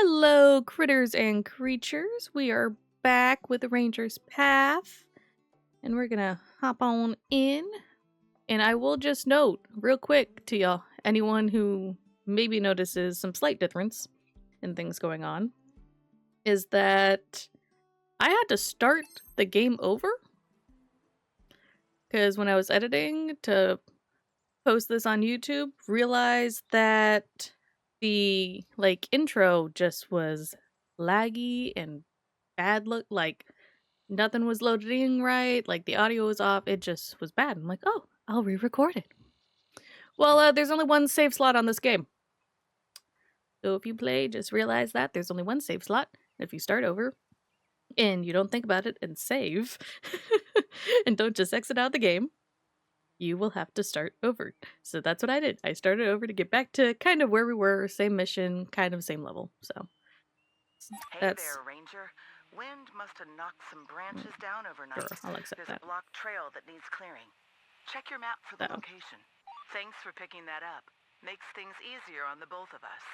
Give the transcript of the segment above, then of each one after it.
Hello, critters and creatures. We are back with the Ranger's Path, and we're gonna hop on in. And I will just note, real quick, to y'all, anyone who maybe notices some slight difference in things going on, is that I had to start the game over. Because when I was editing to post this on YouTube, realized that the intro just was laggy and bad look, like nothing was loading right, like the audio was off, it just was bad. I'm like, oh, I'll re-record it. Well, there's only one save slot on this game. So if you play, just realize that there's only one save slot. If you start over and you don't think about it and save and don't just exit out the game, you will have to start over. So that's what I did. I started over to get back to kind of where we were, same mission, kind of same level. So that's... Hey there, Ranger. Wind must have knocked some branches down overnight. Sure, I'll accept There's that. a blocked trail that needs clearing. Check your map for the location. Thanks for picking that up. Makes things easier on the both of us.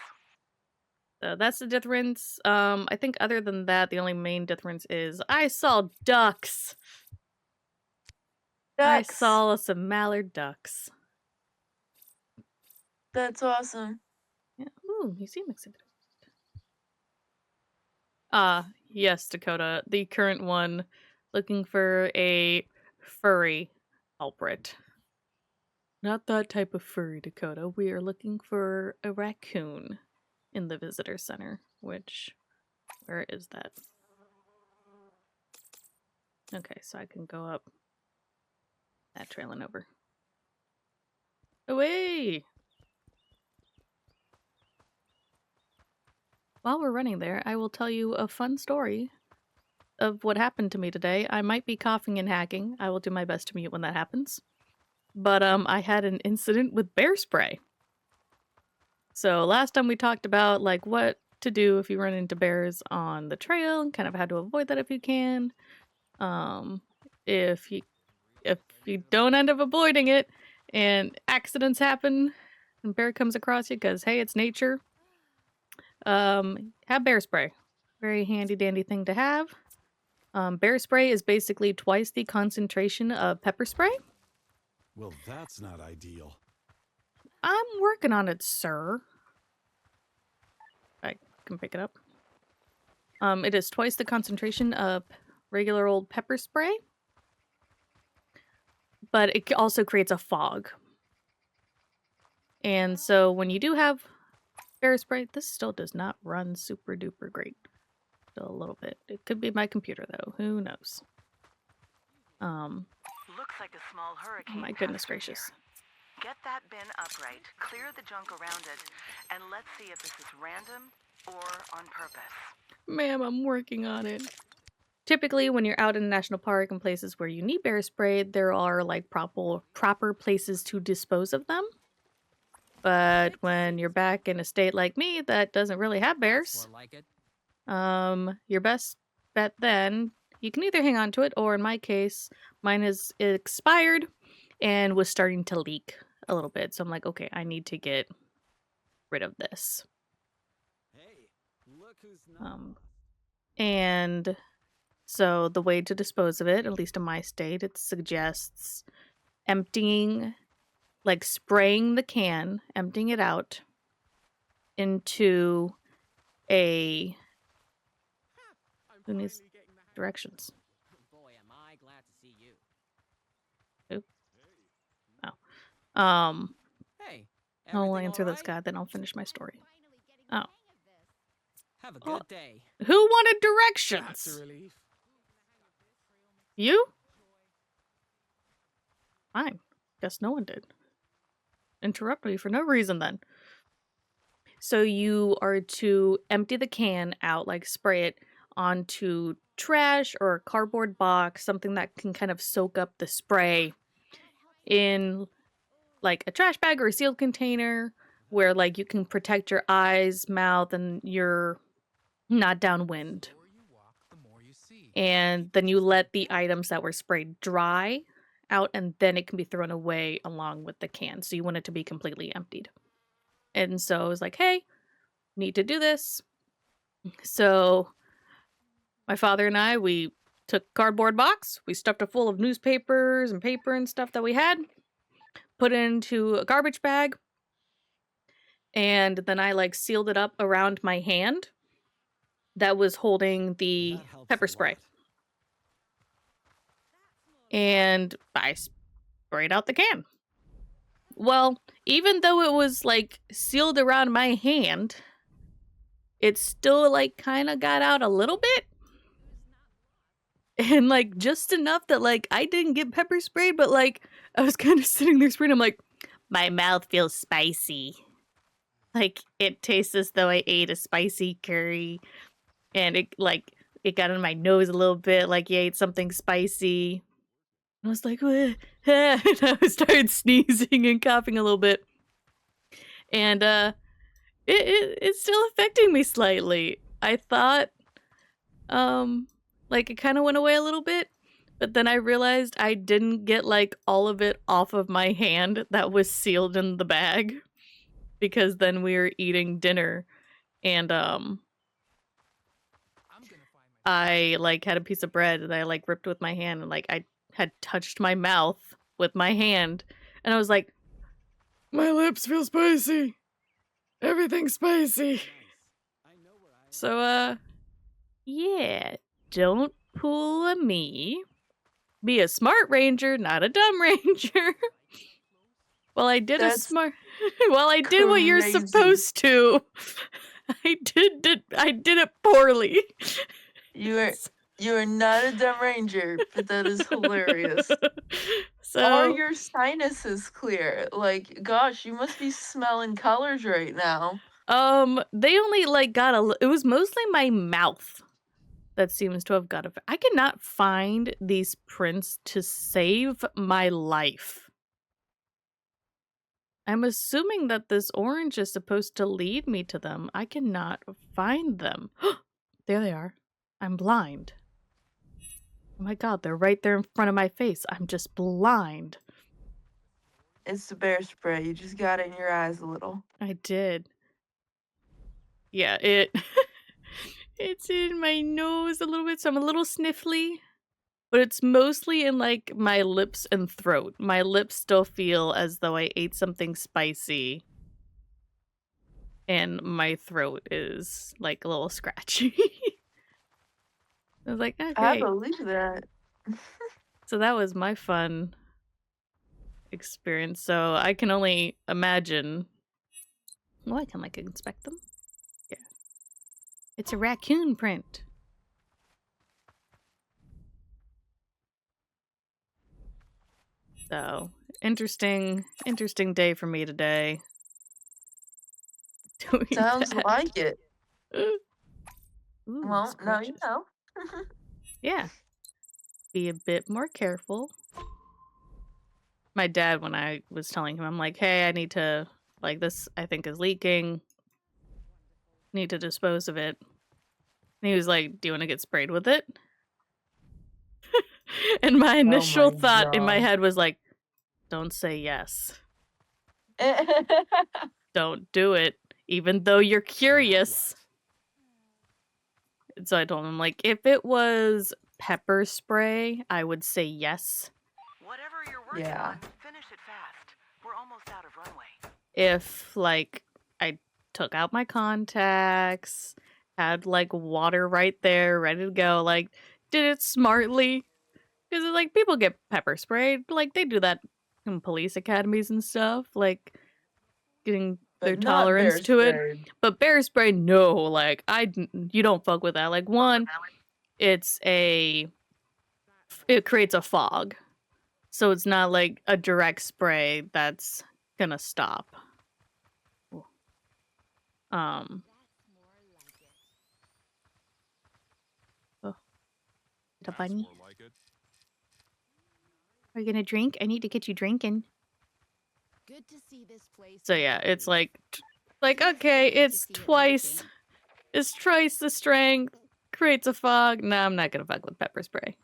So that's the difference. I think other than that, the only main difference is I saw ducks. I saw some mallard ducks. That's awesome. Yeah. Ooh, museum exhibit. Yes, Dakota. The current one, looking for a furry culprit. Not that type of furry, Dakota. We are looking for a raccoon in the visitor center, which... where is that? Okay, so I can go up that trail and over. Away! While we're running there, I will tell you a fun story of what happened to me today. I might be coughing and hacking. I will do my best to mute when that happens. But I had an incident with bear spray. So last time we talked about like what to do if you run into bears on the trail and kind of how to avoid that if you can. If you don't end up avoiding it and accidents happen and bear comes across you because hey, it's nature. Have bear spray. Very handy dandy thing to have. Bear spray is basically twice the concentration of pepper spray. Well, that's not ideal. I'm working on it, sir. I can pick it up. It is twice the concentration of regular old pepper spray. But it also creates a fog. And so when you do have bear spray, this still does not run super duper great. Still a little bit. It could be my computer though. Who knows? Looks like a small hurricane. Oh my goodness gracious. Get that bin upright, clear the junk around it, and let's see if this is random or on purpose. Ma'am, I'm working on it. Typically, when you're out in a national park and places where you need bear spray, there are like proper places to dispose of them. But when you're back in a state like me that doesn't really have bears, your best bet then, you can either hang on to it, or in my case, mine is expired and was starting to leak a little bit. So I'm like, okay, I need to get rid of this. Hey, look who's not. And so the way to dispose of it, at least in my state, it suggests emptying, like spraying the can, emptying it out into a... Who needs directions? Boy, am I glad to see you. Oh. Hey, I'll everything answer all this right? guy, then I'll finish my story. Oh. Have a good day. Who wanted That's directions? a relief. You? Fine. Guess no one did. Interrupt me for no reason then. So you are to empty the can out, like spray it onto trash or a cardboard box, something that can kind of soak up the spray in like a trash bag or a sealed container where like you can protect your eyes, mouth, and you're not downwind. And then you let the items that were sprayed dry out, and then it can be thrown away along with the can. So you want it to be completely emptied. And so I was like, hey, need to do this. So my father and I, we took a cardboard box, we stuffed it full of newspapers and paper and stuff that we had, put it into a garbage bag, and then I like sealed it up around my hand that was holding the That helps pepper a spray. lot. And I sprayed out the can. Well, even though it was like sealed around my hand, it still like kind of got out a little bit. And like just enough that like I didn't get pepper sprayed, but like I was kind of sitting there spraying. I'm like, my mouth feels spicy. Like it tastes as though I ate a spicy curry, and it got in my nose a little bit, like you ate something spicy. I was like, "Wah," and I started sneezing and coughing a little bit, and it's still affecting me slightly. I thought, like it kind of went away a little bit, but then I realized I didn't get like all of it off of my hand that was sealed in the bag, because then we were eating dinner, and I like had a piece of bread that I like ripped with my hand, and like I had touched my mouth with my hand, and I was like, my lips feel spicy. Everything's spicy. Nice. I know where I So yeah, don't pull a me. Be a smart ranger, not a dumb ranger. Well, I did That's a smart. Well, I did what you're crazy. supposed to. I did it poorly. You are not a dumb ranger, but that is hilarious. So Are your sinuses clear? Like, gosh, you must be smelling colors right now. they only like got it was mostly my mouth that seems to have got a. I cannot find these prints to save my life. I'm assuming that this orange is supposed to lead me to them. I cannot find them. There they are. I'm blind. Oh my god, they're right there in front of my face. I'm just blind. It's the bear spray. You just got it in your eyes a little. I did. Yeah, it's in my nose a little bit, so I'm a little sniffly. But it's mostly in like my lips and throat. My lips still feel as though I ate something spicy. And my throat is like a little scratchy. I was like, I okay. believe that. So that was my fun experience. So I can only imagine. Well, I can like inspect them. Yeah. It's a raccoon print. So interesting day for me today. Doing Sounds that. like it. Ooh, Well, now you scratches. know. Yeah. Be a bit more careful. My dad, when I was telling him, I'm like, hey, I need to, like, this I think is leaking. Need to dispose of it. And he was like, do you want to get sprayed with it? And my initial thought in my God. head was like, don't say yes. Don't do it, even though you're curious. So I told him, like, if it was pepper spray, I would say yes. Whatever you're working Yeah. on, finish it fast. We're almost out of runway. If, like, I took out my contacts, had, like, water right there, ready to go, like, did it smartly. Because, like, people get pepper sprayed. Like, they do that in police academies and stuff. Like, getting their But not tolerance bear to it. spray. But bear spray, no. Like, you don't fuck with that. Like, one, it creates a fog. So it's not like a direct spray that's gonna stop. Oh. The bunny. Are you gonna drink? I need to get you drinking. Good to see this place. So yeah, it's like okay, it's twice the strength, creates a fog. No, I'm not gonna fuck with pepper spray.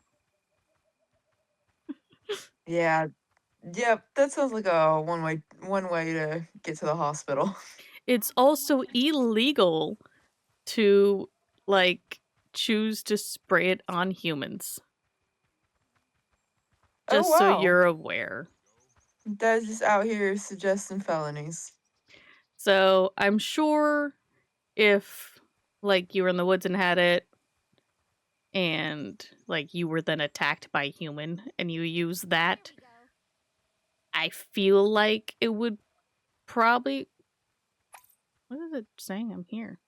Yeah. Yep, that sounds like a one way to get to the hospital. It's also illegal to like choose to spray it on humans. Oh, Just so wow. you're aware. Dad's just out here suggesting felonies. So I'm sure if like you were in the woods and had it and like you were then attacked by a human and you use that, There we go. I feel like it would probably. What is it saying? I'm here.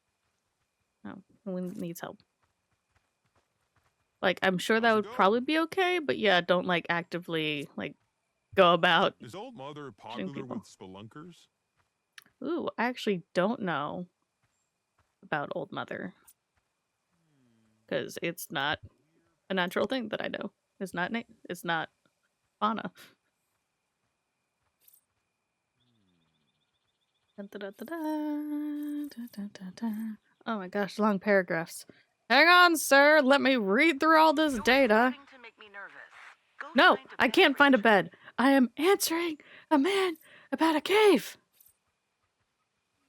Oh, who needs help? Like, I'm sure that How's it would going? probably be okay, but yeah, don't like actively like go about. Is Old Mother popular people. with spelunkers? Ooh, I actually don't know about Old Mother because it's not a natural thing that I know. It's not. It's not fauna. Dun, dun, dun, dun, dun, dun, dun, dun, dun. Oh my gosh, long paragraphs. Hang on, sir. Let me read through all this You're data. starting to make me nervous. Go No, find a I bed can't for find a each- bed. I am answering a man about a cave.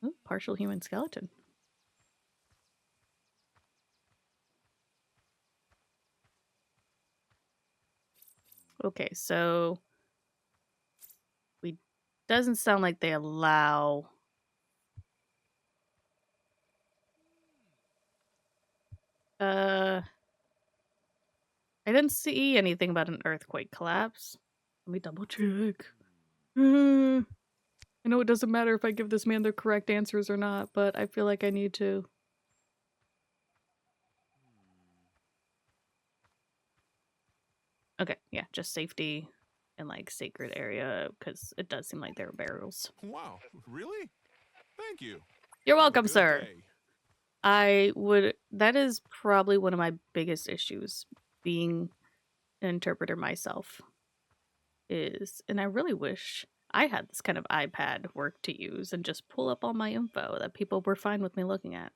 Ooh, partial human skeleton. Okay, so we doesn't sound like they allow. I didn't see anything about an earthquake collapse. Let me double check. I know it doesn't matter if I give this man the correct answers or not, but I feel like I need to. Okay, yeah, just safety and like sacred area because it does seem like there are barrels. Wow, really? Thank you. You're Have a welcome, good sir. day. I would. That is probably one of my biggest issues being an interpreter myself. And I really wish I had this kind of iPad work to use and just pull up all my info that people were fine with me looking at.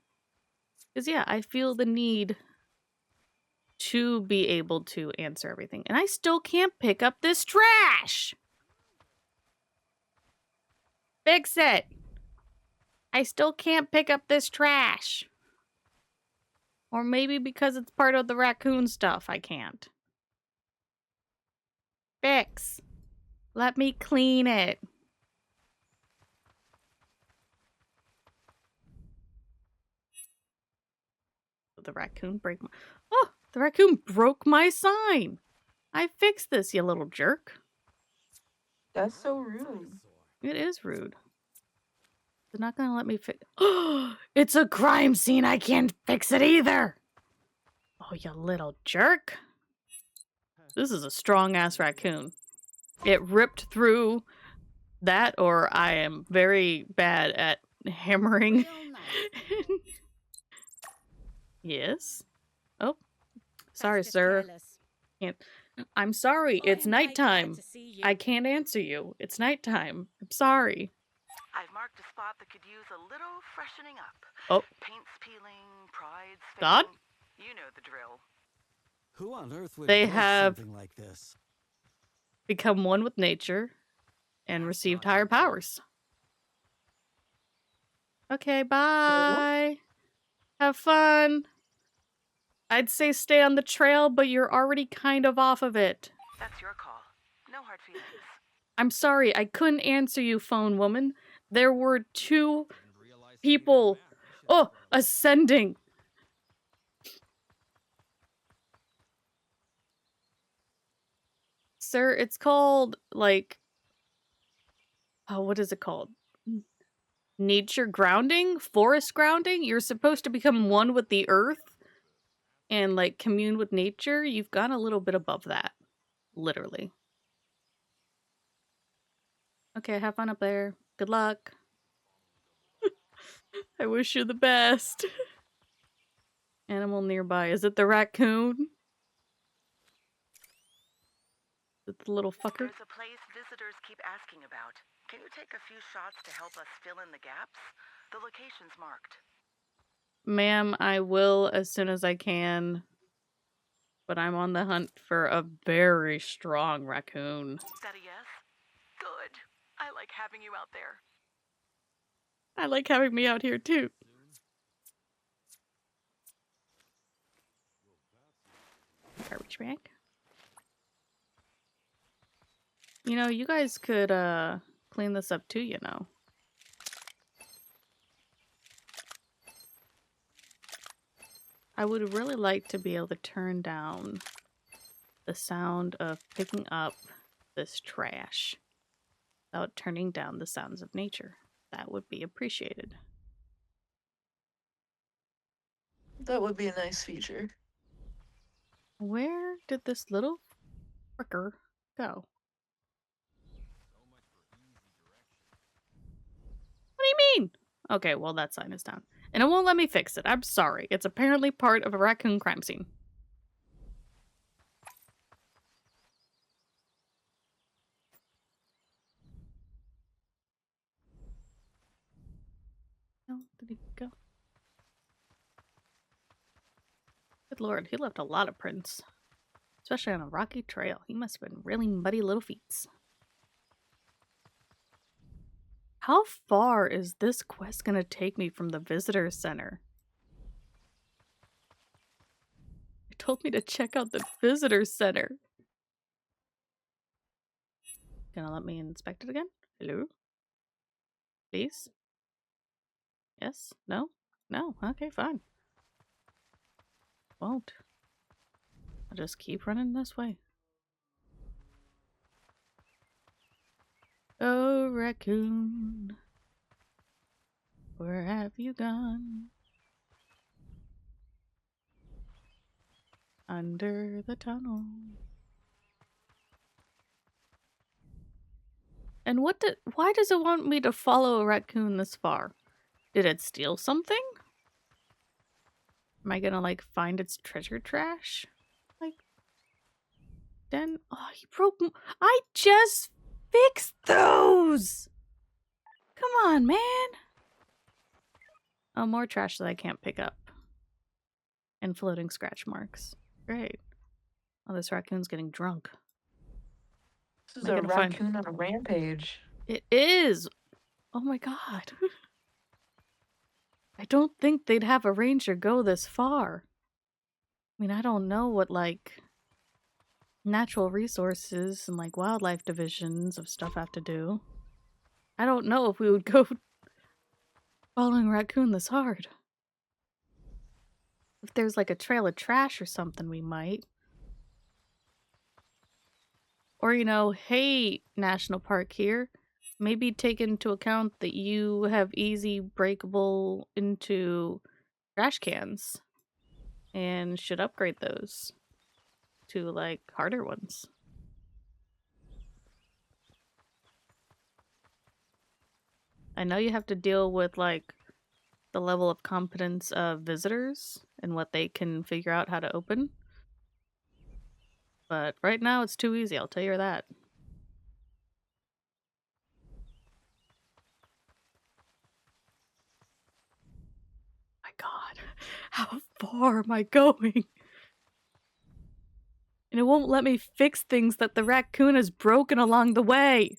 Because yeah, I feel the need to be able to answer everything, and I still can't pick up this trash. Fix it. I still can't pick up this trash. Or maybe because it's part of the raccoon stuff, I can't. Fix. Let me clean it. The raccoon break my... Oh, the raccoon broke my sign. I fixed this, you little jerk. That's so rude. It is rude. They're not gonna let me fix... Oh, it's a crime scene. I can't fix it either. Oh, you little jerk. This is a strong-ass raccoon. It ripped through that, or I am very bad at hammering. Real nice. Yes. Oh, sorry, That's just sir. careless. I'm sorry. I It's am right glad nighttime. to see you. I can't answer you. It's nighttime. I'm sorry. I've marked a spot that could use a little freshening up. Oh. Paint's peeling, pride's God? fading. You know the drill. Who on earth would They post have- something like this? Become one with nature and received higher powers. Okay, bye. Have fun. I'd say stay on the trail, but you're already kind of off of it. That's your call. No hard feelings. I'm sorry, I couldn't answer you, phone woman. There were two Didn't realize people. Oh, ascending. Sir, it's called, like... Oh, what is it called? Nature grounding? Forest grounding? You're supposed to become one with the earth and, like, commune with nature. You've gone a little bit above that. Literally. Okay, have fun up there. Good luck. I wish you the best. Animal nearby. Is it the raccoon? Is it the little fucker? There's a place visitors keep asking about. Can you take a few shots to help us fill in the gaps? The location's marked. Ma'am, I will as soon as I can. But I'm on the hunt for a very strong raccoon. Is that a yes? Good. I like having you out there. I like having me out here too. Trash bag. You know, you guys could clean this up too, you know. I would really like to be able to turn down the sound of picking up this trash without turning down the sounds of nature. That would be appreciated. That would be a nice feature. Where did this little fricker go? What do you mean? Okay, well, that sign is down. And it won't let me fix it. I'm sorry. It's apparently part of a raccoon crime scene. Oh, did he go? Good lord, he left a lot of prints. Especially on a rocky trail. He must have been really muddy little feet. How far is this quest gonna take me from the visitor center? It told me to check out the visitor center. Gonna let me inspect it again? Hello? Please? Yes? No? No? Okay, fine. Won't. I'll just keep running this way. Oh, raccoon, where have you gone? Under the tunnel. And why does it want me to follow a raccoon this far? Did it steal something? Am I gonna, like, find its treasure trash? Like, then, oh, he broke. I just fixed those! Come on, man! Oh, more trash that I can't pick up. And floating scratch marks. Great. Oh, this raccoon's getting drunk. This is Am I a gonna find- raccoon on a rampage. It is! Oh my god. I don't think they'd have a ranger go this far. I mean, I don't know what, like, natural resources and, like, wildlife divisions of stuff have to do. I don't know if we would go following a raccoon this hard. If there's, like, a trail of trash or something, we might. Or, you know, hey, National Park here, maybe take into account that you have easy breakable into trash cans and should upgrade those to, like, harder ones. I know you have to deal with, like, the level of competence of visitors and what they can figure out how to open. But right now it's too easy, I'll tell you that. My god, how far am I going? And it won't let me fix things that the raccoon has broken along the way.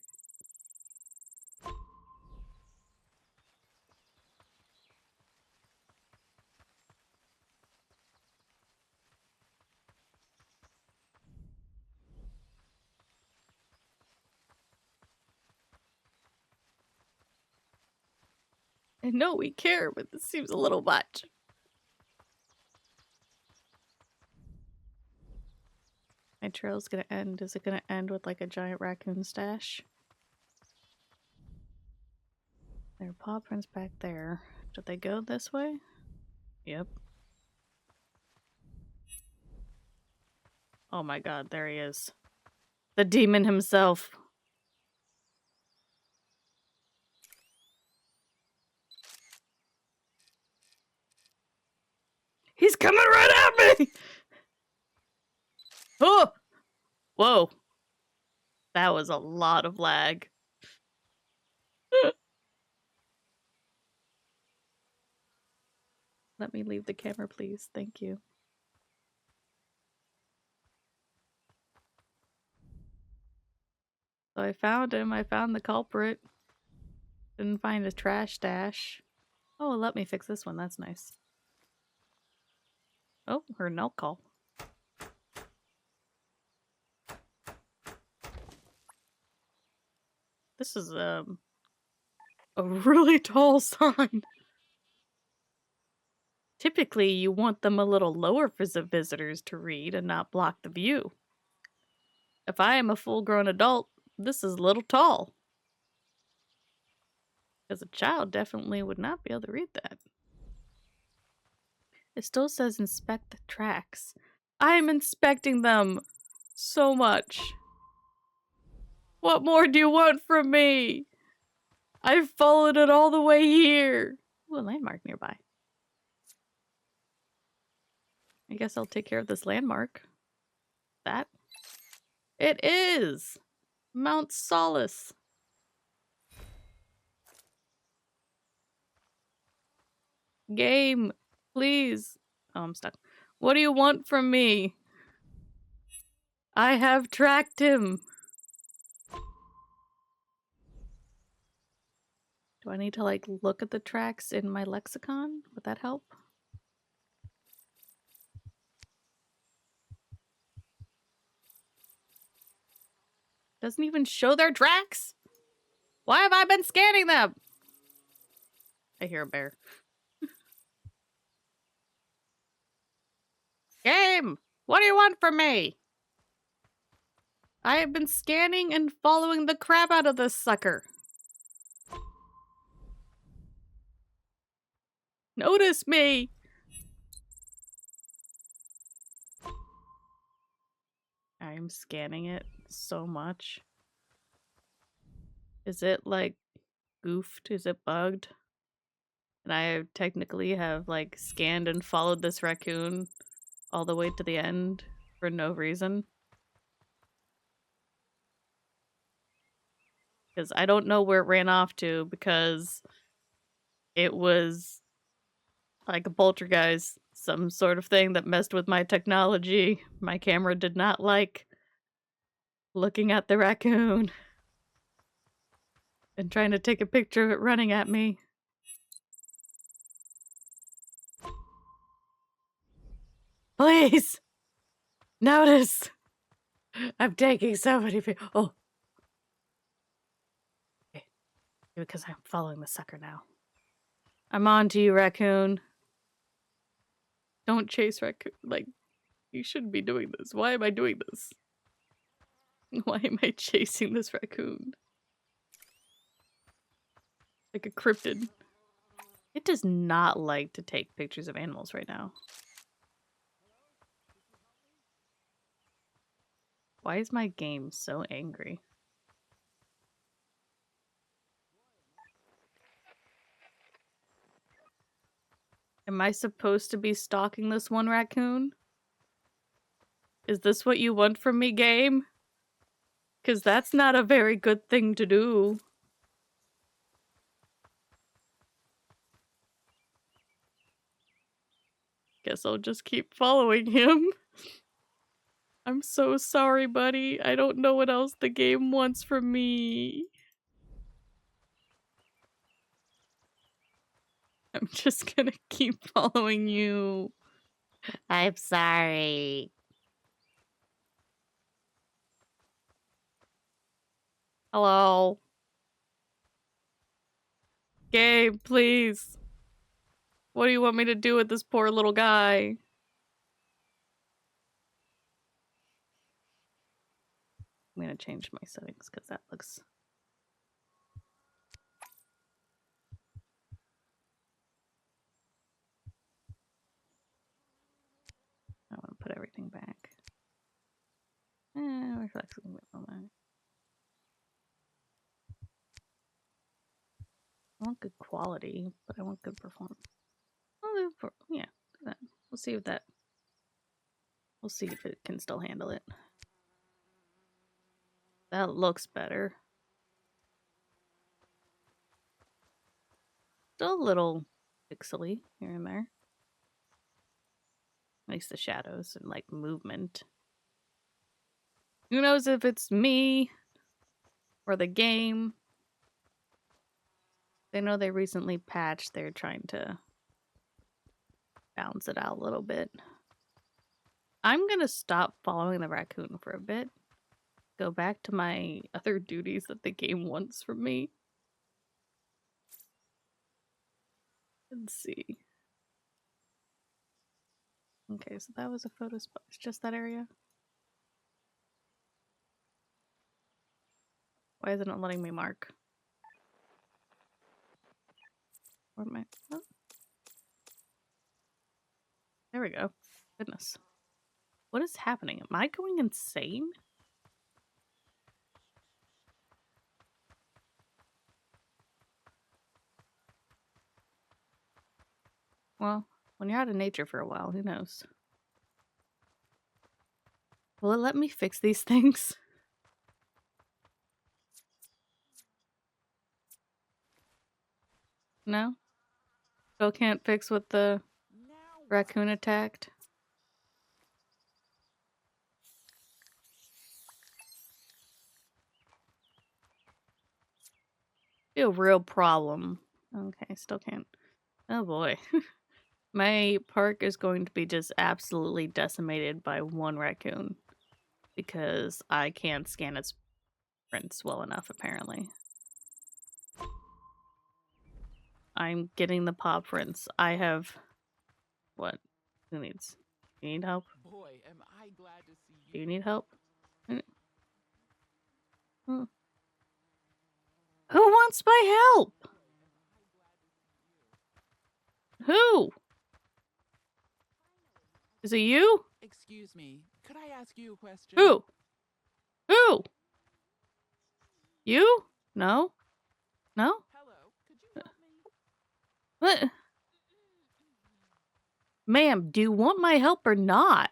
I know we care, but this seems a little much. My trail's gonna end. Is it gonna end with, like, a giant raccoon stash? There are paw prints back there. Did they go this way? Yep. Oh my god, there he is. The demon himself. He's coming right at me! Oh! Whoa. That was a lot of lag. Let me leave the camera, please. Thank you. So I found him. I found the culprit. Didn't find a trash stash. Oh, let me fix this one. That's nice. Oh, her milk call. This is a really tall sign. Typically, you want them a little lower for the visitors to read and not block the view. If I am a full-grown adult, this is a little tall. Because a child definitely would not be able to read that. It still says inspect the tracks. I am inspecting them so much. What more do you want from me? I've followed it all the way here. Ooh, a landmark nearby. I guess I'll take care of this landmark. That? It is! Mount Solace. Game, please. Oh, I'm stuck. What do you want from me? I have tracked him. Do I need to, like, look at the tracks in my lexicon? Would that help? Doesn't even show their tracks? Why have I been scanning them? I hear a bear. Game! What do you want from me? I have been scanning and following the crap out of this sucker. Notice me! I am scanning it so much. Is it, like, goofed? Is it bugged? And I technically have, like, scanned and followed this raccoon all the way to the end for no reason. Because I don't know where it ran off to, because it was like a poltergeist, some sort of thing that messed with my technology. My camera did not like looking at the raccoon and trying to take a picture of it running at me. Please! Notice! I'm taking so many pictures. Oh. Okay. Because I'm following the sucker now. I'm on to you, raccoon. Don't chase raccoon. Like, you shouldn't be doing this. Why am I doing this? Why am I chasing this raccoon? Like a cryptid. It does not like to take pictures of animals right now. Why is my game so angry? Am I supposed to be stalking this one raccoon? Is this what you want from me, game? Because that's not a very good thing to do. Guess I'll just keep following him. I'm so sorry, buddy. I don't know what else the game wants from me. I'm just gonna keep following you. I'm sorry. Hello? Gabe, please. What do you want me to do with this poor little guy? I'm gonna change my settings because that looks... I want to put everything back. Reflexing a bit on that. I want good quality, but I want good performance. Yeah, do that. We'll see if that... We'll see if it can still handle it. That looks better. Still a little pixely here and there. At least the shadows and, like, movement. Who knows if it's me or the game? They know they recently patched. They're trying to balance it out a little bit. I'm gonna stop following the raccoon for a bit. go back to my other duties that the game wants from me. Let's see. Okay, so that was a photo spot. It's just that area. Why isn't it letting me mark? Where am I? Oh. There we go. Goodness. What is happening? Am I going insane? Well, when you're out of nature for a while, who knows? Will it let me fix these things? No? Still can't fix what the Now raccoon attacked? Be a real problem. Okay, still can't. Oh boy. My park is going to be just absolutely decimated by one raccoon. Because I can't scan its prints well enough, apparently. I'm getting the paw prints. I have... What? Who needs? You need help? boy, am I glad to see Do you. you need help? Hmm. Who wants my help? Who? Is it you? Excuse me, could I ask you a question? Who? Who? You? No? No? Hello, could you help me? What? Ma'am, do you want my help or not?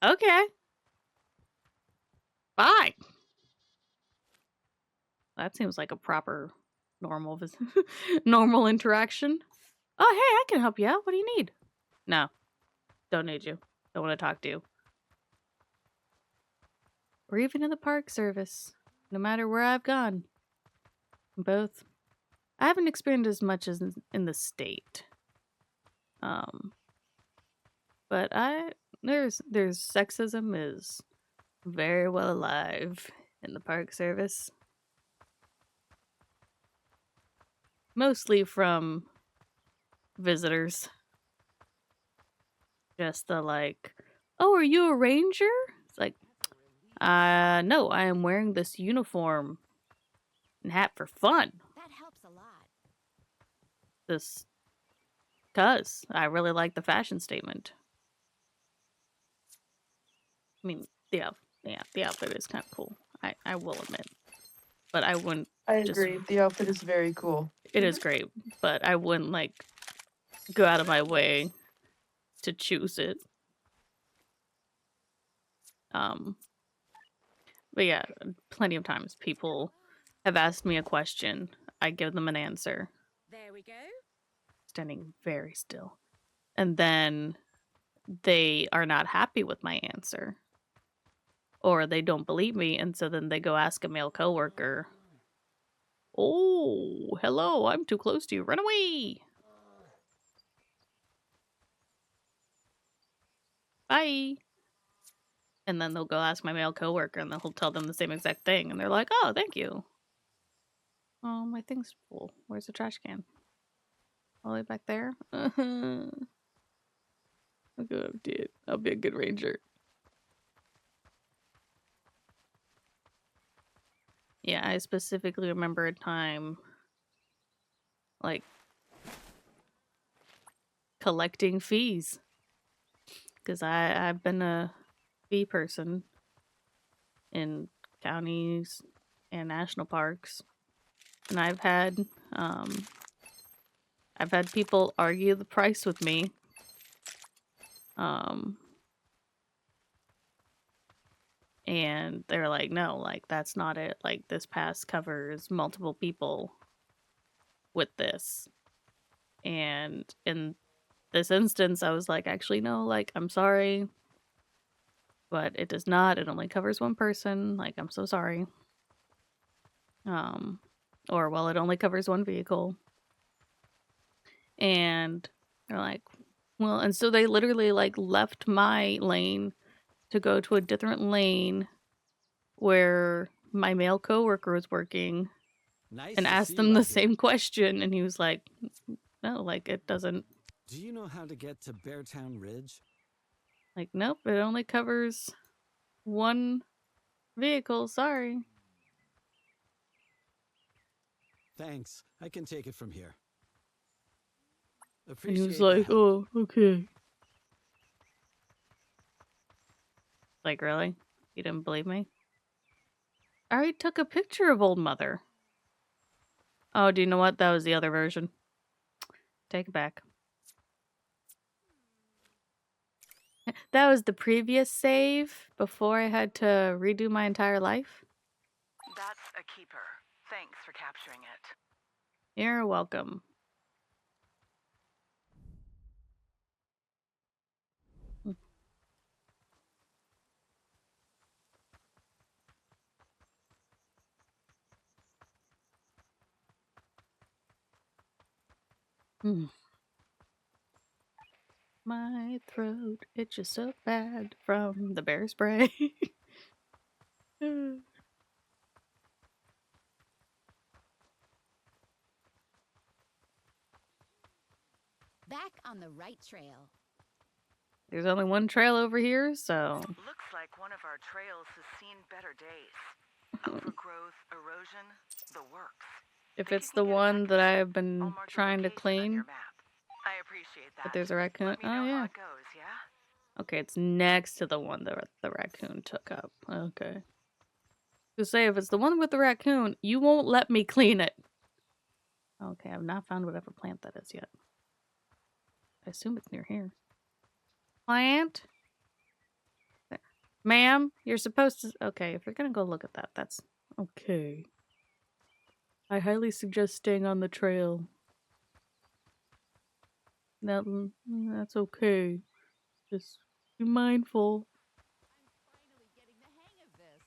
Okay. Fine. That seems like a proper normal normal interaction. Oh, hey, I can help you out. What do you need? No. Don't need you. Don't want to talk to you. Or even in the park service. No matter where I've gone. Both. I haven't experienced as much as in the state. But there's sexism is very well alive in the park service. Mostly from visitors. Just the like, oh, are you a ranger? It's like, no, I am wearing this uniform and hat for fun. That helps a lot. This, cause I really like the fashion statement. I mean, the outfit is kind of cool. I will admit, but I wouldn't. I Just- agree. The outfit is very cool. It is great, but I wouldn't like go out of my way to choose it. But yeah, plenty of times people have asked me a question. I give them an answer, There we go. standing very still. And then they are not happy with my answer. Or they don't believe me, and so then they go ask a male coworker. Oh, hello, I'm too close to you. Run away! Bye! And then they'll go ask my male coworker, and then he'll tell them the same exact thing, and they're like, oh, thank you. Oh, my thing's full. Where's the trash can? All the way back there? I'll go empty it. I'll be a good ranger. Yeah, I specifically remember a time, like, collecting fees. Because I've been a fee person in counties and national parks. And I've had people argue the price with me. And they're like, no, like, that's not it. Like, this pass covers multiple people with this. And in this instance, I was like, actually, no, like, I'm sorry. But it does not. It only covers one person. Like, I'm so sorry. Or, well, it only covers one vehicle. And they're like, Well, and so they literally like left my lane to go to a different lane where my male coworker was working Nice and to asked see them you the out here. same question, and he was like, "No, like it doesn't. Do you know how to get to Beartown Ridge? Like, nope, it only covers one vehicle. Sorry." Thanks. I can take it from here. And he Appreciate was the like, help. "Oh, okay." Like, really? You didn't believe me? I already took a picture of old mother. Oh, do you know what? That was the other version. Take it back. That was the previous save before I had to redo my entire life. That's a keeper. Thanks for capturing it. You're welcome. Mm. My throat itches so bad from the bear spray. Back on the right trail. There's only one trail over here, so Looks like one of our trails has seen better days. Overgrowth, erosion, the works. if Think it's you the can get it one back that to I have I'll been mark the trying to location on your clean, map. I appreciate but that. there's a raccoon. Let me Oh know how yeah. it goes, yeah? Okay, it's next to the one that the raccoon took up. Okay. To say if it's the one with the raccoon, you won't let me clean it. Okay, I've not found whatever plant that is yet. I assume it's near here. Plant? Ma'am, you're supposed to... Okay, if you're gonna go look at that, that's... Okay. I highly suggest staying on the trail. That's okay. Just be mindful. I'm finally getting the hang of this.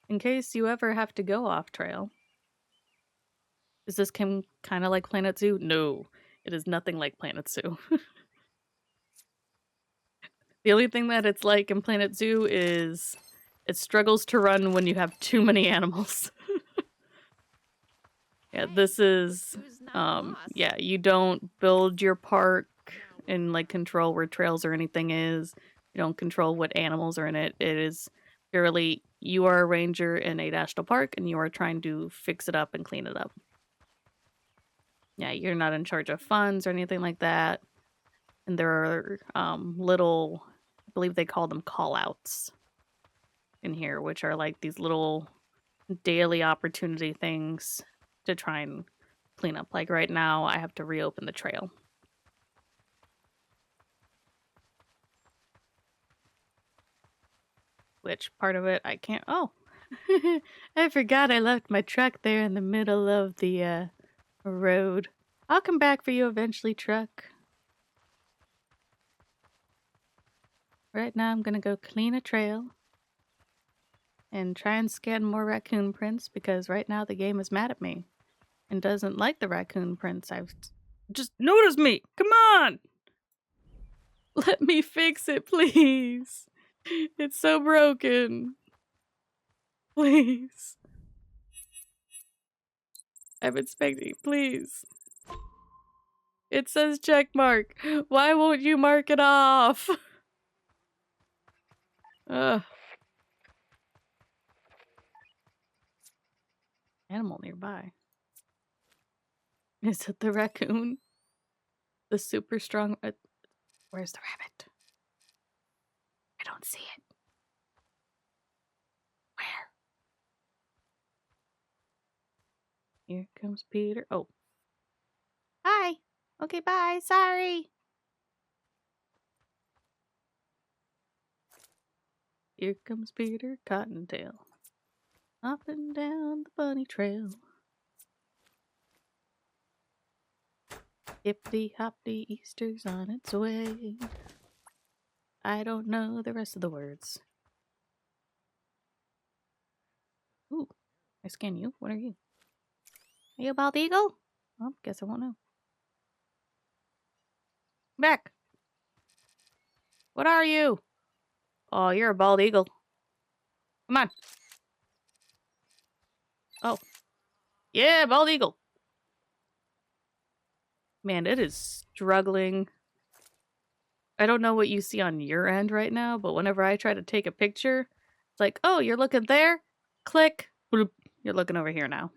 In case you ever have to go off trail. Is this kind of like Planet Zoo? No, it is nothing like Planet Zoo. The only thing that it's like in Planet Zoo is it struggles to run when you have too many animals. Yeah, Hey, this is who's not a boss? yeah, you don't build your park and like control where trails or anything is. You don't control what animals are in it. It is purely you are a ranger in a national park and you are trying to fix it up and clean it up. Yeah, you're not in charge of funds or anything like that. And there are little, I believe they call them call-outs in here, which are like these little daily opportunity things to try and clean up. Like right now, I have to reopen the trail. Which part of it I can't... Oh! I forgot I left my truck there in the middle of the road. I'll come back for you eventually, truck. Right now I'm gonna go clean a trail. And try and scan more raccoon prints because right now the game is mad at me. And doesn't like the raccoon prints. I've... Just notice me! Come on! Let me fix it, please! It's so broken. Please. I'm inspecting, please. It says check mark. Why won't you mark it off? Ugh. Animal nearby. Is it the raccoon? The super strong... where's the rabbit? I don't see it. Where? Here comes Peter. Oh. Hi. Okay, bye. Sorry. Here comes Peter Cottontail. Up and down the bunny trail. Hippity hoppity Easter's on its way. I don't know the rest of the words. Ooh, I scan you. What are you? Are you a bald eagle? Well, guess I won't know. Back. What are you? Oh, you're a bald eagle. Come on. Oh. Yeah, bald eagle. Man, it is struggling. I don't know what you see on your end right now, but whenever I try to take a picture, it's like, oh, you're looking there? Click. Bloop. You're looking over here now.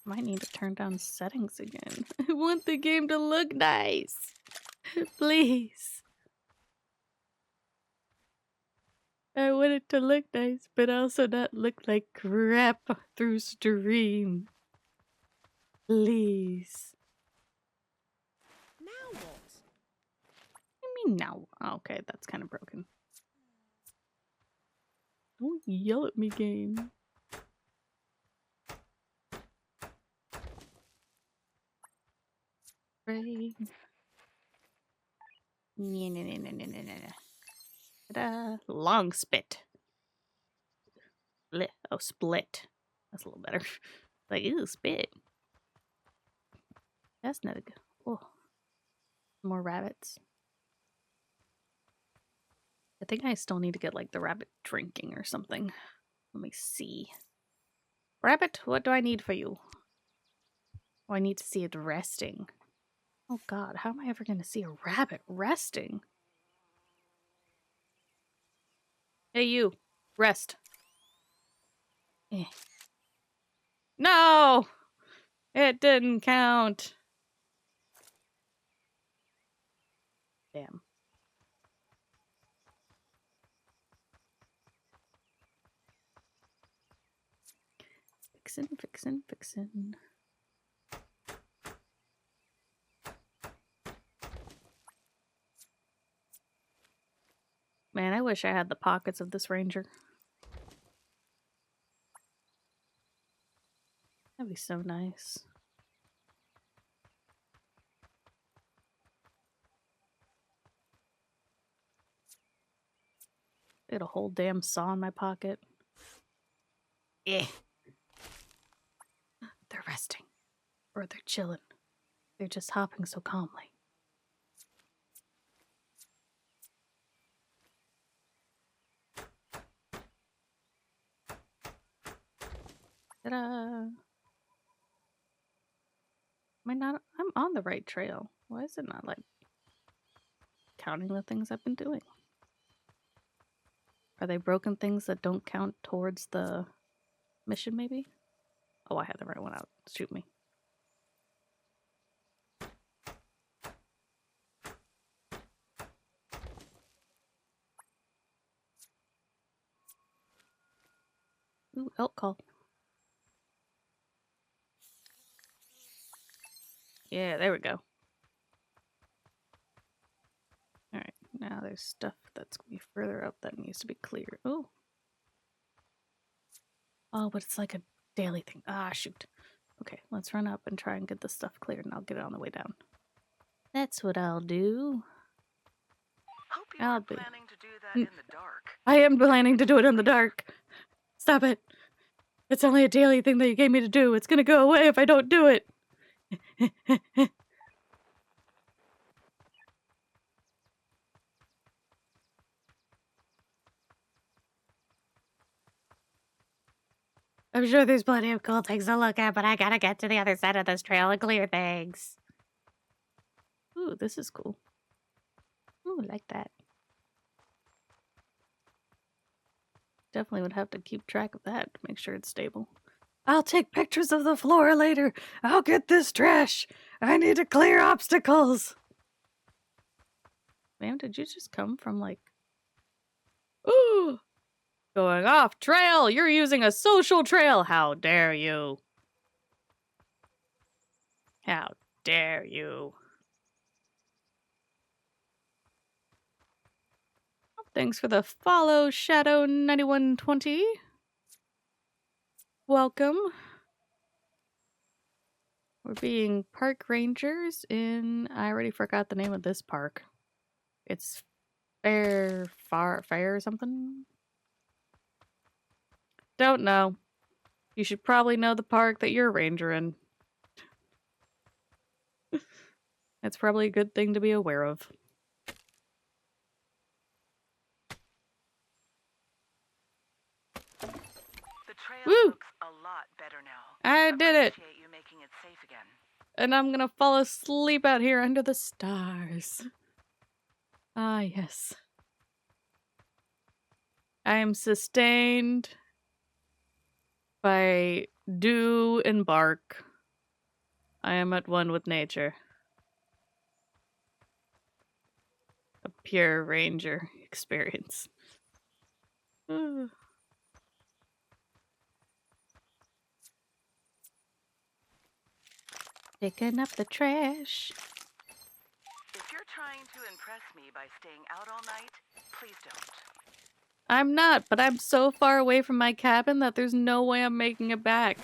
Might need to turn down settings again. I want the game to look nice. Please. I want it to look nice, but also not look like crap through stream. Please. Now what? I mean, now. Oh, okay, that's kind of broken. Don't yell at me, game. Rain. Ta-da. Long spit. Split. Oh, split. That's a little better. Like, ew, spit. That's not a good. Oh. More rabbits. I think I still need to get, like, the rabbit drinking or something. Let me see. Rabbit, what do I need for you? Oh, I need to see it resting. Oh god, how am I ever going to see a rabbit resting? Hey, you. Rest. Eh. No! It didn't count. Damn. Fixin'. Man, I wish I had the pockets of this ranger. That'd be so nice. I had a whole damn saw in my pocket. Eh. They're resting. Or they're chilling. They're just hopping so calmly. Ta-da! I'm on the right trail. Why is it not, like, counting the things I've been doing? Are they broken things that don't count towards the mission, maybe? Oh, I had the right one out. Shoot me. Ooh, elk call. Yeah, there we go. Alright, now there's stuff that's going to be further up that needs to be cleared. Oh. Oh, but it's like a daily thing. Ah, shoot. Okay, let's run up and try and get this stuff cleared, and I'll get it on the way down. That's what I'll do. Hope you aren't planning to do that in the dark. I am planning to do it in the dark. Stop it. It's only a daily thing that you gave me to do. It's gonna go away if I don't do it. I'm sure there's plenty of cool things to look at, but I gotta get to the other side of this trail and clear things. Ooh, this is cool. Ooh, I like that. Definitely would have to keep track of that to make sure it's stable. I'll take pictures of the floor later. I'll get this trash. I need to clear obstacles. Ma'am, did you just come from, like... Ooh! Going off trail! You're using a social trail! How dare you! How dare you! Thanks for the follow, Shadow9120. Welcome. We're being park rangers in... I already forgot the name of this park. It's Fair or something? Don't know. You should probably know the park that you're a ranger in. That's probably a good thing to be aware of. The trail Woo! looks a lot better now. I did it! Appreciate you making it safe again. And I'm gonna fall asleep out here under the stars. Ah, yes. I am sustained by dew and bark. I am at one with nature. A pure ranger experience. Ah. Picking up the trash. If you're trying to impress me by staying out all night, please don't. I'm not, but I'm so far away from my cabin that there's no way I'm making it back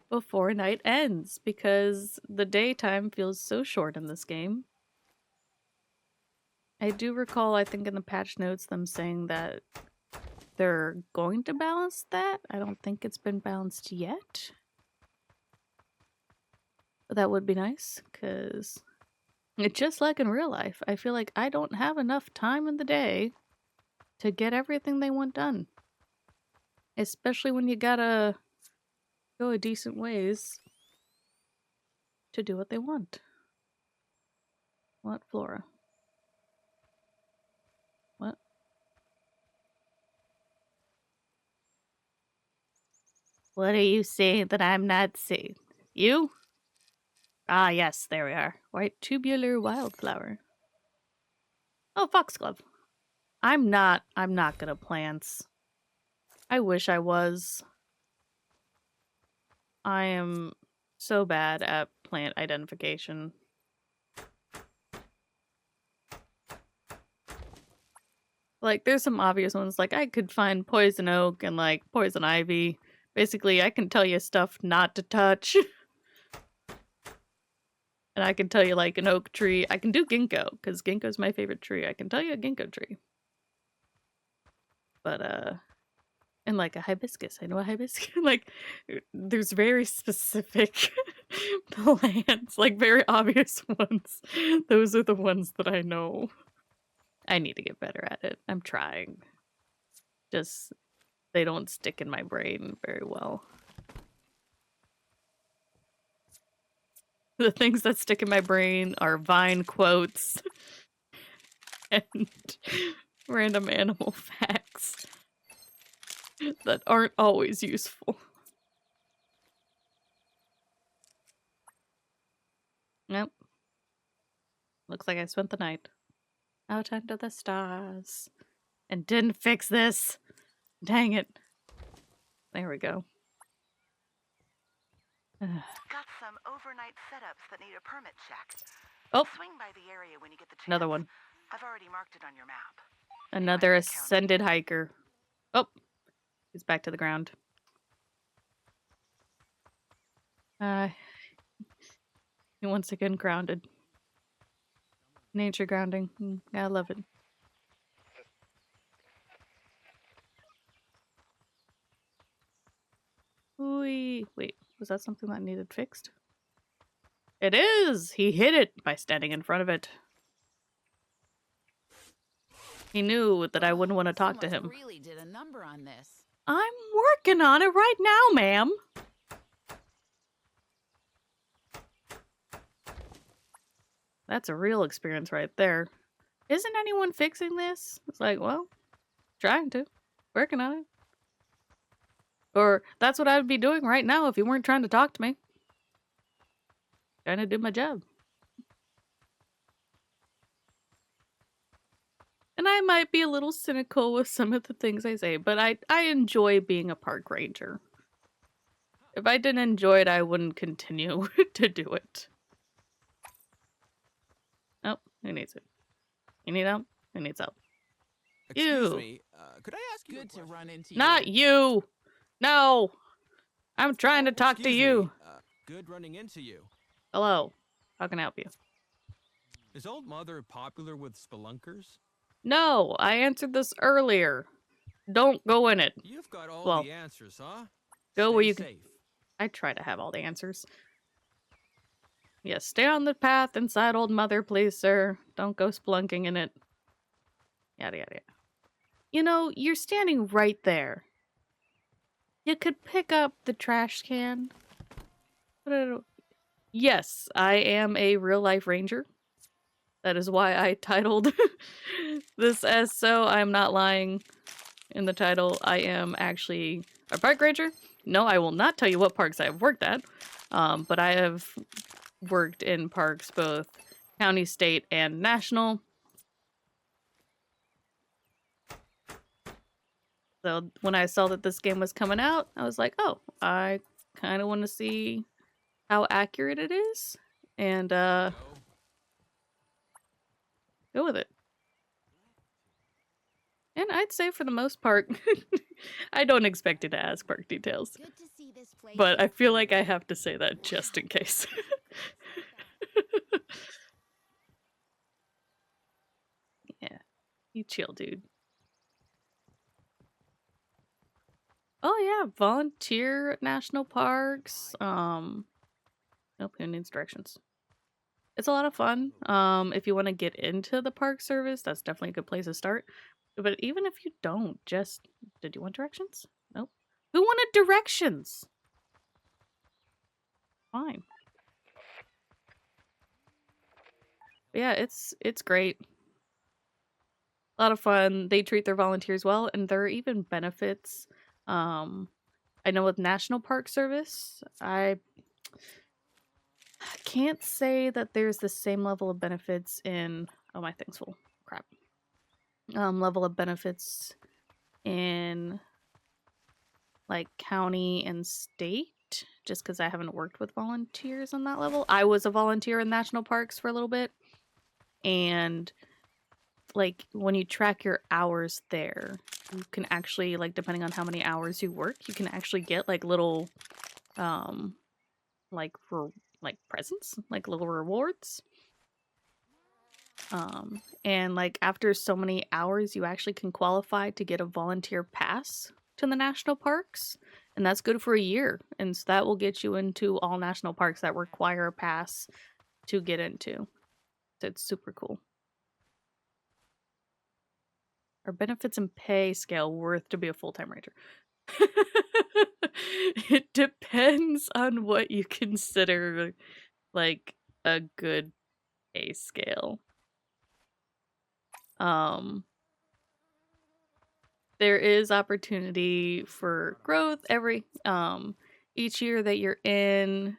before night ends because the daytime feels so short in this game. I do recall, I think in the patch notes, them saying that they're going to balance that. I don't think it's been balanced yet. But that would be nice, because it's just like in real life. I feel like I don't have enough time in the day to get everything they want done. Especially when you gotta go a decent ways to do what they want. What, Flora? What? What are you saying that I'm not saying? You? Ah, yes, there we are. White tubular wildflower. Oh, foxglove. I'm not good at plants. I wish I was. I am so bad at plant identification. Like, there's some obvious ones, like I could find poison oak and like poison ivy. Basically, I can tell you stuff not to touch. And I can tell you like an oak tree. I can do ginkgo, because ginkgo's my favorite tree. I can tell you a ginkgo tree. But, and like a hibiscus. I know a hibiscus. Like, there's very specific plants, like very obvious ones. Those are the ones that I know. I need to get better at it. I'm trying. Just, they don't stick in my brain very well. The things that stick in my brain are Vine quotes and random animal facts that aren't always useful. Nope. Looks like I spent the night out under the stars and didn't fix this. Dang it. There we go. Got some overnight setups that need a permit check. Oh, Swing by the area when you get the chance. another one. I've already marked it on your map. Another might get counted. ascended hiker. Oh, he's back to the ground. He once again grounded. Nature grounding. I love it. Wait, was that something that needed fixed? It is! He hit it by standing in front of it. He knew that I wouldn't want to talk to him. Really did a number on this. I'm working on it right now, ma'am. That's a real experience right there. Isn't anyone fixing this? It's like, well, trying to. Working on it. Or that's what I would be doing right now if you weren't trying to talk to me. Trying to do my job. And I might be a little cynical with some of the things I say, but I enjoy being a park ranger. If I didn't enjoy it, I wouldn't continue to do it. Oh, who needs it? You need help? Who needs help? Excuse You. me, could I ask you Good a to question? run into Not you. you! No! I'm trying to talk to Excuse you. me, good running into you. Hello. How can I help you? Is Old Mother popular with spelunkers? No, I answered this earlier. Don't go in it. You've got all Well, the answers, huh? go where Stay you can. safe. I try to have all the answers. Yes, stay on the path inside Old Mother, please, sir. Don't go splunking in it. Yada yada yada. You know, you're standing right there. You could pick up the trash can. Yes, I am a real life ranger. That is why I titled this as so. I'm not lying in the title. I am actually a park ranger. No, I will not tell you what parks I have worked at. But I have worked in parks both county, state, and national. So when I saw that this game was coming out, I was like, oh, I kind of want to see how accurate it is. And go with it. And I'd say for the most part, I don't expect you to ask park details. Good to see this place. But I feel like I have to say that just in case. Yeah, you chill, dude. Oh yeah, volunteer national parks. Nope, who needs directions? It's a lot of fun. If you want to get into the park service, that's definitely a good place to start. But even if you don't, just did you want directions? Nope. Who wanted directions? Fine. But yeah, it's great. A lot of fun. They treat their volunteers well, and there are even benefits. I know with National Park Service, I can't say that there's the same level of benefits in. Oh, my thing's full. Crap. Level of benefits in like county and state, just because I haven't worked with volunteers on that level. I was a volunteer in national parks for a little bit, and like when you track your hours there, you can actually, like, depending on how many hours you work, you can actually get like little like for like presents, like little rewards. And like after so many hours, you actually can qualify to get a volunteer pass to the national parks, and that's good for a year. And so that will get you into all national parks that require a pass to get into. So it's super cool. Are benefits and pay scale worth to be a full-time ranger? It depends on what you consider like a good pay scale. There is opportunity for growth every each year that you're in,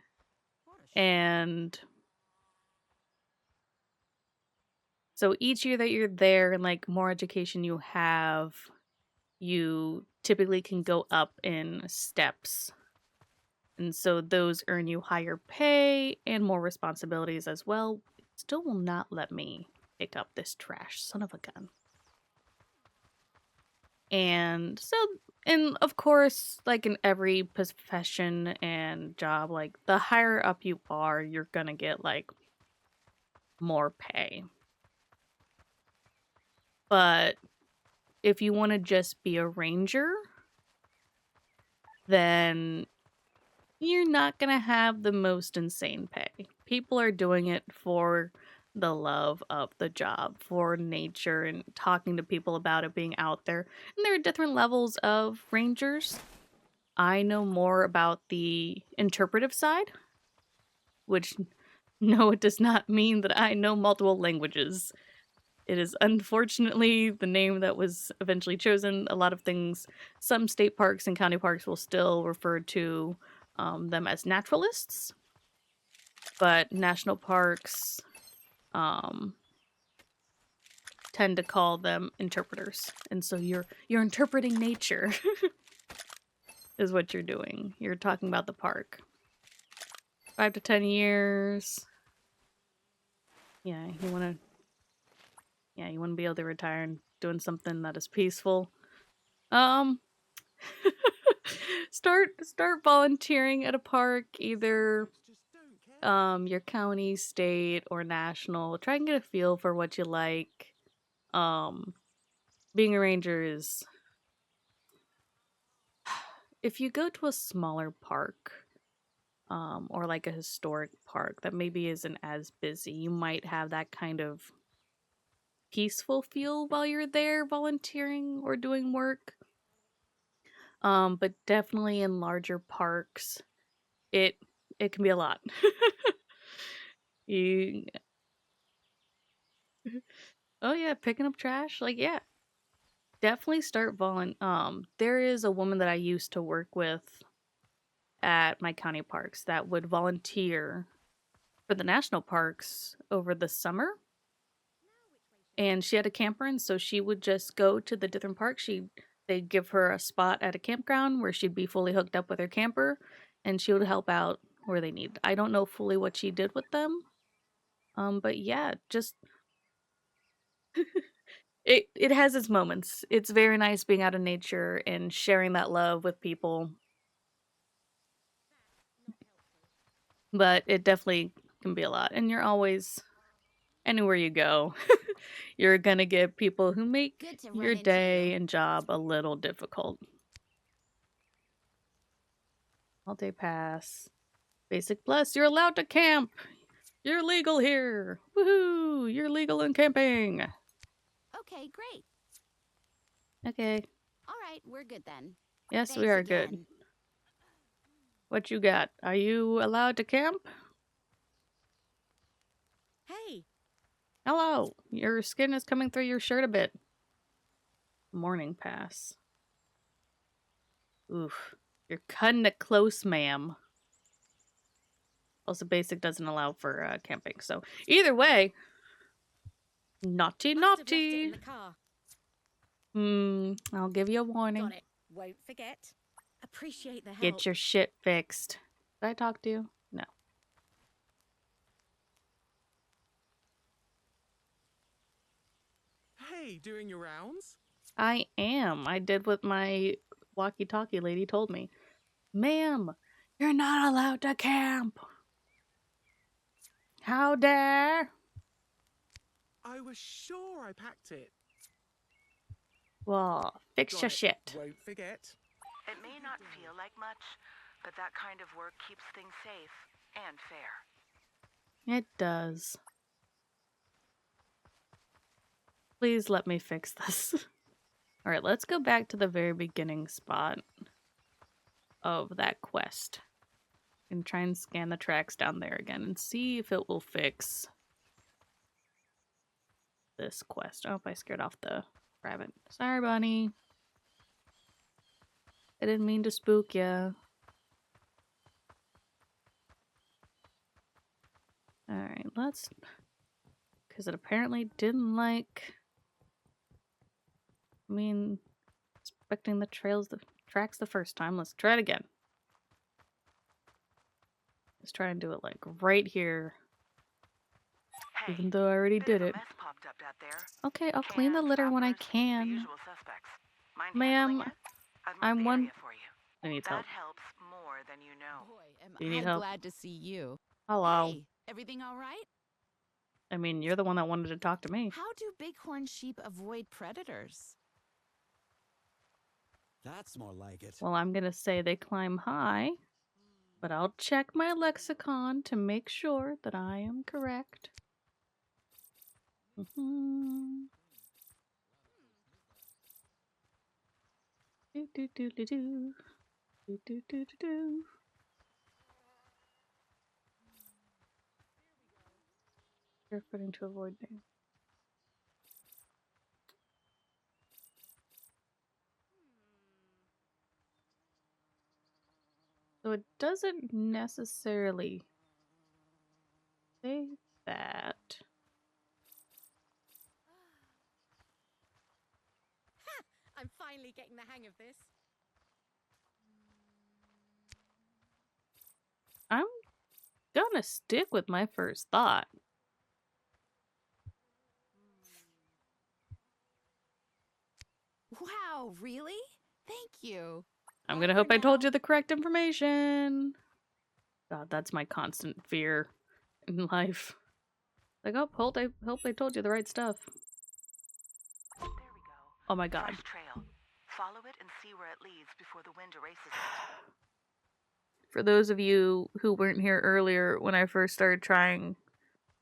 and so each year that you're there and like more education you have, you typically can go up in steps. And so those earn you higher pay and more responsibilities as well. It still will not let me pick up this trash, son of a gun. And so, and of course, like in every profession and job, like the higher up you are, you're gonna get like more pay. But if you want to just be a ranger, then you're not gonna have the most insane pay. People are doing it for the love of the job, for nature, and talking to people about it, being out there. And there are different levels of rangers. I know more about the interpretive side, which, no, it does not mean that I know multiple languages. It is unfortunately the name that was eventually chosen. A lot of things, some state parks and county parks will still refer to them as naturalists, but national parks tend to call them interpreters. And so you're interpreting nature is what you're doing. You're talking about the park. 5 to 10 years. Yeah, you want to be able to retire and doing something that is peaceful. Start volunteering at a park, either your county, state, or national. Try and get a feel for what you like. Being a ranger is, if you go to a smaller park, or like a historic park that maybe isn't as busy. You might have that kind of peaceful feel while you're there volunteering or doing work. But definitely in larger parks, it can be a lot. You Oh yeah, picking up trash, like yeah, definitely start there is a woman that I used to work with at my county parks that would volunteer for the national parks over the summer. And she had a camper, and so she would just go to the different parks. They'd give her a spot at a campground where she'd be fully hooked up with her camper, and she would help out where they need. I don't know fully what she did with them. But yeah, just it has its moments. It's very nice being out in nature and sharing that love with people. But it definitely can be a lot. And you're always anywhere you go, you're gonna get people who make Good to your run into day you. and job a little difficult. All day pass. Basic plus, you're allowed to camp. You're legal here. Woohoo! You're legal in camping. Okay, great. Okay. All right, we're good then. Yes, we Thanks are good. again. What you got? Are you allowed to camp? Hey, Hello. Your skin is coming through your shirt a bit. Morning pass. Oof. You're cutting it close, ma'am. Also, basic doesn't allow for camping, so either way, naughty, Must have left it naughty. in the car. I'll give you a warning. Got it. Won't forget. Appreciate the help. Get your shit fixed. Did I talk to you? No. Hey, doing your rounds? I am. I did what my walkie-talkie lady told me. Ma'am, you're not allowed to camp. How dare? I was sure I packed it. Well, fix Got your it. shit. Won't forget. It may not feel like much, but that kind of work keeps things safe and fair. It does. Please let me fix this. Alright, let's go back to the very beginning spot of that quest. And try and scan the tracks down there again and see if it will fix this quest. Oh, I scared off the rabbit. Sorry, bunny. I didn't mean to spook ya. Alright, let's... Because it apparently didn't like... I mean, inspecting the tracks the first time. Let's try it again. Let's try and do it like right here. Hey, Even though I already bit did of a it. mess popped up out there. Okay, I'll clean the Cans, litter when I wrappers, the can. usual suspects. Mind handling Ma'am, it? I've I'm marked the one... area for you. Who needs help? That helps more than you know. boy, am Do you need I help? glad to see you. Hello. Hey, everything all right? I mean, you're the one that wanted to talk to me. How do bighorn sheep avoid predators? That's more like it. Well, I'm gonna say they climb high, but I'll check my lexicon to make sure that I am correct. Do do do do do. Do do do do do. Barefooting to avoid me. So it doesn't necessarily say that. I'm finally getting the hang of this. I'm gonna stick with my first thought. Wow, really? Thank you. I'm Bye gonna for hope I told now. you the correct information. God, that's my constant fear in life. Like, oh, hope I told you the right stuff. There we go. Oh my god. Fresh trail. Follow it and see where it leads before the wind erases it. for those of you who weren't here earlier when I first started trying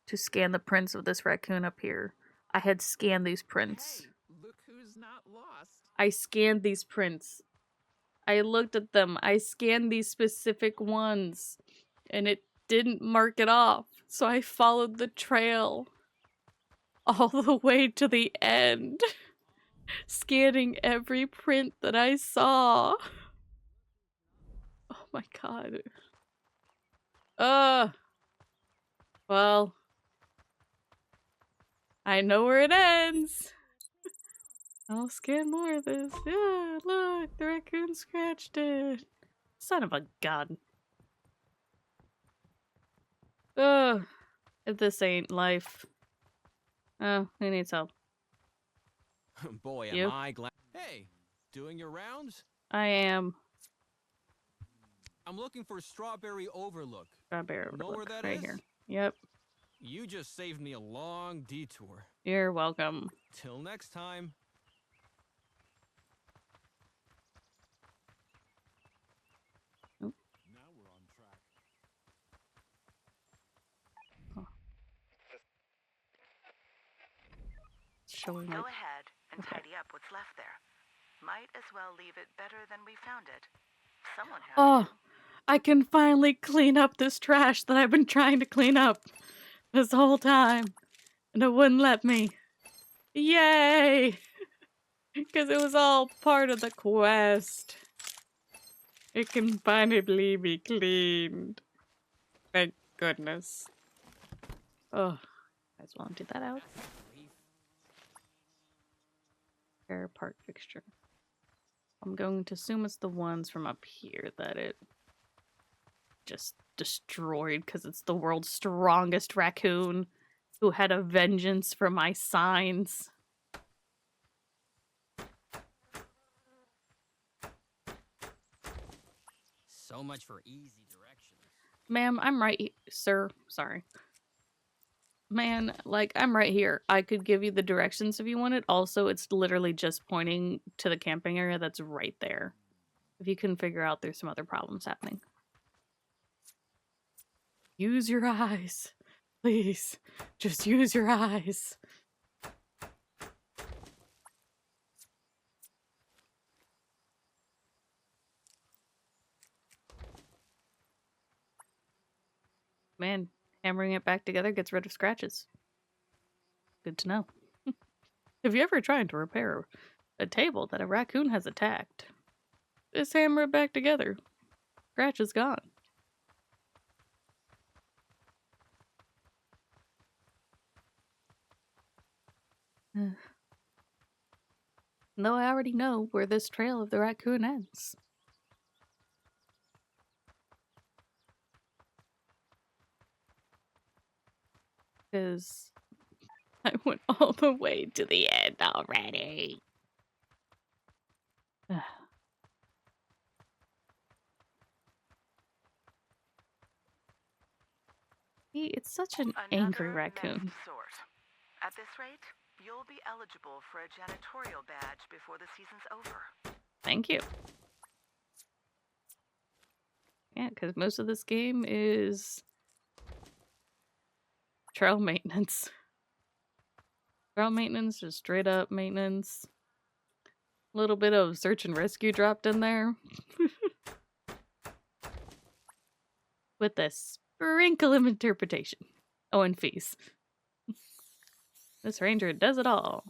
to scan the prints of this raccoon up here, I had scanned these prints. Hey, look who's not lost. I scanned these prints. I looked at them. I scanned these specific ones, and it didn't mark it off. So I followed the trail all the way to the end, scanning every print that I saw. Oh my god. Well, I know where it ends. I'll scan more of this. Yeah, look, the raccoon scratched it. Son of a gun. Ugh, if this ain't life. Oh, who needs help? Boy, You? am I glad. Hey, doing your rounds? I am I'm looking for Strawberry Overlook. Strawberry Know where that right is? here. Yep, You just saved me a long detour. you're welcome. Till next time. Now we're on track. Showing Go like ahead and Okay. tidy up what's left there. Might as well leave it better than we found it. Someone has Oh, to. I can finally clean up this trash that I've been trying to clean up this whole time. And it wouldn't let me. Yay! Because it was all part of the quest. It can finally be cleaned. Thank goodness. Oh, might as well empty that out. Repair part fixture. I'm going to assume it's the ones from up here that it just destroyed because it's the world's strongest raccoon who had a vengeance for my signs. So much for easy directions. Ma'am, I'm right sir, sorry. Man, like, I'm right here. I could give you the directions if you wanted. Also, it's literally just pointing to the camping area that's right there. If you couldn't figure out, there's some other problems happening. Use your eyes. Please. Just use your eyes. Man, hammering it back together gets rid of scratches. Good to know. If you're ever trying to repair a table that a raccoon has attacked, just hammer it back together. Scratch is gone. Though I already know where this trail of the raccoon ends. Because I went all the way to the end already. It's such an angry Another raccoon. mess sort. At this rate, you'll be eligible for a janitorial badge before the season's over. Thank you. Yeah, because most of this game is trail maintenance. Trail maintenance, just straight up maintenance. A little bit of search and rescue dropped in there. With a sprinkle of interpretation. Oh, and fees. This ranger does it all.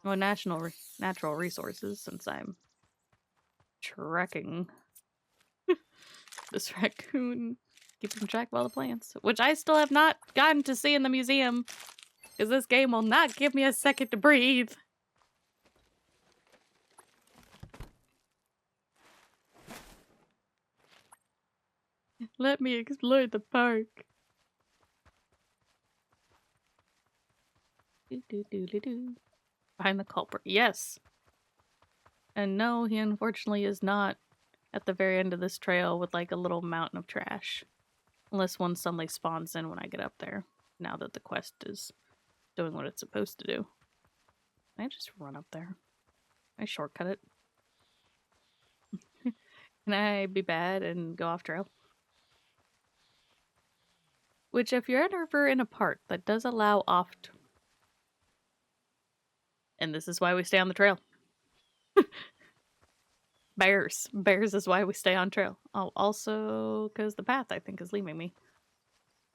Oh, natural resources, since I'm trekking this raccoon, keeping track of all the plants, which I still have not gotten to see in the museum, because this game will not give me a second to breathe. Let me explore the park. Find the culprit. Yes. And no, he unfortunately is not at the very end of this trail with like a little mountain of trash. Unless one suddenly spawns in when I get up there. Now that the quest is doing what it's supposed to do. Can I just run up there? Can I shortcut it? Can I be bad and go off trail? Which, if you're ever in a park that does allow and this is why we stay on the trail. Bears. Bears is why we stay on trail. Oh, also because the path, I think, is leaving me.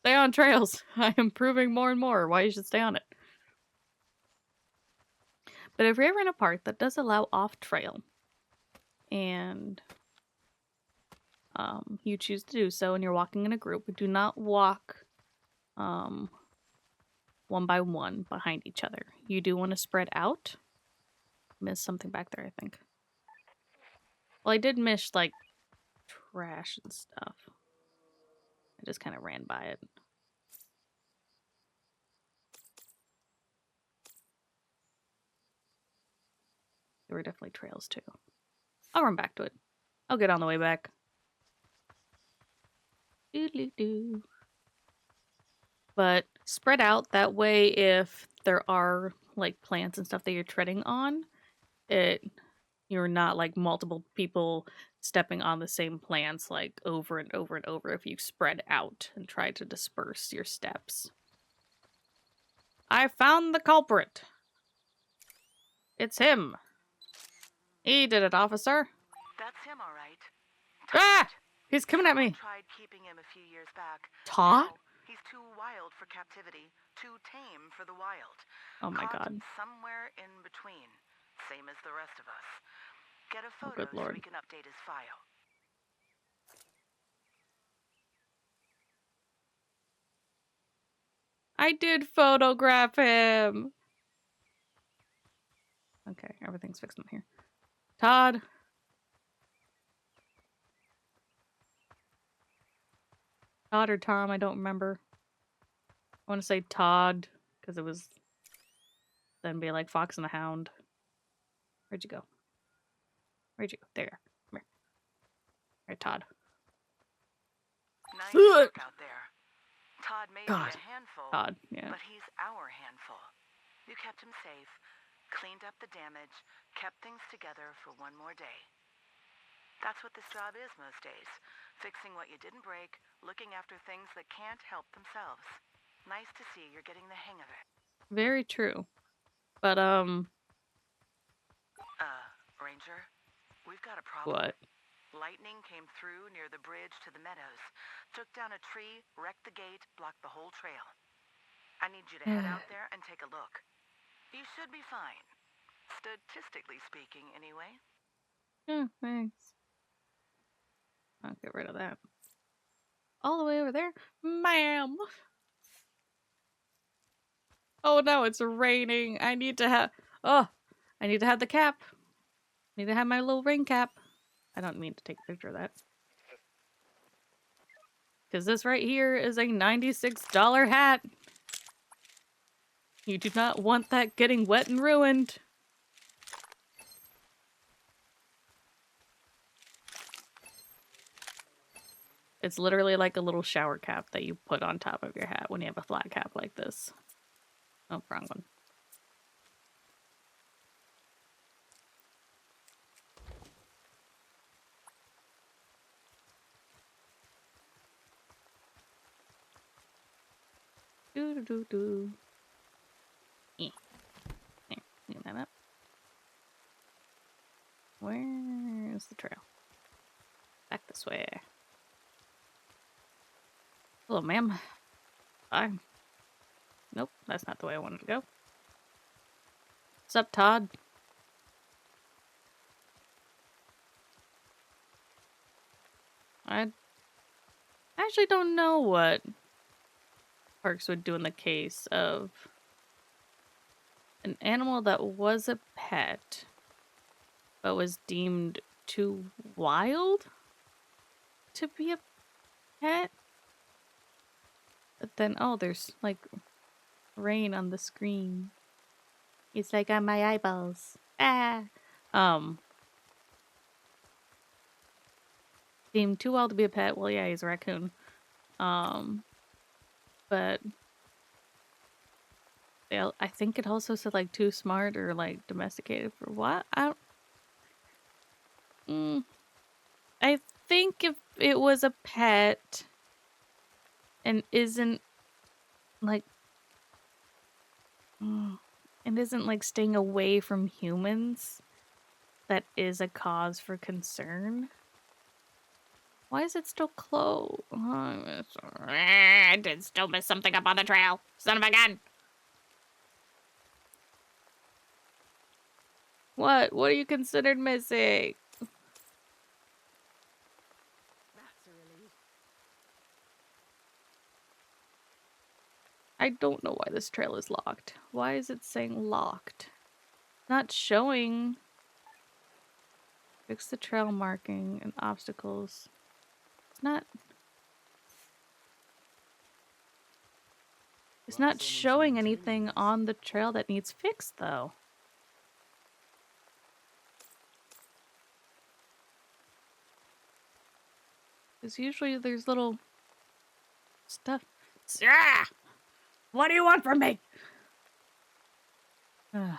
Stay on trails. I am proving more and more why you should stay on it. But if you're ever in a park that does allow off trail, and you choose to do so, and you're walking in a group, do not walk one by one behind each other. You do want to spread out. Missed something back there, I think. Well, I did miss, like, trash and stuff. I just kind of ran by it. There were definitely trails, too. I'll run back to it. I'll get on the way back. Doo-doo-doo. But spread out. That way, if there are, like, plants and stuff that you're treading on, you're not, like, multiple people stepping on the same plants, like, over and over and over if you spread out and try to disperse your steps. I found the culprit. It's him. He did it, officer. That's him, all right. Ah! He's coming at me. Tried keeping him a few years back. Todd? Now, he's too wild for captivity, too tame for the wild. Oh my Caught god. somewhere in between, same as the rest of us. Get a Oh, photo good so lord. we can update his file. I did photograph him. Okay, everything's fixed in here. Todd. Todd or Tom, I don't remember. I want to say Todd, because it was then be like Fox and the Hound. Where'd you go? Where'd you go? There. Come here. All right, Todd. Nice work out there. Todd may God. be a handful, Todd, yeah. but he's our handful. You kept him safe, cleaned up the damage, kept things together for one more day. That's what this job is most days. Fixing what you didn't break, looking after things that can't help themselves. Nice to see you're getting the hang of it. Very true. But, Ranger, we've got a problem. what? Lightning came through near the bridge to the meadows, took down a tree, wrecked the gate, blocked the whole trail. I need you to head out there and take a look. You should be fine. Statistically speaking, anyway. Yeah, thanks. I'll get rid of that. All the way over there? Ma'am! Oh no, it's raining. I need to have... Oh! I need to have the cap. I need to have my little rain cap. I don't mean to take a picture of that. Because this right here is a $96 hat. You do not want that getting wet and ruined. It's literally like a little shower cap that you put on top of your hat when you have a flat cap like this. Oh, wrong one. Do. There, clean that up. Where's the trail? Back this way. Hello, ma'am. Bye. Nope, that's not the way I wanted to go. What's up, Todd? I actually don't know what parks would do in the case of an animal that was a pet but was deemed too wild to be a pet. But then, oh, there's like rain on the screen. It's like on my eyeballs. Ah. Deemed too wild to be a pet. Well, yeah, he's a raccoon. But I think it also said like too smart or like domesticated for what? I it was a pet and isn't like and isn't like staying away from humans, that is a cause for concern. Why is it still closed? I did still miss something up on the trail. Son of a gun. What? What are you considered missing? That's a relief. I don't know why this trail is locked. Why is it saying locked? Not showing. Fix the trail marking and obstacles. It's not. It's Glad not someone's showing maintaining anything this. on the trail that needs fixed, though. Because usually there's little stuff. Yeah! What do you want from me? Ugh.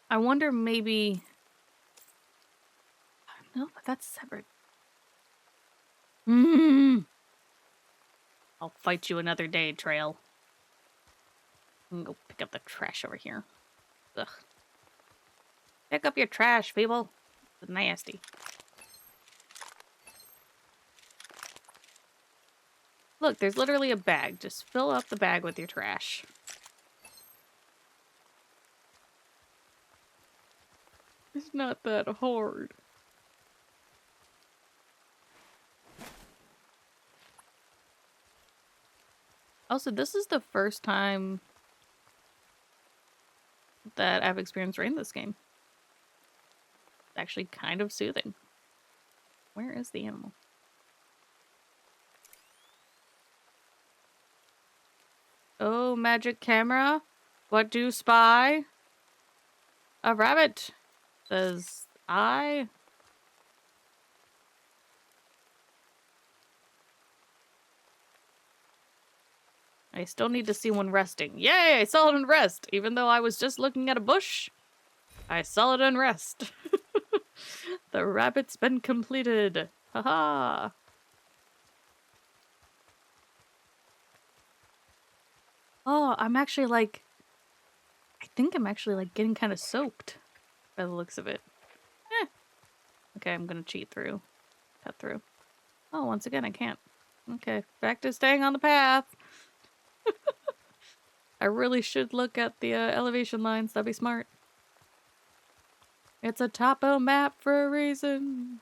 I wonder maybe. No, but that's separate. I'll fight you another day, Trail. I'm gonna go pick up the trash over here. Ugh. Pick up your trash, people. It's nasty. Look, there's literally a bag. Just fill up the bag with your trash. It's not that hard. Also, this is the first time that I've experienced rain in this game. It's actually kind of soothing. Where is the animal? Oh, magic camera. What do you spy? A rabbit. Says I. I still need to see one resting. Yay! I saw it in rest. Even though I was just looking at a bush, I saw it in rest. The rabbit's been completed. Haha. Oh, I'm actually like... I think I'm actually like getting kind of soaked by the looks of it. Okay, I'm gonna cheat through. Cut through. Oh, once again, I can't. Okay, back to staying on the path. I really should look at the elevation lines. That'd be smart. It's a topo map for a reason.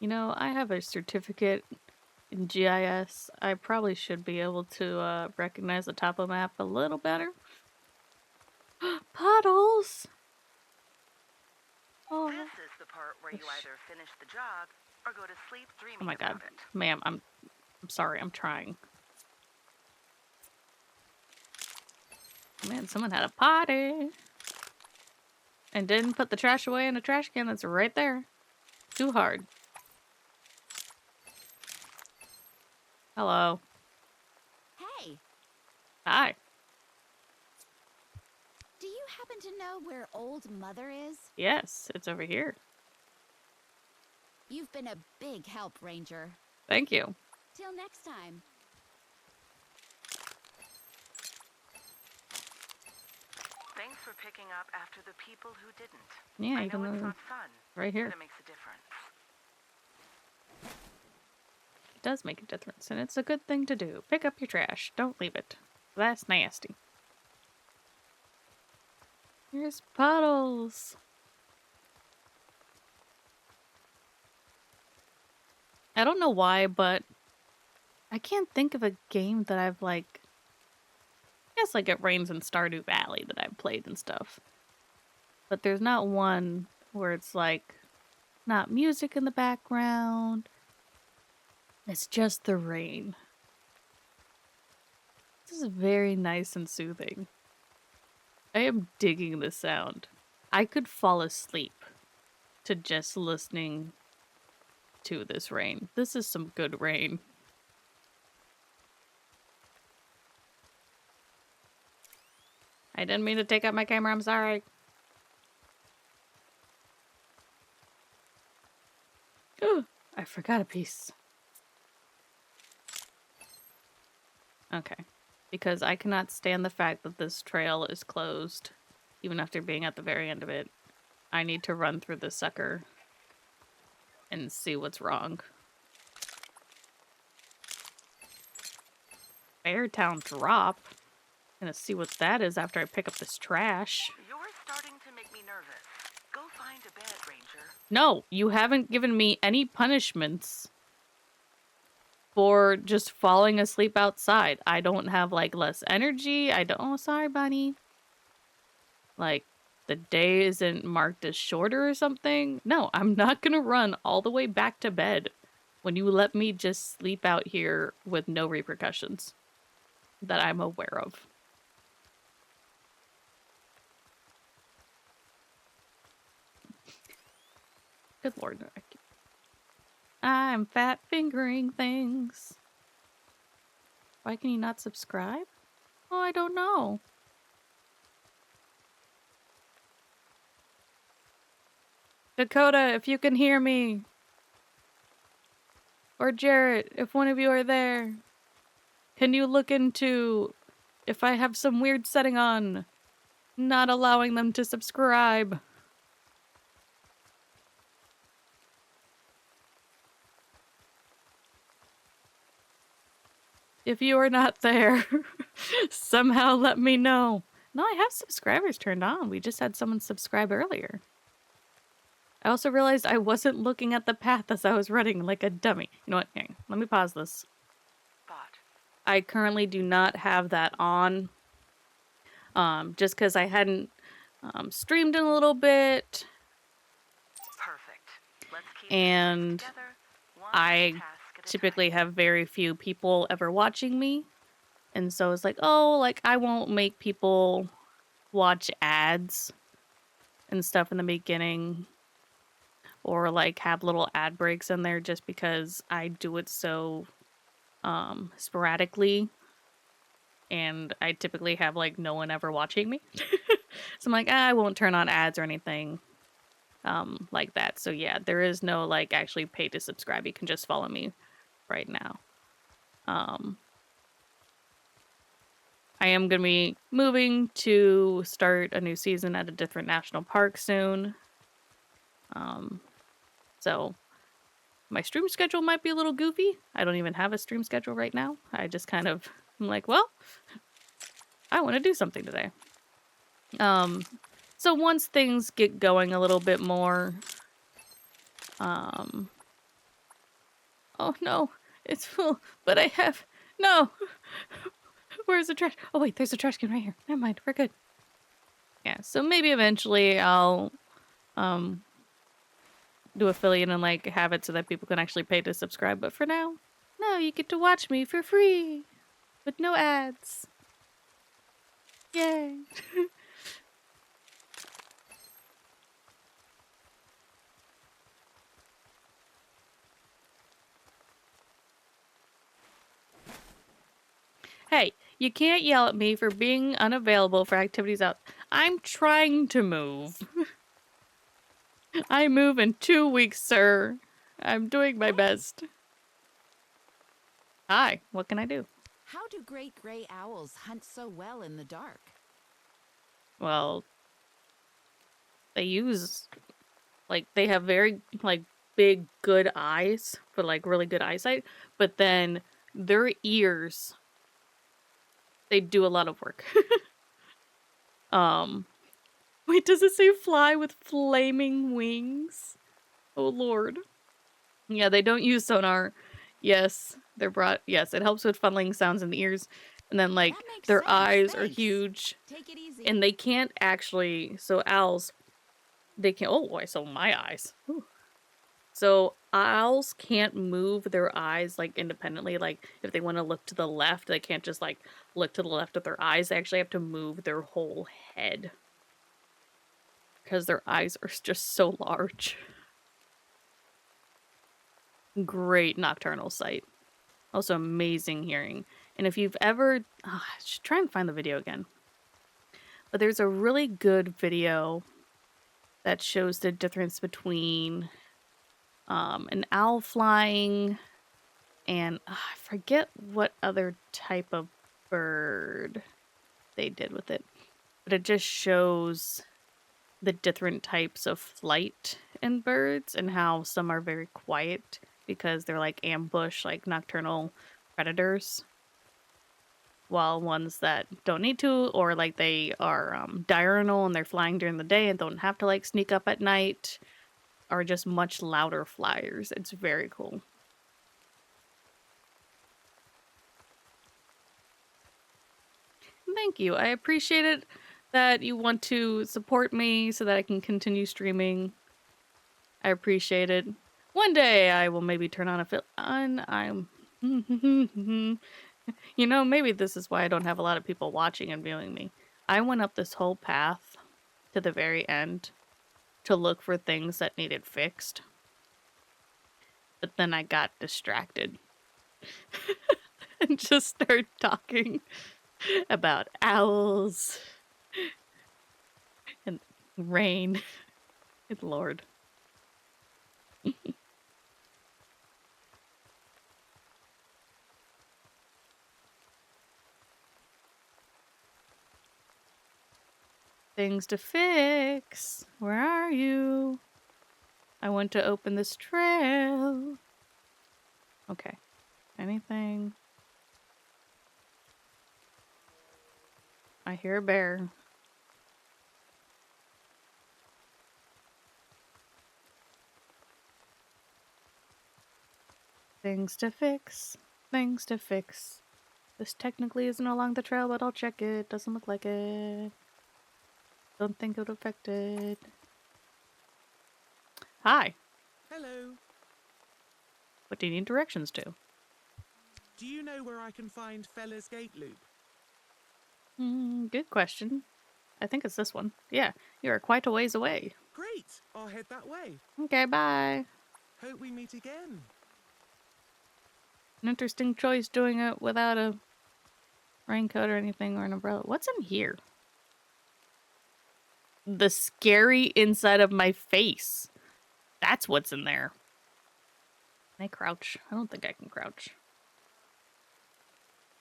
You know, I have a certificate in GIS. I probably should be able to recognize the topo map a little better. Puddles! Oh. This is the part where you either finish the job or go to sleep dreaming Oh my god, about it. ma'am, I'm sorry, I'm trying. Man, someone had a potty and didn't put the trash away in a trash can that's right there. Too hard. Hello. Hey, Hi. do you happen to know where Old Mother is? Yes, it's over here. You've been a big help, Ranger. Thank you. Till next time. Thanks for picking up after the people who didn't. Yeah, I you know can it's not fun, right here. but it makes a difference. It does make a difference, and it's a good thing to do. Pick up your trash. Don't leave it. That's nasty. Here's Puddles. I don't know why, but I can't think of a game that I've like... I guess like it rains in Stardew Valley that I've played and stuff. But there's not one where it's like not music in the background. It's just the rain. This is very nice and soothing. I am digging this sound. I could fall asleep to just listening to this rain. This is some good rain. I didn't mean to take out my camera, I'm sorry. Ooh, I forgot a piece. Okay. Because I cannot stand the fact that this trail is closed, even after being at the very end of it. I need to run through this sucker and see what's wrong. Beartown drop. Gonna see what that is after I pick up this trash. You're starting to make me nervous. Go find a bed, Ranger. No, you haven't given me any punishments for just falling asleep outside. I don't have, like, less energy. I don't... Oh, sorry, bunny. Like, the day isn't marked as shorter or something. No, I'm not gonna run all the way back to bed when you let me just sleep out here with no repercussions that I'm aware of. Good lord. I'm fat fingering things. Why can you not subscribe? Oh, I don't know. Dakota, if you can hear me. Or Jarrett, if one of you are there. Can you look into if I have some weird setting on not allowing them to subscribe? If you are not there, somehow let me know. No, I have subscribers turned on. We just had someone subscribe earlier. I also realized I wasn't looking at the path as I was running like a dummy. You know what? Hang on. Let me pause this. Bot. I currently do not have that on. Just because I hadn't streamed in a little bit. Perfect. Let's keep And together. One I task at a typically have very few people ever watching me. And so it's like, oh, like I won't make people watch ads and stuff in the beginning. Or like have little ad breaks in there just because I do it so sporadically. And I typically have like no one ever watching me. So I'm like, I won't turn on ads or anything like that. So yeah, there is no like actually pay to subscribe. You can just follow me right now. I am going to be moving to start a new season at a different national park soon. So my stream schedule might be a little goofy. I don't even have a stream schedule right now. I just kind of, I'm like, well, I want to do something today. So once things get going a little bit more, oh no, it's full, but I have, no, where's the trash? Oh wait, there's a trash can right here. Never mind, we're good. Yeah, so maybe eventually I'll, do affiliate and like have it so that people can actually pay to subscribe. But for now, no, you get to watch me for free with no ads. Yay. Hey, you can't yell at me for being unavailable for activities out. I'm trying to move. I move in 2 weeks, sir. I'm doing my best. Hi, what can I do? How do great gray owls hunt so well in the dark? Well, they use, like, they have very, like, big, good eyes for, like, really good eyesight, but then their ears, they do a lot of work. Wait, does it say fly with flaming wings? Oh, Lord. Yeah, they don't use sonar. Yes, they're brought. Yes, it helps with funneling sounds in the ears. And then, like, That makes their sense, eyes are thanks. huge. Take it easy. And they can't actually. So, owls, they can. Oh, boy, so my eyes. Ooh. So, owls can't move their eyes, like, independently. Like, if they want to look to the left, they can't just, like, look to the left of their eyes. They actually have to move their whole head. Because their eyes are just so large. Great nocturnal sight. Also amazing hearing. And if you've ever... I should try and find the video again. But there's a really good video that shows the difference between an owl flying and I forget what other type of bird they did with it. But it just shows the different types of flight in birds and how some are very quiet because they're like ambush, like nocturnal predators, while ones that don't need to, or like they are diurnal and they're flying during the day and don't have to like sneak up at night, are just much louder flyers. It's very cool. Thank you. I appreciate it that you want to support me so that I can continue streaming. I appreciate it. One day I will maybe turn on a film. I'm... You know, maybe this is why I don't have a lot of people watching and viewing me. I went up this whole path to the very end to look for things that needed fixed. But then I got distracted and just started talking about owls and rain. Good Lord. Things to fix. Where are you? I want to open this trail. Okay. Anything? I hear a bear. Things to fix. Things to fix. This technically isn't along the trail, but I'll check it. Doesn't look like it. Don't think it would affect it. Hi. Hello. What do you need directions to? Do you know where I can find Fella's Gate Loop? Good question. I think it's this one. Yeah, you are quite a ways away. Great. I'll head that way. Okay, bye. Hope we meet again. An interesting choice doing it without a raincoat or anything or an umbrella. What's in here? The scary inside of my face. That's what's in there. Can I crouch? I don't think I can crouch.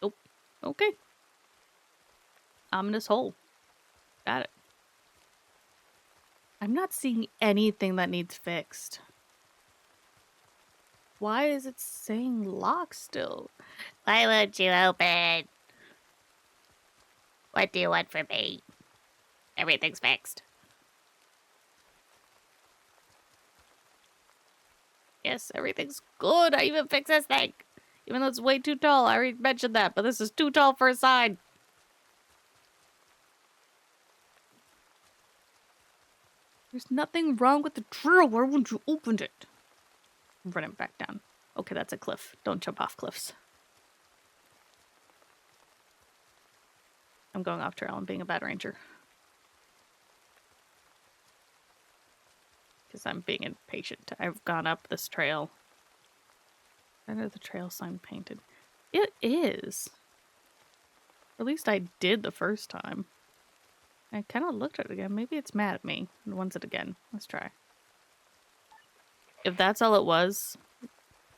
Nope. Okay. Ominous hole. Got it. I'm not seeing anything that needs fixed. Why is it saying lock still? Why won't you open? What do you want from me? Everything's fixed. Yes, everything's good. I even fixed this thing. Even though it's way too tall. I already mentioned that, but this is too tall for a sign. There's nothing wrong with the drill. Why won't you open it? I'm running back down. Okay, that's a cliff. Don't jump off cliffs. I'm going off trail and being a bad ranger. Because I'm being impatient. I've gone up this trail. Where is the trail sign painted? It is. Or at least I did the first time. I kind of looked at it again. Maybe it's mad at me and wants it again. Let's try. If that's all it was,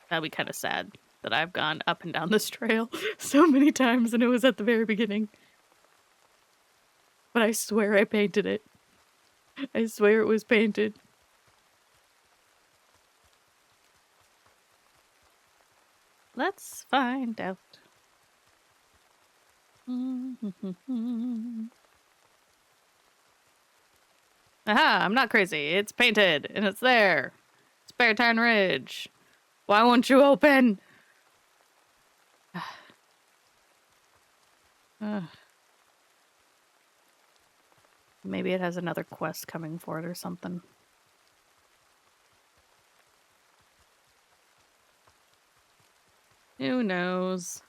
that'd be kind of sad that I've gone up and down this trail so many times and it was at the very beginning. But I swear I painted it. I swear it was painted. Let's find out. Aha, I'm not crazy. It's painted, and it's there. It's Beartown Ridge. Why won't you open? Maybe it has another quest coming for it or something. Who knows?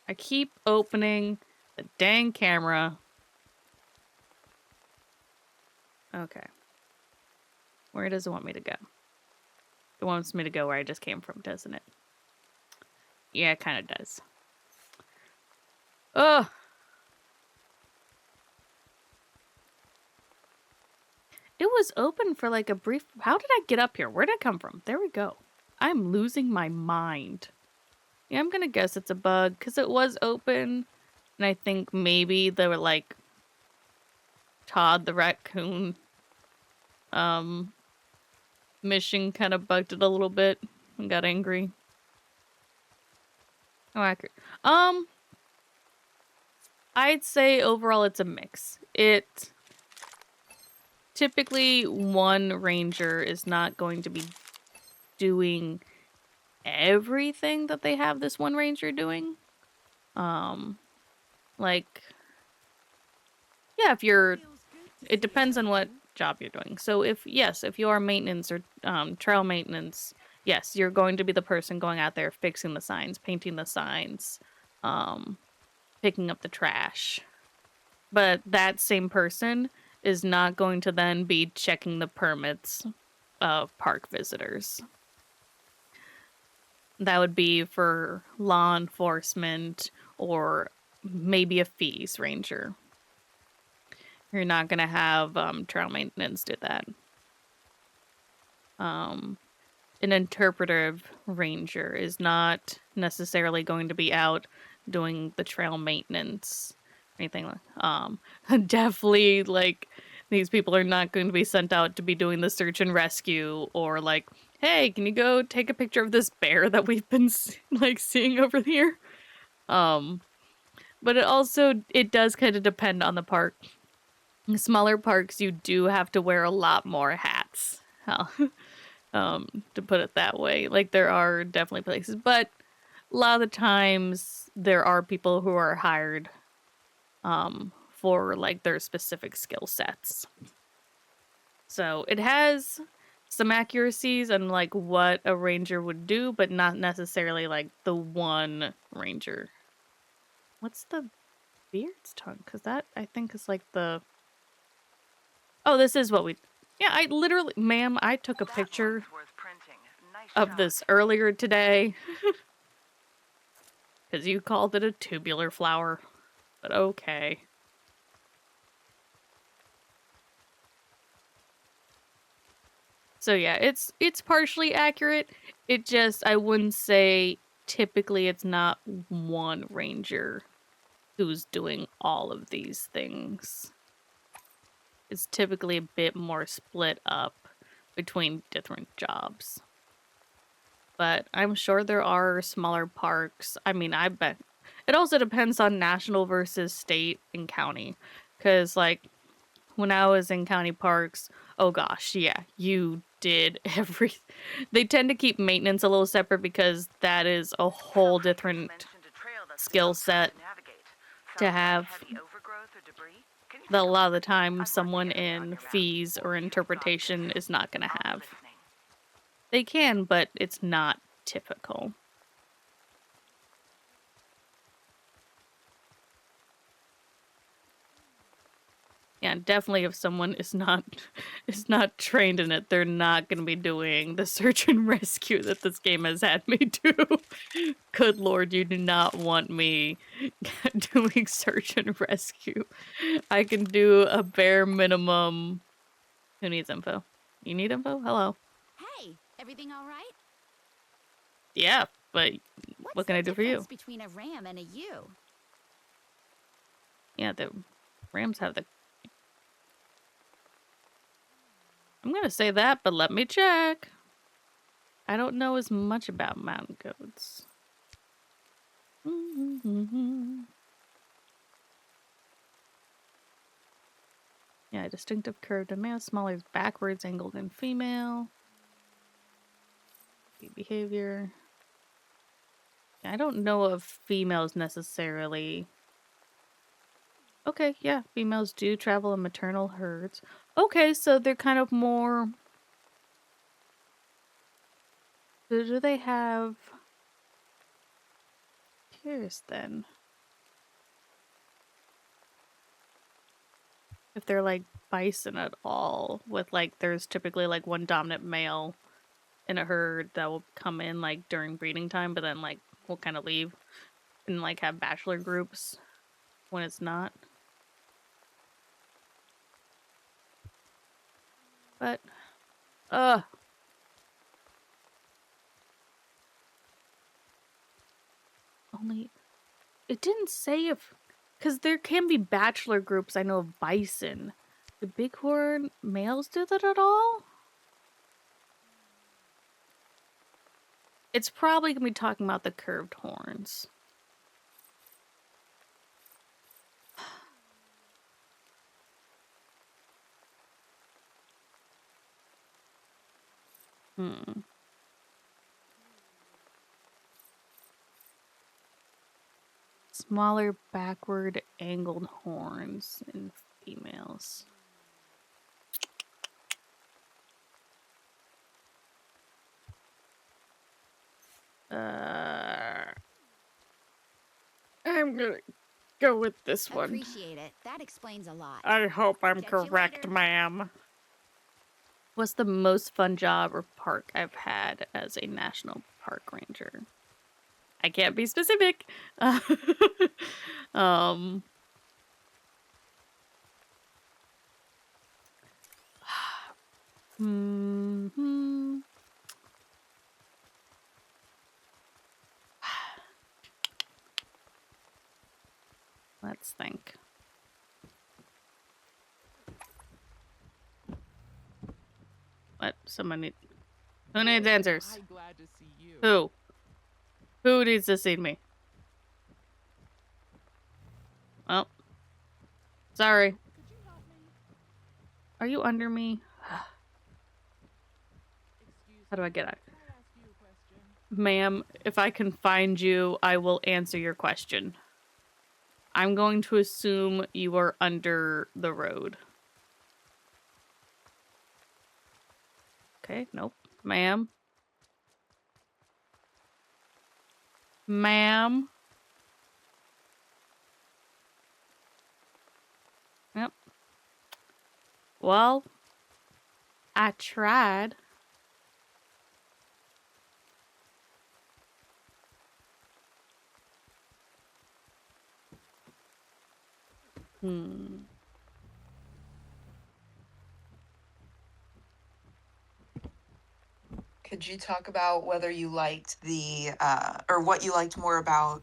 I keep opening the dang camera. Okay. Where does it want me to go? It wants me to go where I just came from, doesn't it? Yeah, it kind of does. Ugh. It was open for like a brief... How did I get up here? Where did I come from? There we go. I'm losing my mind. Yeah, I'm gonna guess it's a bug because it was open. And I think maybe they were like... Todd the raccoon mission kind of bugged it a little bit and got angry. Oh, accurate. I'd say overall it's a mix. It typically one ranger is not going to be doing everything that they have this one ranger doing. Like, yeah, if you're, it depends on what job you're doing. So if you are maintenance or trail maintenance, yes, you're going to be the person going out there fixing the signs, painting the signs, picking up the trash. But that same person is not going to then be checking the permits of park visitors. That would be for law enforcement or maybe a fees ranger. You're not going to have trail maintenance do that. An interpretive ranger is not necessarily going to be out doing the trail maintenance or anything like definitely like these people are not going to be sent out to be doing the search and rescue or like, hey, can you go take a picture of this bear that we've been like seeing over here? But it does kind of depend on the park. In smaller parks, you do have to wear a lot more hats. To put it that way. Like, there are definitely places, but a lot of the times there are people who are hired for like their specific skill sets. So it has some accuracies on like what a ranger would do, but not necessarily like the one ranger. What's the beard's tongue? Because that I think is like the... Oh, this is what we... Yeah, I literally... Ma'am, I took a picture of this earlier today. Because you called it a tubular flower. But okay. So yeah, it's partially accurate. It just, I wouldn't say typically it's not one ranger who's doing all of these things. It's typically a bit more split up between different jobs. But I'm sure there are smaller parks. I mean, I bet. It also depends on national versus state and county. Because, like, when I was in county parks, oh gosh, yeah, you did everything. They tend to keep maintenance a little separate because that is a whole different skill set to have. That a lot of the time someone in fees or interpretation is not going to have. They can, but it's not typical. Yeah, definitely if someone is not trained in it, they're not going to be doing the search and rescue that this game has had me do. Good lord, you do not want me doing search and rescue. I can do a bare minimum. Who needs info? You need info? Hello. Hey, everything all right? Yeah, but What's what can I do for you? between a ram and a ewe? Yeah, the Rams have the... I'm gonna say that, but let me check. I don't know as much about mountain goats. Yeah, distinctive curved in male, smaller backwards angled in female. Behavior. Yeah, I don't know of females necessarily. Okay, yeah, females do travel in maternal herds. Okay, so they're kind of more... Do they have... Curious then. If they're like bison at all, with like, there's typically like one dominant male in a herd that will come in like during breeding time, but then like will kind of leave and like have bachelor groups when it's not. But only it didn't say if, because there can be bachelor groups. I know of bison. Do bighorn males do that at all? It's probably gonna be talking about the curved horns. Hmm. Smaller backward angled horns in females. I'm gonna go with this one. Appreciate it. That explains a lot. I hope I'm Catch you correct, later. ma'am. What's the most fun job or park I've had as a national park ranger? I can't be specific. Hmm. Let's think. What? Someone who needs answers? I'm glad to see you. Who? Who needs to see me? Well, sorry. Could you help me? Are you under me? Excuse How do I get out? Can I ask you a question? Ma'am, if I can find you, I will answer your question. I'm going to assume you are under the road. Okay, nope. Ma'am. Ma'am. Yep. Well, I tried. Could you talk about whether you liked the or what you liked more about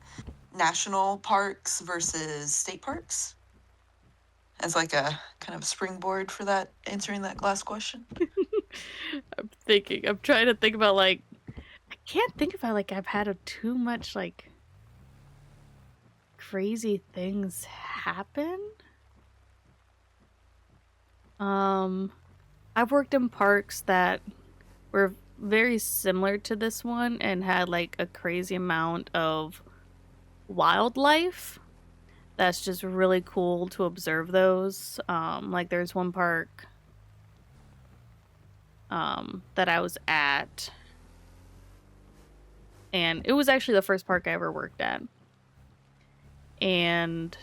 national parks versus state parks? As like a kind of springboard for that, answering that last question. I'm trying to think about like, I can't think about like I've had too much like crazy things happen. I've worked in parks that were very similar to this one and had like a crazy amount of wildlife. That's just really cool to observe those. Like there's one park that I was at, and it was actually the first park I ever worked at. And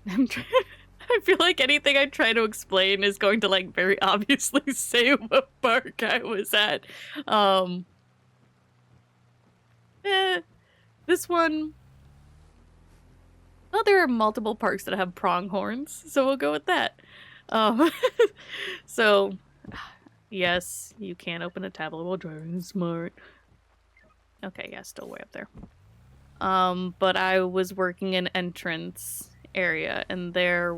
I feel like anything I try to explain is going to like very obviously say what park I was at. This one, well, there are multiple parks that have pronghorns, so we'll go with that. So, yes, you can open a tablet while driving. Smart. Okay, yeah, still way up there. But I was working in entrance area, and it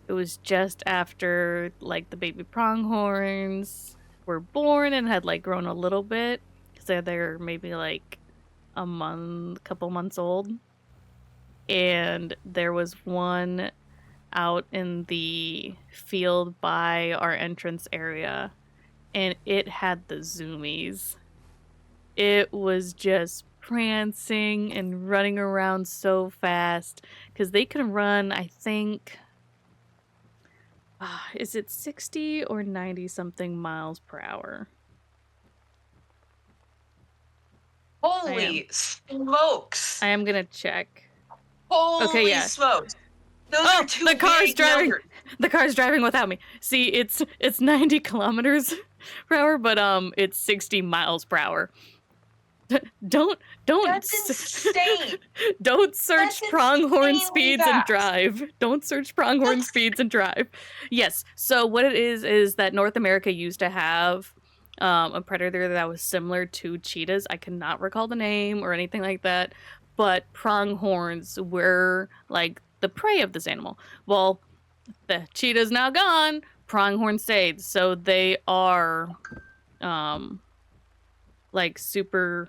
was just after like the baby pronghorns were born and had like grown a little bit, because they're maybe like a couple months old. And there was one out in the field by our entrance area, and it had the zoomies. It was just prancing and running around so fast, because they can run, I think, is it 60 or 90 something miles per hour? Holy smokes! I am gonna check. Holy Okay, yeah. smokes! Those Oh, are two the car's big driving. numbers. The car's driving without me. See, it's 90 kilometers per hour, but it's 60 miles per hour. Don't That's insane. don't search That's pronghorn insanely speeds and fast. drive. Don't search pronghorn That's- speeds and drive. Yes. So what it is that North America used to have a predator that was similar to cheetahs. I cannot recall the name or anything like that, but pronghorns were like the prey of this animal. Well, the cheetah's now gone. Pronghorn stayed, so they are like super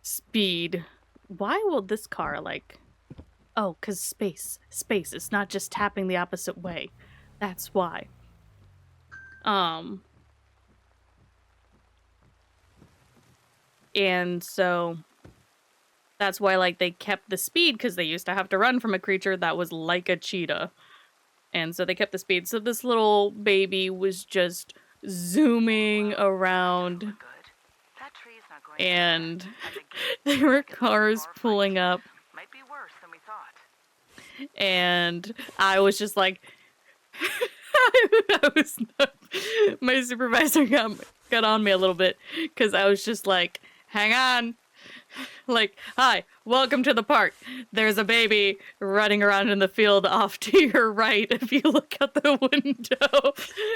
speed. Why will this car like oh, because space. It's not just tapping the opposite way. That's why. And so that's why like they kept the speed, because they used to have to run from a creature that was like a cheetah. And so they kept the speed. So this little baby was just zooming around, Good. That tree's not going and anywhere. At the gate, there were like it's a cars bar fight. pulling up, Might be worse than we thought. and I was just like, I was not, my supervisor got on me a little bit, because I was just like, hang on. Like, hi, welcome to the park. There's a baby running around in the field off to your right if you look out the window.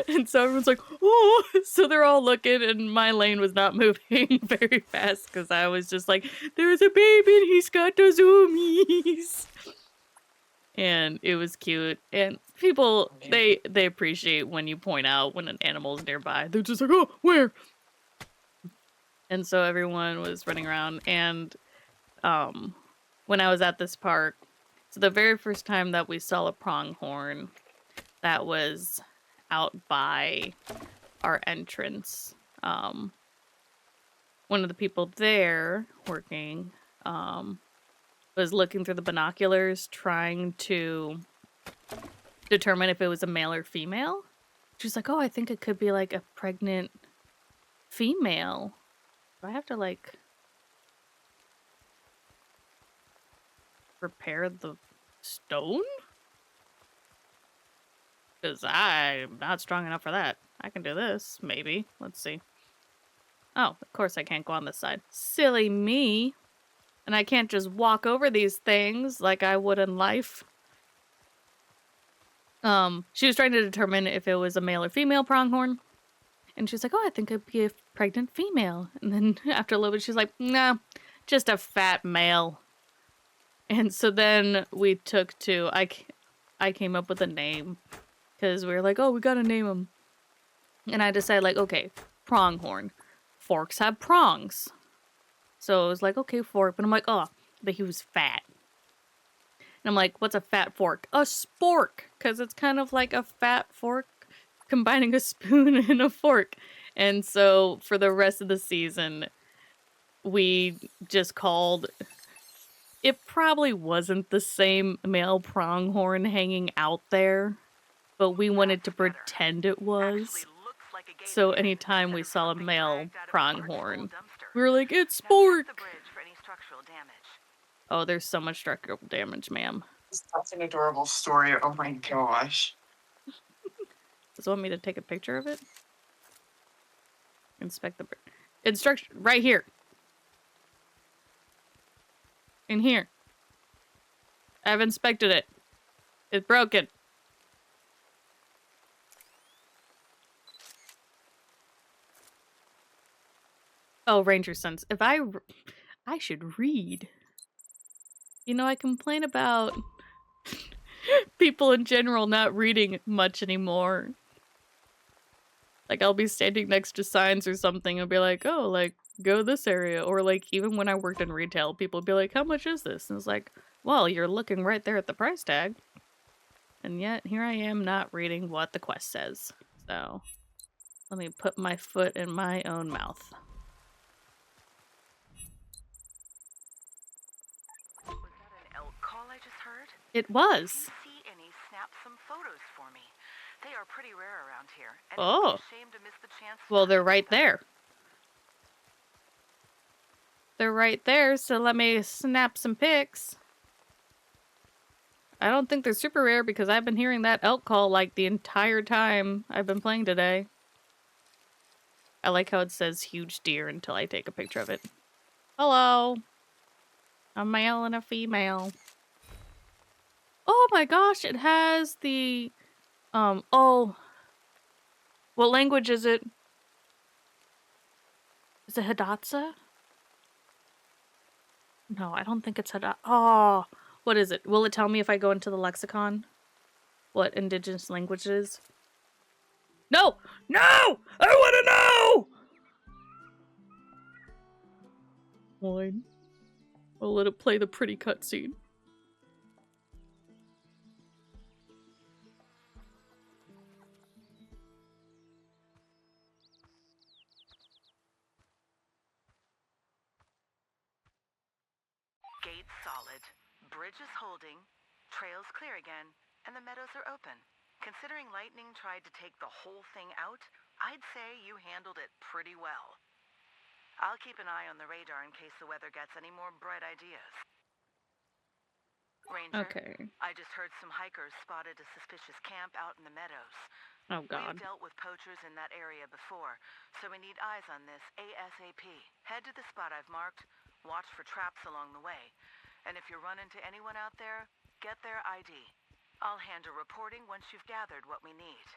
And so everyone's like, oh, so they're all looking, and my lane was not moving very fast because I was just like, there's a baby and he's got the zoomies. And it was cute. And people, they appreciate when you point out when an animal's nearby. They're just like, oh, where? And so everyone was running around, and when I was at this park, so the very first time that we saw a pronghorn, that was out by our entrance. One of the people there working was looking through the binoculars, trying to determine if it was a male or female. She's like, oh, I think it could be like a pregnant female. Do I have to, like, repair the stone? Because I'm not strong enough for that. I can do this, maybe. Let's see. Oh, of course I can't go on this side. Silly me. And I can't just walk over these things like I would in life. She was trying to determine if it was a male or female pronghorn. And she's like, oh, I think it'd be a pregnant female. And then after a little bit, she's like, nah, just a fat male. And so then we took to, I came up with a name. Because we were like, oh, we gotta name him. And I decided, like, okay, pronghorn. Forks have prongs. So it was like, okay, fork. But I'm like, oh, but he was fat. And I'm like, what's a fat fork? A spork. Because it's kind of like a fat fork combining a spoon and a fork. And so for the rest of the season, we just called, it probably wasn't the same male pronghorn hanging out there, but we wanted to pretend it was. So anytime we saw a male pronghorn, we were like, it's spork. Oh, there's so much structural damage, ma'am. That's an adorable story. Oh my gosh. Does it want me to take a picture of it? Inspect the instruction right here. In here. I've inspected it. It's broken. Oh, Ranger Sons. If I should read. You know, I complain about people in general not reading much anymore. Like, I'll be standing next to signs or something and be like, oh, like, go this area. Or, like, even when I worked in retail, people would be like, how much is this? And it's like, well, you're looking right there at the price tag. And yet, here I am not reading what the quest says. So, let me put my foot in my own mouth. Was that an elk call I just heard? It was. If you see any, snap some photos for me. They are pretty rare around here. And Oh. it's a shame to miss the chance to Well, they're visit right them. there. They're right there, so let me snap some pics. I don't think they're super rare because I've been hearing that elk call like the entire time I've been playing today. I like how it says huge deer until I take a picture of it. Hello. A male and a female. Oh my gosh, it has the oh, what language is it? Is it Hidatsa? No, I don't think it's Hidatsa. Oh, what is it? Will it tell me if I go into the lexicon what indigenous language is? No! No! I want to know! Fine. I'll let it play the pretty cutscene. Gates solid, bridges holding, trails clear again, and the meadows are open. Considering lightning tried to take the whole thing out, I'd say you handled it pretty well. I'll keep an eye on the radar in case the weather gets any more bright ideas. Ranger, Okay. I just heard some hikers spotted a suspicious camp out in the meadows. Oh god. We've dealt with poachers in that area before, so we need eyes on this ASAP. Head to the spot I've marked, watch for traps along the way, and if you run into anyone out there, get their ID. I'll handle reporting once you've gathered what we need.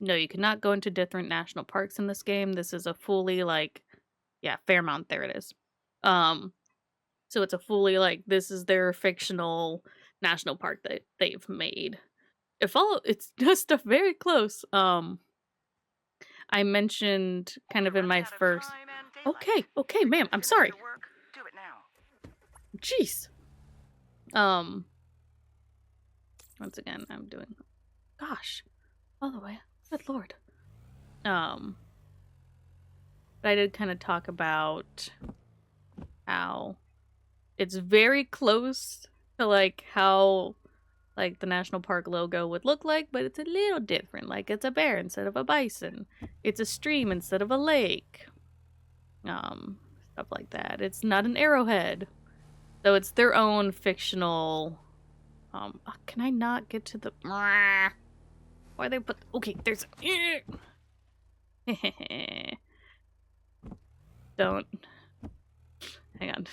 No, you cannot go into different national parks in this game. This is a fully, like, yeah, Fairmount, there it is. So it's a fully, like, this is their fictional national park that they've made. It's just stuff very close. I mentioned kind of in my first... Okay, ma'am, I'm sorry. Do it now. Jeez. Once again, I'm doing... Gosh. All the way. Good lord. But I did kind of talk about how it's very close to, like, how, like, the national park logo would look like, but it's a little different. Like, it's a bear instead of a bison. It's a stream instead of a lake. Stuff like that. It's not an arrowhead. So it's their own fictional... can I not get to the... Why they put... Okay, there's... Don't... Hang on.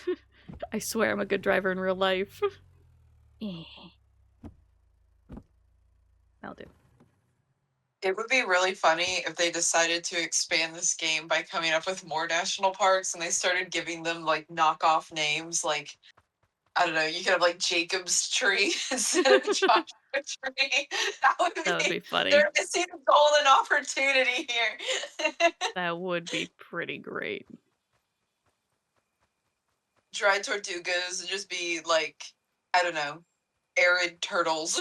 I swear I'm a good driver in real life. That'll do. It would be really funny if they decided to expand this game by coming up with more national parks and they started giving them like knockoff names. Like, I don't know, you could have like Jacob's Tree instead of Joshua Tree. That would be funny. They're missing a golden opportunity here. That would be pretty great. Dried Tortugas would just be like, I don't know, arid turtles.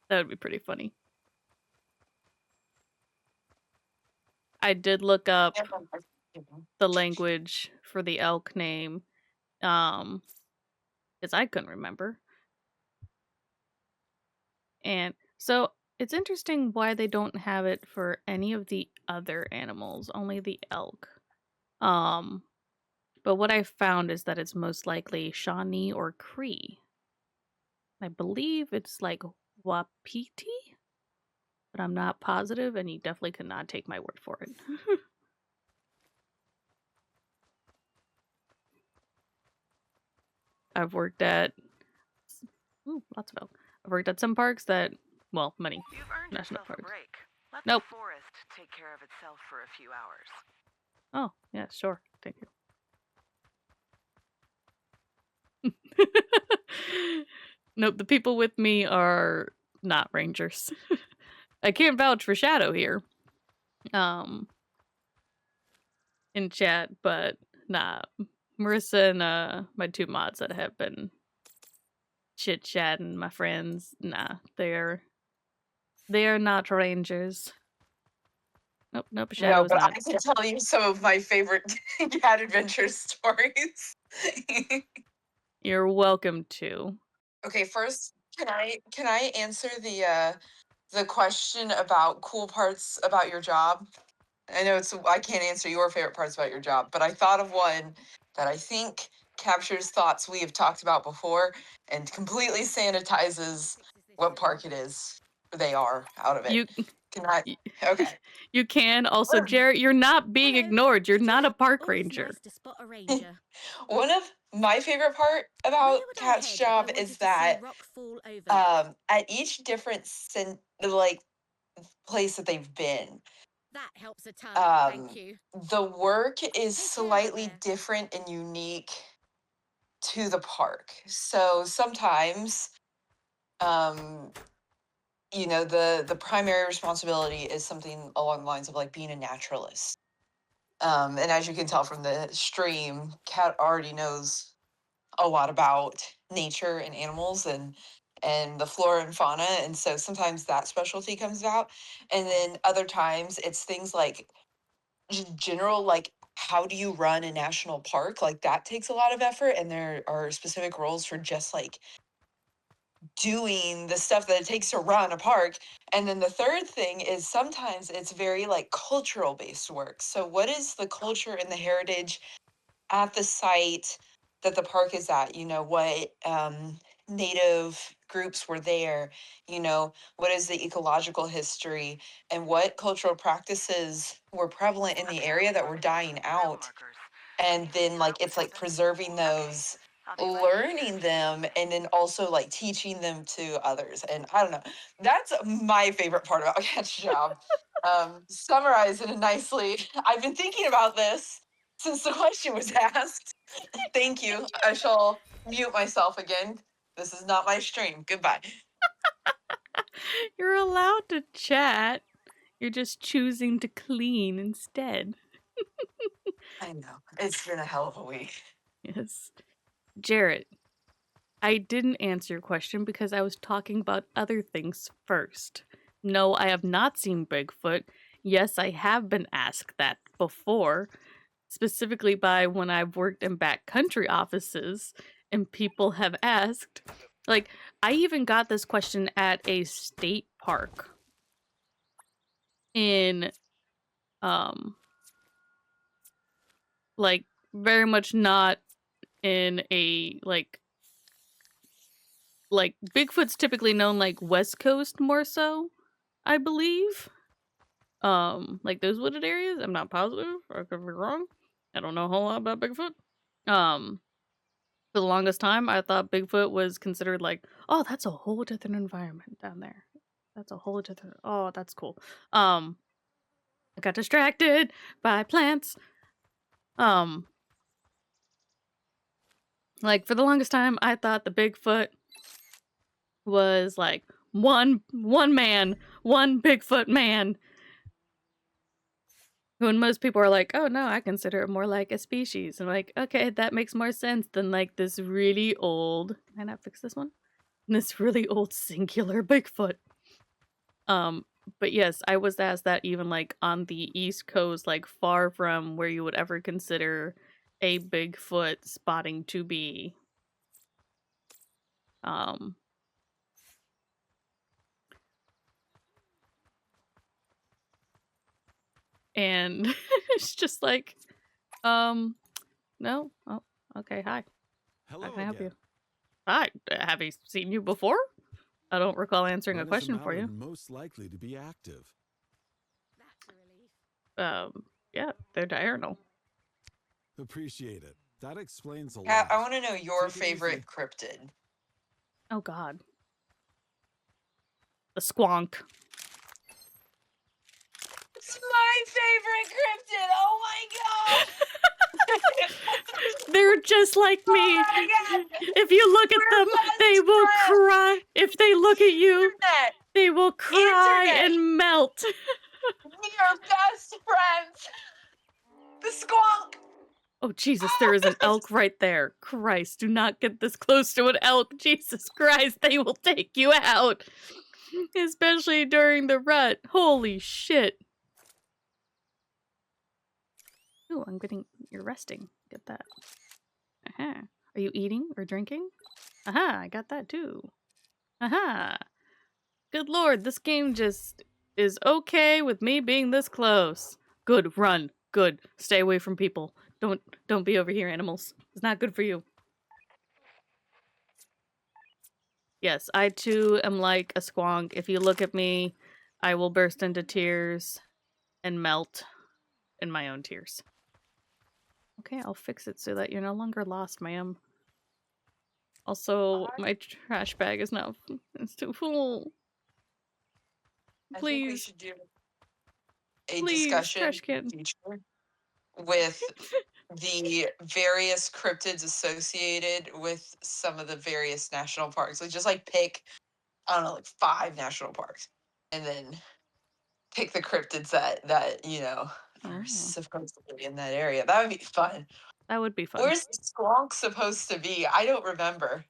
That would be pretty funny. I did look up the language for the elk name, because I couldn't remember. And so it's interesting why they don't have it for any of the other animals, only the elk. But what I found is that it's most likely Shawnee or Cree. I believe it's like Wapiti, but I'm not positive, and you definitely could not take my word for it. I've worked at lots of elk. I've worked at some parks that, well, many You've earned national yourself a parks. break. Let Nope. the forest take care of itself for a few hours. Oh, yeah, sure. Thank you. Nope, the people with me are not rangers. I can't vouch for Shadow here. In chat, but nah. Marissa and my two mods that have been chit-chatting, my friends, nah, they are not rangers. Nope, Shadow No, is but not. I can tell you some of my favorite cat adventure stories. You're welcome to. Okay, first, can I answer the question about cool parts about your job? I know I can't answer your favorite parts about your job, but I thought of one that I think captures thoughts we have talked about before and completely sanitizes what park it is they are out of it. You Can I? y- Okay. you can also, Jarrett, you're not being Hello, ignored. You're not a park Always ranger. nice to spot a ranger. One of my favorite part Where about would I Cat's head if I job wanted is to see that rock fall over? at each different like place that they've been, That helps a ton. Thank um, you. the work is Take care out slightly there. different and unique to the park. So sometimes, um, you know, the primary responsibility is something along the lines of like being a naturalist. And as you can tell from the stream, Kat already knows a lot about nature and animals and the flora and fauna, and so sometimes that specialty comes out, and then other times it's things like general, like how do you run a national park, like that takes a lot of effort, and there are specific roles for just like doing the stuff that it takes to run a park. And then the third thing is sometimes it's very like cultural based work. So what is the culture and the heritage at the site that the park is at? You know, what native groups were there? You know, what is the ecological history, and what cultural practices were prevalent in the area that were dying out? And then like it's like preserving those, learning them, and then also like teaching them to others. And I don't know, that's my favorite part about Cat's job. Summarizing it nicely, I've been thinking about this since the question was asked. Thank you. I shall mute myself again. This is not my stream. Goodbye. You're allowed to chat. You're just choosing to clean instead. I know. It's been a hell of a week. Yes. Jarrett, I didn't answer your question because I was talking about other things first. No, I have not seen Bigfoot. Yes, I have been asked that before, specifically by when I've worked in backcountry offices, and people have asked. Like, I even got this question at a state park in, like, very much not in a, like Bigfoot's typically known like West Coast more so, I believe. Like those wooded areas. I'm not positive. I could be wrong. I don't know a whole lot about Bigfoot. For the longest time, I thought Bigfoot was considered like, oh, that's a whole different environment down there. That's a whole different. Oh, that's cool. I got distracted by plants. Like for the longest time, I thought the Bigfoot was like one man, one Bigfoot man. When most people are like, oh no, I consider it more like a species. I'm like, okay, that makes more sense than like this really old, can I not fix this one? This really old singular Bigfoot. But yes, I was asked that even like on the East Coast, like far from where you would ever consider a Bigfoot spotting to be. And it's just like, no, oh, okay, hi. Hello How can I help you? again. Hi, have I seen you before? I don't recall answering When a is the question for you. mountain most likely to be active? That's a relief. Yeah, they're diurnal. Appreciate it. That explains a Kat, lot. I want to know your Take it easy. favorite cryptid. Oh god. The squonk. It's my favorite cryptid. Oh my god. They're just like me. Oh my god. If you look at We're them, best they will friends. cry. If they look at you, Internet. they will cry Internet. and melt. We are best friends. The squonk. Oh Jesus, there is an elk right there. Christ, do not get this close to an elk. Jesus Christ, they will take you out. Especially during the rut. Holy shit. Ooh, you're resting. Get that. Aha. Are you eating or drinking? Aha, I got that too. Aha. Good lord, this game just is okay with me being this close. Good, run. Good. Stay away from people. Don't be over here, animals. It's not good for you. Yes, I too am like a squonk. If you look at me, I will burst into tears and melt in my own tears. Okay, I'll fix it so that you're no longer lost, ma'am. Also, my trash bag is now it's too full. I think we Please, should do a please, discussion trash in the can. future with the various cryptids associated with some of the various national parks. Like just like pick, I don't know, like 5 national parks, and then pick the cryptids that are Oh, supposed to be in that area. That would be fun. that would be fun. Where's the squonk supposed to be? I don't remember.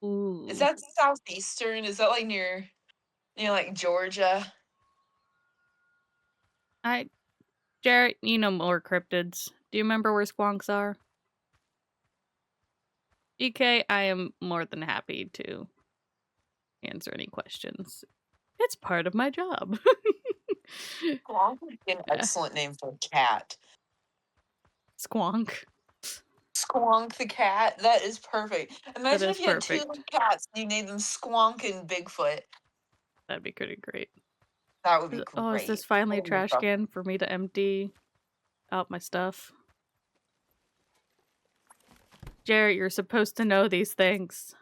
Ooh. Is that southeastern? Is that like near like Georgia? Jarrett, you know more cryptids. Do you remember where squonks are? EK, I am more than happy to answer any questions. It's part of my job. Squonk would be an excellent name for a cat. Squonk. Squonk the cat. That is perfect. Imagine is if you had 2 perfect. cats and you named them Squonk and Bigfoot. That'd be pretty great. That would be Oh, is this great. finally a Holy trash fuck. can for me to empty out my stuff? Jarrett, you're supposed to know these things.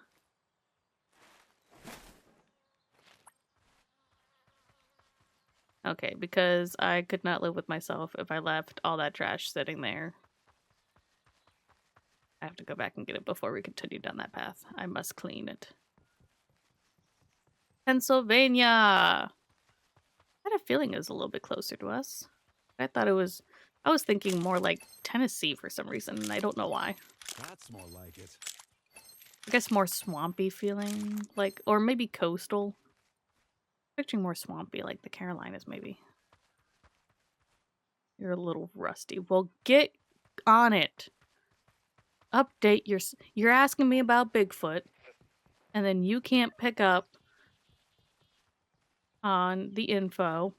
Okay, because I could not live with myself if I left all that trash sitting there. I have to go back and get it before we continue down that path. I must clean it. Pennsylvania! I had a feeling it was a little bit closer to us. I was thinking more like Tennessee for some reason, and I don't know why. That's more like it. I guess more swampy feeling, like, or maybe coastal. Picturing more swampy, like the Carolinas, maybe. You're a little rusty. Well, get on it. Update your... You're asking me about Bigfoot, and then you can't pick up on the info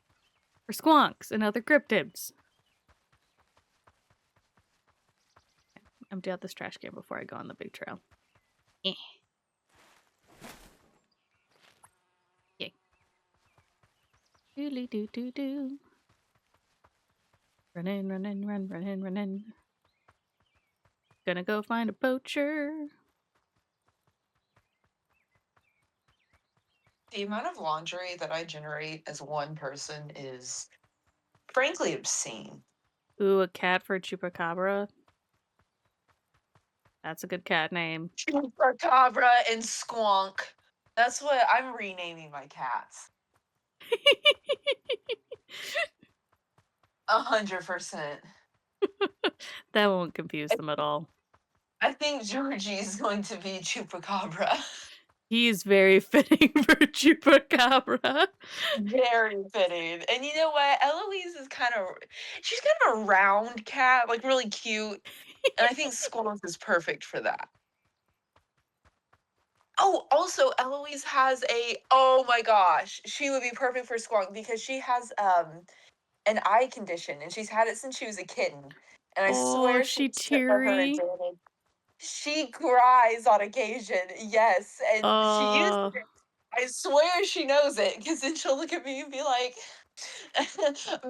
for squonks and other cryptids. Empty out this trash can before I go on the big trail. Eh. Yay. Doodly doo doo doo. Run in, run in, run in, run in. Gonna go find a poacher. The amount of laundry that I generate as one person is frankly obscene. Ooh, a cat for Chupacabra. That's a good cat name. Chupacabra and Squonk. That's what I'm renaming my cats. 100%. That won't confuse them at all. I think Georgie is going to be Chupacabra. He's very fitting for Chupacabra. Very fitting. And you know what? Eloise is she's kind of a round cat, like really cute. And I think Squonk is perfect for that. Oh, also Eloise has oh my gosh, she would be perfect for Squonk because she has an eye condition and she's had it since she was a kitten. And I swear she she's at her teary. advantage. She cries on occasion, yes, and she uses it. I swear she knows it, because then she'll look at me and be like,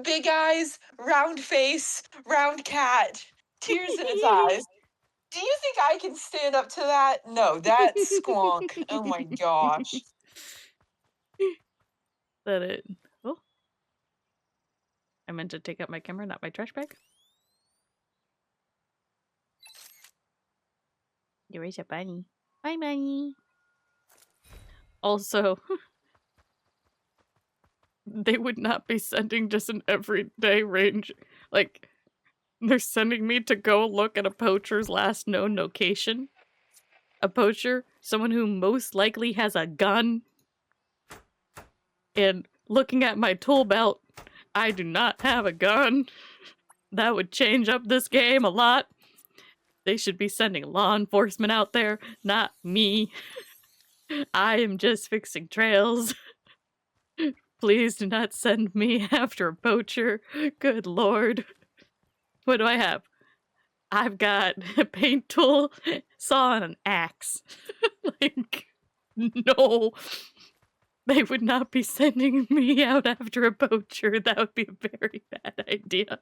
big eyes, round face, round cat, tears in its eyes. Do you think I can stand up to that? No, that's Squonk. Oh my gosh. That it. Oh. I meant to take out my camera, not my trash bag. Where's your bunny? Bye, bunny. Also, they would not be sending just an everyday range. Like, they're sending me to go look at a poacher's last known location. A poacher, someone who most likely has a gun. And looking at my tool belt, I do not have a gun. That would change up this game a lot. They should be sending law enforcement out there, not me. I am just fixing trails. Please do not send me after a poacher. Good lord. What do I have? I've got a paint tool, saw, and an axe. Like, No. They would not be sending me out after a poacher. That would be a very bad idea.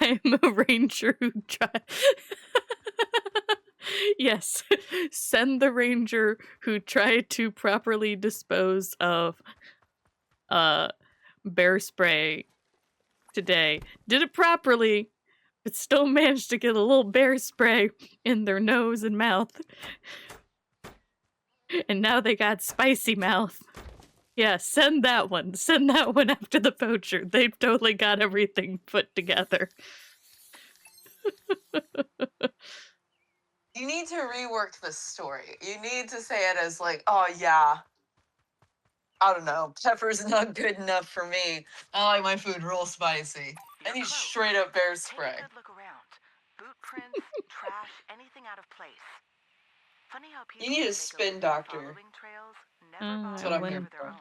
I'm a ranger who Yes, send the ranger who tried to properly dispose of bear spray today. Did it properly, but still managed to get a little bear spray in their nose and mouth. And now they got spicy mouth. Yeah, send that one. Send that one after the poacher. They've totally got everything put together. You need to rework this story. You need to say it as like, oh yeah, I don't know, pepper's not good enough for me. I like my food real spicy. I need straight up bear spray. Take a good look around. Boot prints, trash, anything out of place. Funny how people You need a who make spin living doctor. following trails never That's bother what I'm to here cover their for. own.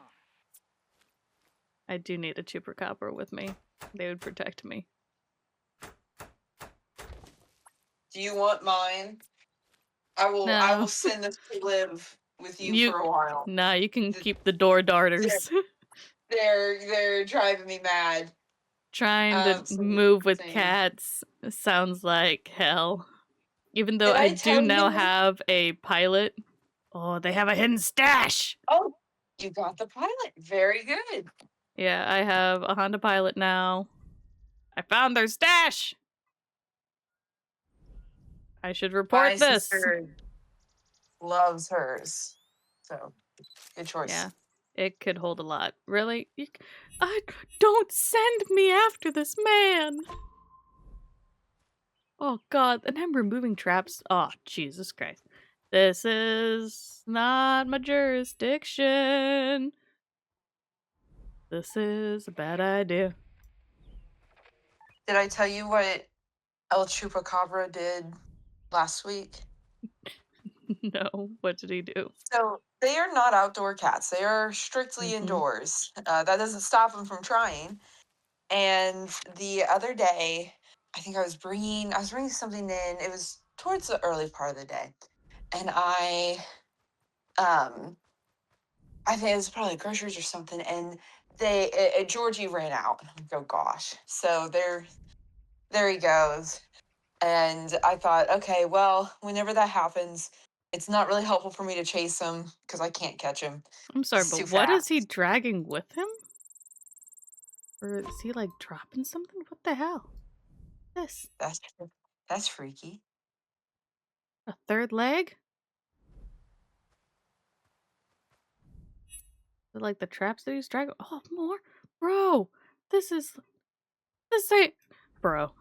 I do need a chupacabra with me. They would protect me. Do you want mine? I will No. send this to live with you for a while. Nah, you can keep the door darters. They're driving me mad. Trying to Absolutely move with insane. cats sounds like hell. Even though Did I I do tell now you? have a pilot. Oh, they have a hidden stash! Oh, you got the pilot. Very good. Yeah, I have a Honda Pilot now. I found their stash! I should report My this. sister loves hers. So, good choice. Yeah, it could hold a lot. Really? Don't send me after this man! Oh god, and I'm removing traps. Oh, Jesus Christ. This is not my jurisdiction. This is a bad idea. Did I tell you what El Chupacabra did last week? No, what did he do? So they are not outdoor cats. They are strictly indoors. That doesn't stop them from trying. And the other day, I think I was bringing something in. It was towards the early part of the day, and I think it was probably groceries or something. And Georgie ran out. I'm like, oh gosh. So there he goes. And I thought, okay, well, whenever that happens, it's not really helpful for me to chase him because I can't catch him. I'm sorry, He's but too what is fast. he dragging with him? Or is he like dropping something? What the hell? This? That's freaky. A third leg? Is it like the traps that he's dragging? Oh, more? Bro, this ain't... Bro.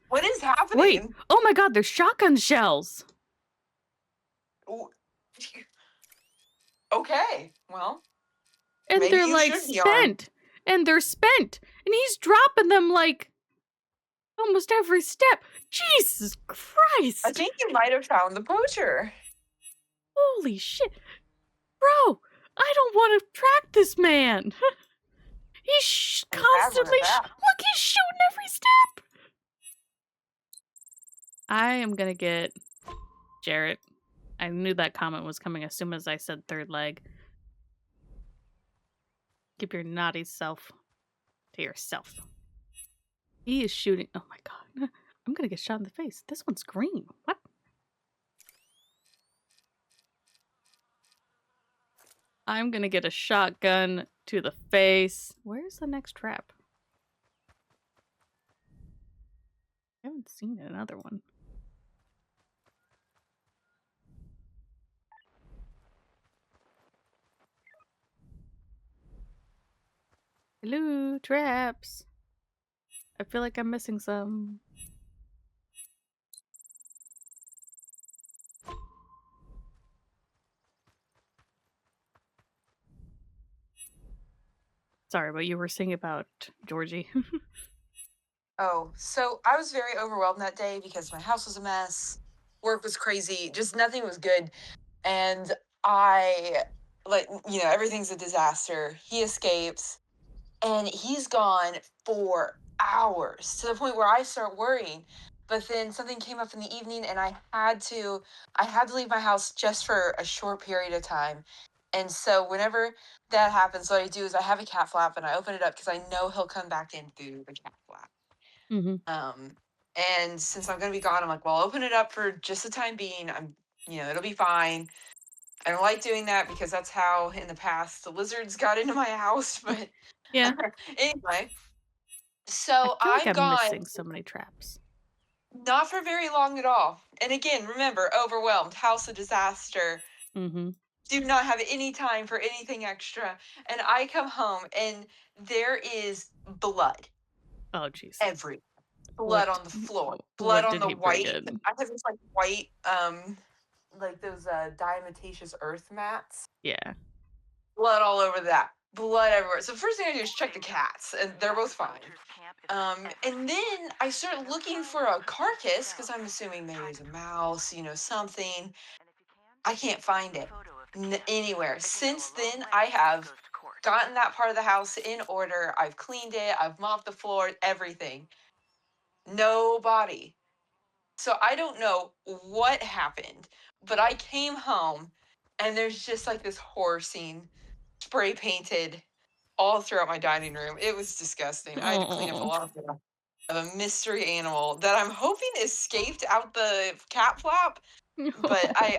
What is happening? Wait, oh my god, there's shotgun shells! Okay, well. And maybe they're you like should be armed. spent! And they're spent! And he's dropping them like almost every step! Jesus Christ! I think you might have found the poacher. Holy shit! Bro, I don't want to track this man! He's constantly look, he's shooting every step! I am gonna get Jarrett. I knew that comment was coming as soon as I said third leg. Keep your naughty self to yourself. He is shooting. Oh my god. I'm gonna get shot in the face. This one's green. What? I'm gonna get a shotgun to the face. Where's the next trap? I haven't seen another one. Hello, traps. I feel like I'm missing some. Sorry, but you were saying about Georgie. Oh, so I was very overwhelmed that day because my house was a mess. Work was crazy. Just nothing was good. And everything's a disaster. He escapes and he's gone for hours to the point where I start worrying. But then something came up in the evening and I had to leave my house just for a short period of time. And so whenever that happens, what I do is I have a cat flap and I open it up because I know he'll come back in through the cat flap. Mm-hmm. And since I'm gonna be gone, I'm like, well, I'll open it up for just the time being. It'll be fine. I don't like doing that because that's how in the past the lizards got into my house. But Yeah. anyway, I so feel like I'm I'm gone, missing so many traps. not for very long at all. And again, remember, overwhelmed, house of disaster. Mm-hmm. Do not have any time for anything extra. And I come home and there is blood Oh, jeez. everywhere. Blood What? on the floor, blood What on did the he bring white. in? I have this like white, like those diatomaceous earth mats. Yeah. Blood all over that. Blood everywhere. So first thing I do is check the cats, and they're both fine. And then I start looking for a carcass because I'm assuming maybe there's a mouse, something. I can't find it anywhere. Since then, I have gotten that part of the house in order. I've cleaned it. I've mopped the floor, everything. No body. So I don't know what happened, but I came home and there's just like this horror scene spray painted all throughout my dining room. It was disgusting. I had to clean up a Oh. lot of a mystery animal that I'm hoping escaped out the cat flap. But I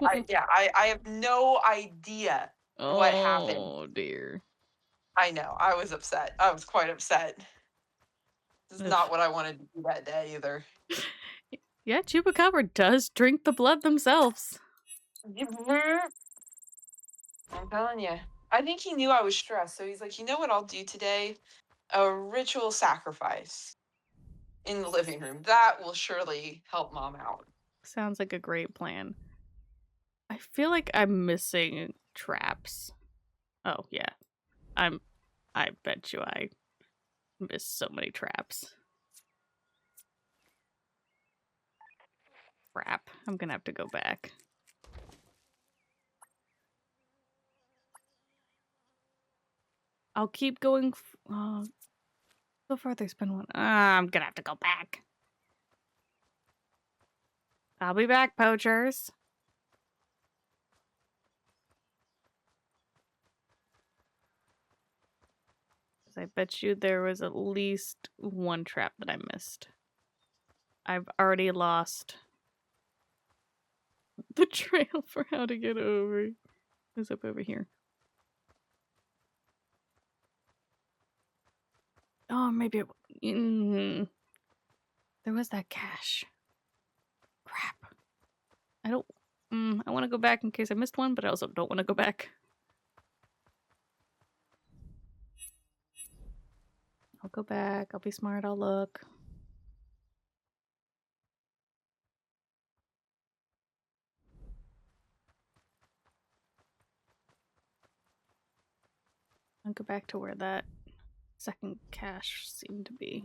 have no idea what happened. Oh dear. I know. I was upset. I was quite upset. This is Ugh. not what I wanted to do that day either. Yeah, Chupacabra does drink the blood themselves. I'm telling you. I think he knew I was stressed, so he's like, you know what I'll do today? A ritual sacrifice in the living room. That will surely help Mom out. Sounds like a great plan. I feel like I'm missing traps. Oh, yeah. I bet you I missed so many traps. Crap. I'm gonna have to go back. I'll keep going. So far there's been one. I'm gonna have to go back. I'll be back, poachers. 'Cause I bet you there was at least one trap that I missed. I've already lost the trail for how to get over. It's up over here. Oh, maybe it... There was that cache. Crap. I don't... I want to go back in case I missed one, but I also don't want to go back. I'll go back. I'll be smart. I'll look. I'll go back to where that second cache seemed to be.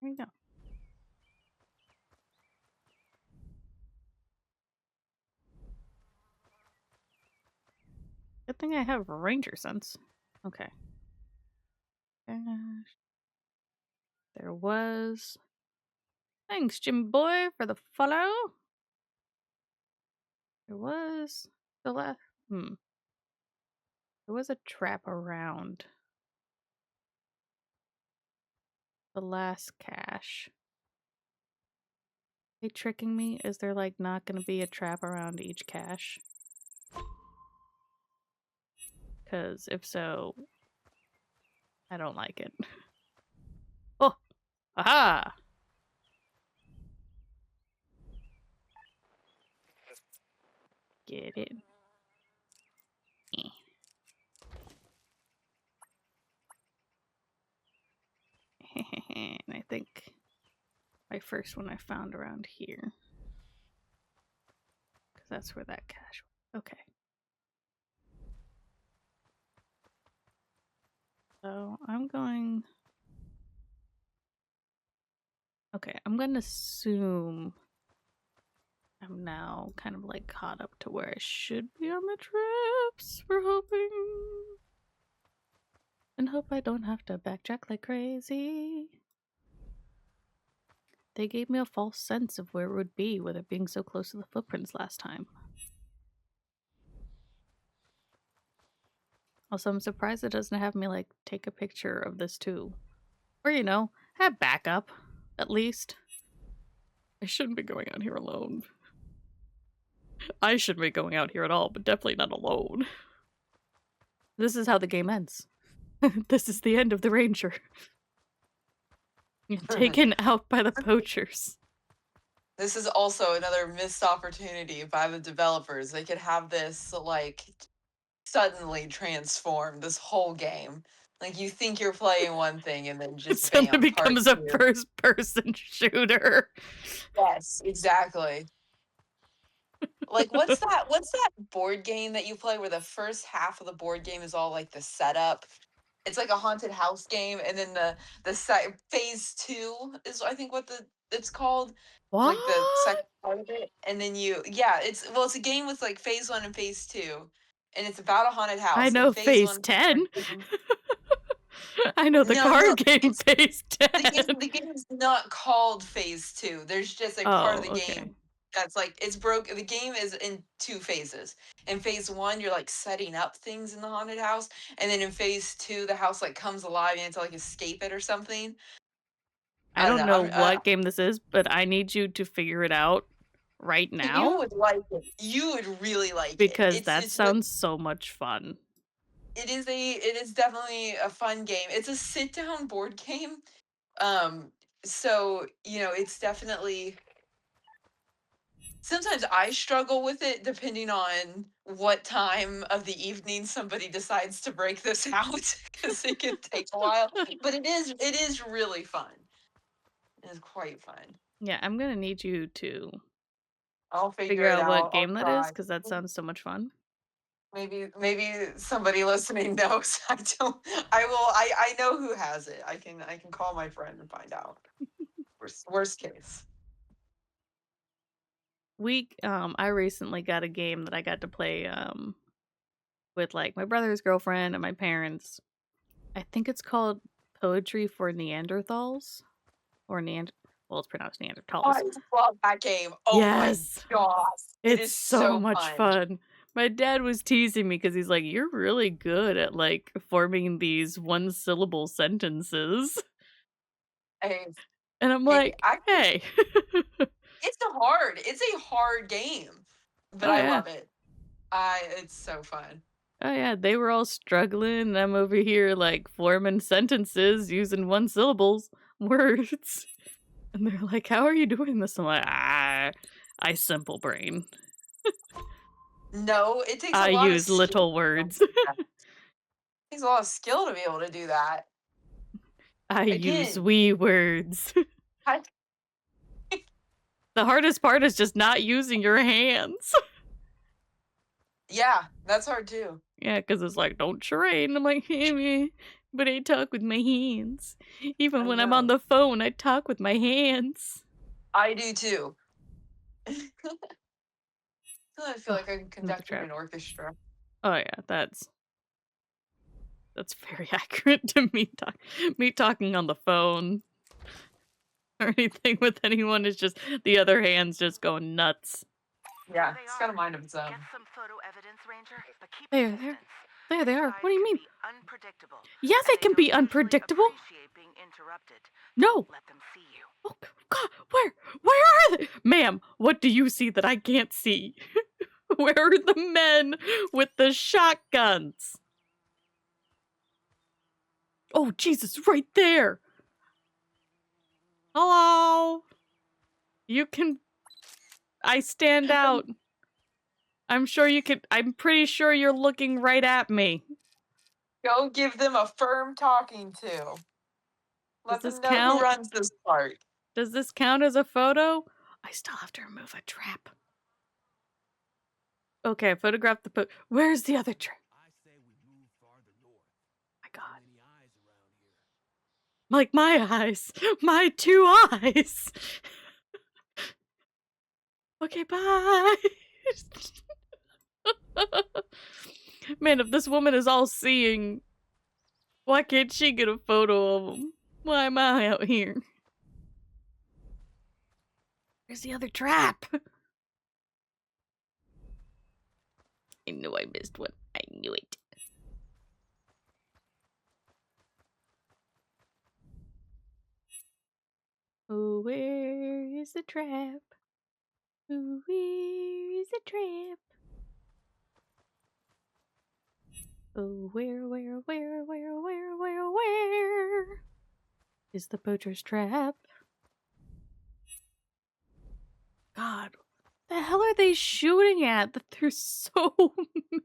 There you go. Good thing I have ranger sense. Okay. Cache. There was... Thanks, Jimmy boy, for the follow. There was... The last... There was a trap around the last cache. Are they tricking me? Is there like not gonna be a trap around each cache? Because if so, I don't like it. Oh! Aha! Get it. And I think my first one I found around here. Because that's where that cache was. Okay. So I'm going. Okay, I'm gonna assume I'm now kind of like caught up to where I should be on the trips. We're hoping. And hope I don't have to backtrack like crazy. They gave me a false sense of where it would be with it being so close to the footprints last time. Also, I'm surprised it doesn't have me like take a picture of this too. Or, you know, have backup, at least. I shouldn't be going out here alone. I shouldn't be going out here at all, but definitely not alone. This is how the game ends. This is the end of the ranger. You're taken out by the poachers. This is also another missed opportunity by the developers. They could have this like suddenly transform this whole game. Like you think you're playing one thing and then just Suddenly bam, becomes part a two. first-person shooter. Yes, exactly. Like what's that board game that you play where the first half of the board game is all like the setup? It's like a haunted house game, and then phase 2 is I think what it's called. What? Like the second part of it, and then it's a game with like phase 1 and phase 2, and it's about a haunted house. I And know phase phase 1 10. I know the No, card game it's phase 10. the game is not called phase 2. There's just a part of the okay. game that's like it's broke. The game is in 2 phases. In phase 1, you're like setting up things in the haunted house, and then in phase 2, the house like comes alive and you have to like escape it or something. I don't know I'm, what game this is, but I need you to figure it out right you now would like it. You would really like it. because that It's sounds so much fun. it is definitely a fun game. It's a sit down board game. So, it's definitely sometimes I struggle with it depending on what time of the evening somebody decides to break this out because it can take a while. But it is really fun. It is quite fun. Yeah, I'm gonna need you to I'll figure figure it out what out. I'll game that is try. because that sounds so much fun. Maybe somebody listening knows. I don't. I will. I know who has it. I can call my friend and find out. Worst case. I recently got a game that I got to play with like my brother's girlfriend and my parents. I think it's called Poetry for Neanderthals or well, it's pronounced Neanderthals. I love that game. Oh Yes. my gosh. It It's is so much fun. My dad was teasing me because he's like, "You're really good at like forming these one-syllable sentences," Hey, and I'm hey, like, "Hey." it's a hard game, but Oh, I yeah. love it. It's so fun. Oh yeah, they were all struggling, and I'm over here like forming sentences using one-syllables words, and they're like, "How are you doing this?" I'm like, I simple brain. No, it takes a I lot of use skill little to words. do that. It takes a lot of skill to be able to do that. I use Again, wee words. I, The hardest part is just not using your hands. yeah, that's hard too. Yeah, because it's like, don't charade. And I'm like, hey, but I talk with my hands. Even I when I'm on know. the phone, I talk with my hands. I do too. I feel like I'm Another conducting trap. an orchestra. Oh yeah, that's very accurate to me talking on the phone or anything with anyone is just the other hand's just going nuts. Yeah, it's got a mind of its own. Get some photo evidence, Ranger, but keep There, your there. distance. There they These are. guys What do you can mean? be unpredictable, Yeah, and they can don't be usually unpredictable. appreciate being interrupted. No. Don't let them see you. Oh God, where are they? Ma'am, what do you see that I can't see? Where are the men with the shotguns? Oh, Jesus, right there. Hello. You can... I stand out. I'm pretty sure you're looking right at me. Go give them a firm talking to. Let Does this them know who count? runs this part. Does this count as a photo? I still have to remove a trap. Okay, I photographed the Where's the other trap? I say we move farther north. My God. Any eyes Like my eyes. My 2 eyes. Okay, bye. Man, if this woman is all seeing, why can't she get a photo of him? Why am I out here? Where's the other trap? I knew I missed one. I knew it. Oh, where is the trap? Oh, where is the trap? Oh, where is the poacher's trap? God, the hell are they shooting at that there's so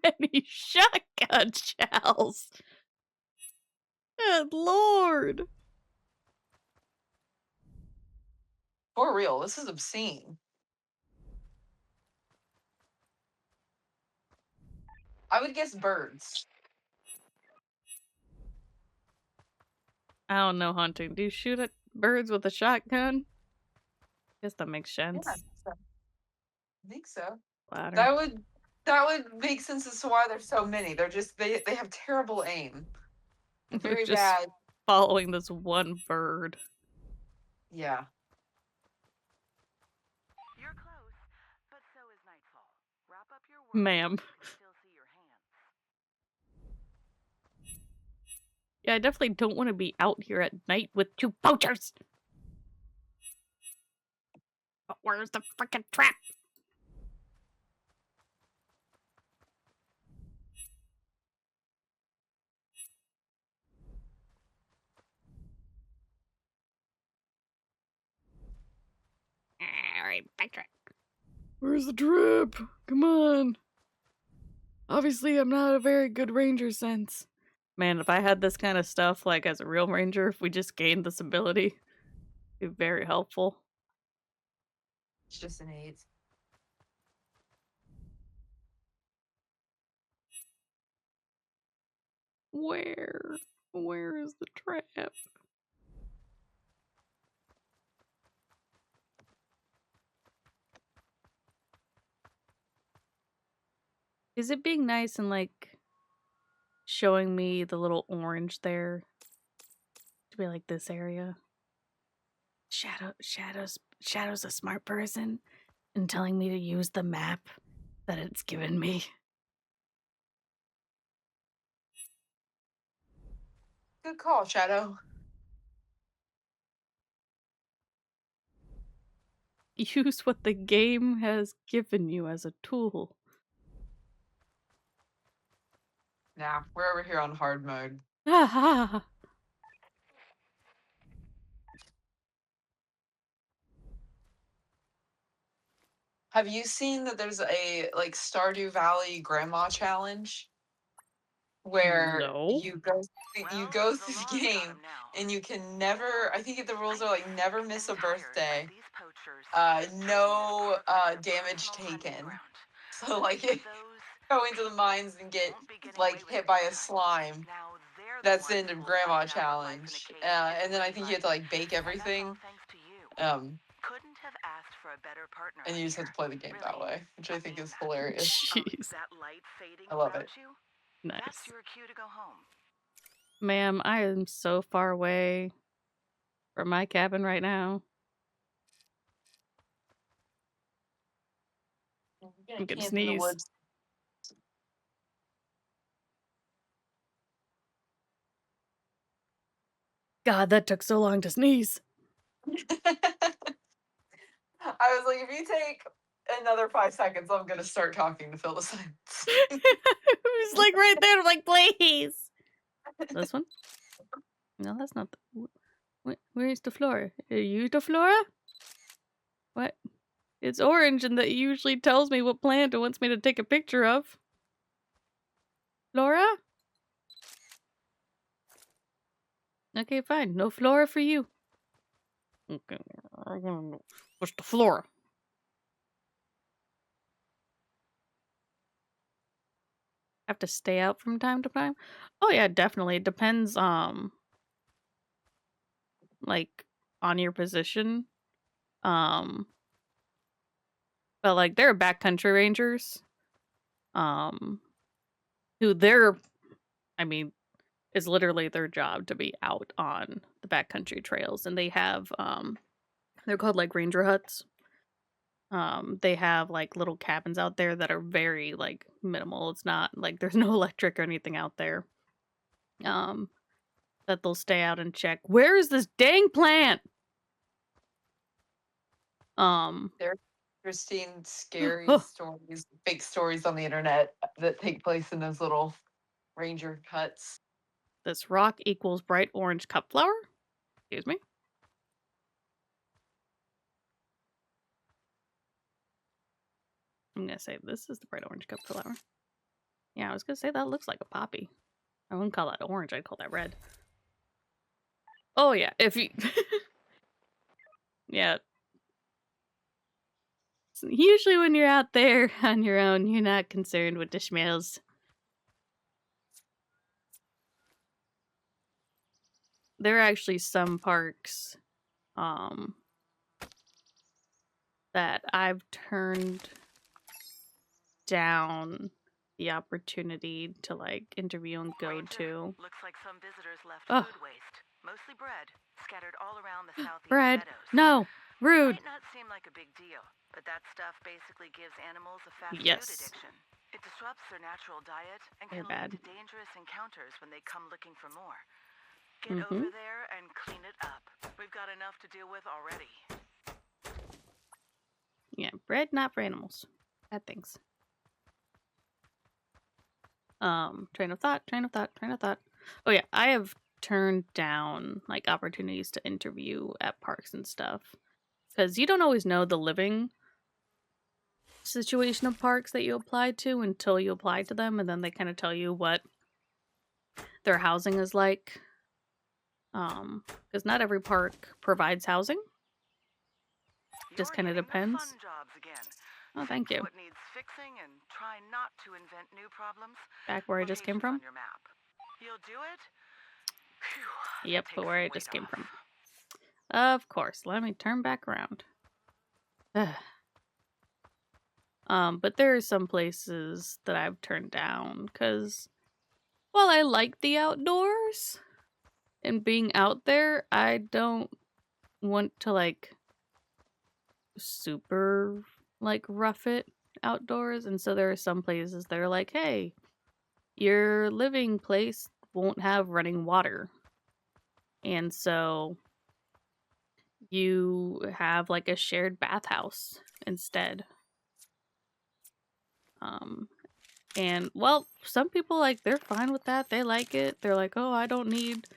many shotgun shells? Good lord. For real, this is obscene. I would guess birds. I don't know hunting. Do you shoot at birds with a shotgun? Guess that makes Yeah, sense. I think so. Ladder. That would make sense as to why there's so many. They're just they have terrible aim. They're Very just bad. following this one bird. Yeah. You're close, but so is nightfall. Wrap up your work. Ma'am. You can still see your hands. Yeah, I definitely don't want to be out here at night with 2 poachers. But where's the frickin' trap? Alright, backtrack. Where's the trap? Come on. Obviously, I'm not a very good ranger sense. Man, if I had this kind of stuff, like as a real ranger, if we just gained this ability, it'd be very helpful. It's just an 8. Where? Where is the trap? Is it being nice and like showing me the little orange there to be like this area? Shadow's a smart person and telling me to use the map that it's given me. Good call, Shadow. Use what the game has given you as a tool. Nah, we're over here on hard mode. Ah, Have you seen that there's a like Stardew Valley Grandma Challenge? Where no. you go Well, the through law's the got game 'em now. and you can never, I think the rules are like never miss a I'm tired of birthday, these poachers no taking their damage personal hunting taken. ground. So like Those if you go into the mines and get won't be getting like away with hit it by this a time. slime, Now they're the that's the ones end of who'll Grandma find out what life in a Challenge. cave can And then I really think you have to like bake And that's all everything. thanks to you. Couldn't have asked for a better partner. And out you just have here. to play the game that Really, way, which I think mean is that. hilarious. Jeez. That light fading I love about it. you? Nice. That's your cue to go home. Ma'am, I am so far away from my cabin right now. I'm gonna Camp in the sneeze. woods. God, that took so long to sneeze. I was like, if you take another 5 seconds, I'm gonna start talking to fill the silence. It was like right there. I'm like, please. This one? No, that's not the. Where's the flora? Are you the flora? What? It's orange, and that usually tells me what plant it wants me to take a picture of. Flora? Okay, fine. No flora for you. Okay. What's the flora? Have to stay out from time to time? Oh yeah, definitely. It depends like on your position. But like there are backcountry rangers, who I mean, it's literally their job to be out on the backcountry trails, and they have they're called like ranger huts. They have like little cabins out there that are very like minimal. It's not like there's no electric or anything out there. That they'll stay out and check. Where is this dang plant? There are interesting, scary stories, big stories on the internet that take place in those little ranger huts. This rock equals bright orange cup flower? Excuse me. I'm gonna say this is the bright orange cup flower. Yeah, I was gonna say that looks like a poppy. I wouldn't call that orange, I'd call that red. Oh yeah, if you yeah. Usually when you're out there on your own, you're not concerned with the smells. There are actually some parks that I've turned down the opportunity to like interview and go Ranger, to. looks like some visitors left Oh. food waste, mostly bread, scattered all around the southeast Bread. meadows. No. Rude. Might not seem like a big deal, but that stuff basically gives animals a fast Yes. food addiction. It disrupts their natural diet and They're can bad. lead to dangerous encounters when they come looking for more. Get over there and clean it up. We've got enough to deal with already. Yeah, bread not for animals. Bad things. Train of thought. Oh yeah, I have turned down like opportunities to interview at parks and stuff. Because you don't always know the living situation of parks that you apply to until you apply to them, and then they kind of tell you what their housing is like. Because not every park provides housing. Just You're kind of getting the depends. fun jobs again. Oh, thank Fix you. what needs fixing and try not to invent new problems. Back where I just came Locations from. on your map. You'll do it? Phew, Yep, that but takes where some I just weight came off. from. Of course. Let me turn back around. But there are some places that I've turned down because while I like the outdoors and being out there, I don't want to like super like rough it outdoors. And so there are some places that are like, hey, your living place won't have running water. And so you have like a shared bathhouse instead. And well, some people like they're fine with that. They like it. They're like, oh, I don't need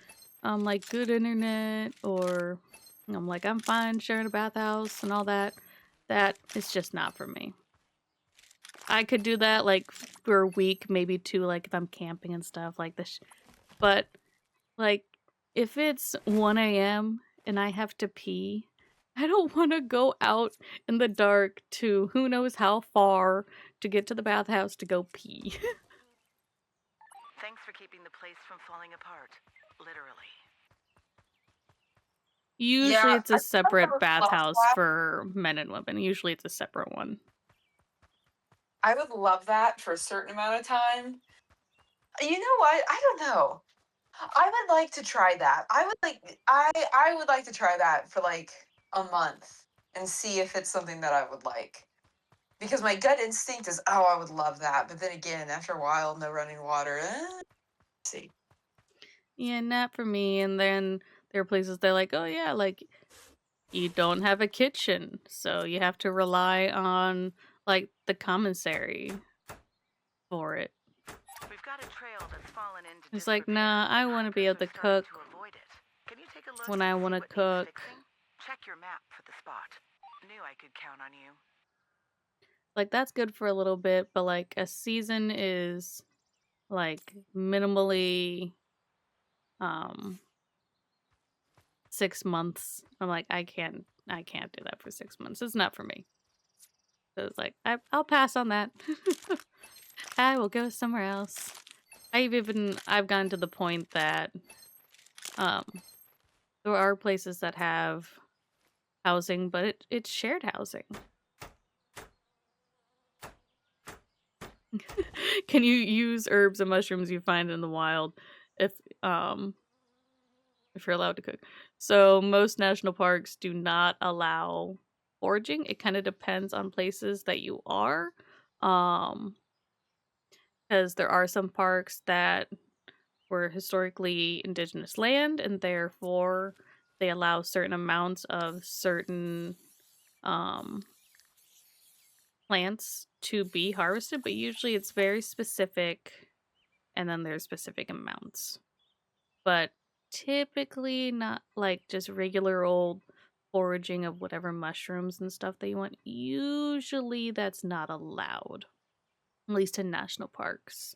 like good internet, or I'm like, I'm fine sharing a bathhouse and all that. That is just not for me. I could do that like for a week, maybe two, like if I'm camping and stuff like this. But like if it's 1 a.m. and I have to pee, I don't want to go out in the dark to who knows how far to get to the bathhouse to go pee. Thanks for keeping the place from falling apart. Literally. Usually Yeah, it's a I separate would love bathhouse that. for men and women. Usually it's a separate one. I would love that for a certain amount of time. You know what? I don't know. I would like to try that. I would like to try that for like a month and see if it's something that I would like. Because my gut instinct is, oh, I would love that. But then again, after a while, no running water. See. Yeah, not for me. And then there are places they're like, oh yeah, like you don't have a kitchen, so you have to rely on like the commissary for it. We've got a trail that's fallen into It's like, disrepair, nah, I and want to be able hikers to are starting cook to avoid it. Can you take a look when and I see want to what needs cook. fixing? Check your map for the spot. Knew I could count on you. Like that's good for a little bit, but like a season is like minimally 6 months. I'm like, I can't do that for 6 months. It's not for me. So it's like I'll pass on that. I will go somewhere else. I've gotten to the point that There are places that have housing, but it's shared housing. Can you use herbs and mushrooms you find in the wild if you're allowed to cook? So most national parks do not allow foraging. It kind of depends on places that you are. Because there are some parks that were historically indigenous land, and therefore they allow certain amounts of certain plants to be harvested, but usually it's very specific, and then there's specific amounts. But typically not like just regular old foraging of whatever mushrooms and stuff that you want. Usually that's not allowed, at least in national parks.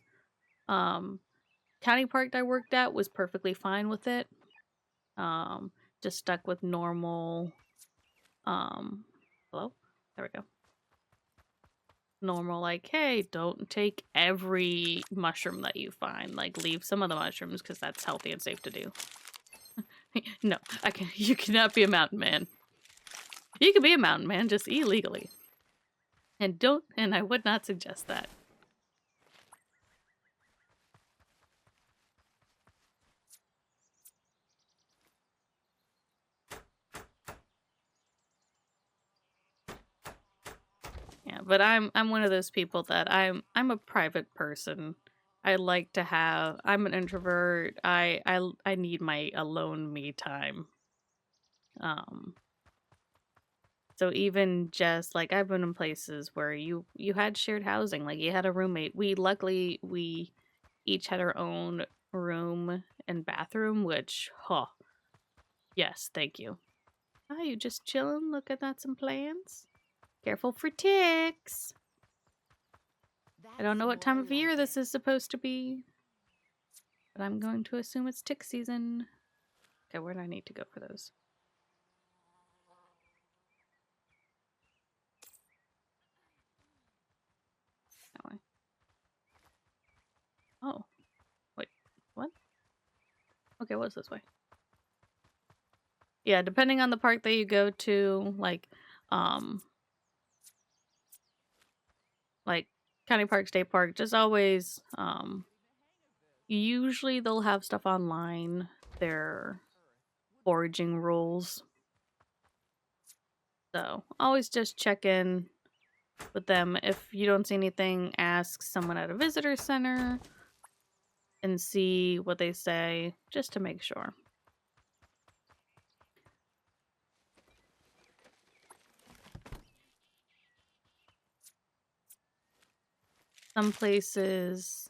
County park that I worked at was perfectly fine with it. Just stuck with normal hello? There we go. Normal, like, hey, don't take every mushroom that you find. Like, leave some of the mushrooms because that's healthy and safe to do. No, you cannot be a mountain man. You can be a mountain man, just illegally. And I would not suggest that. Yeah, but I'm one of those people that I'm a private person. I like to have. I'm an introvert. I need my alone me time. So even just like I've been in places where you had shared housing, like you had a roommate. We each had our own room and bathroom, which yes, thank you. Oh, you just chilling, looking at some plants? Careful for ticks. I don't know what time of year this is supposed to be, but I'm going to assume it's tick season. Okay, where do I need to go for those? That way. Oh, wait, what? Okay, what's this way? Yeah, depending on the park that you go to, like county park, state park, just always, usually they'll have stuff online, their foraging rules. So always just check in with them. If you don't see anything, ask someone at a visitor center and see what they say, just to make sure. Some places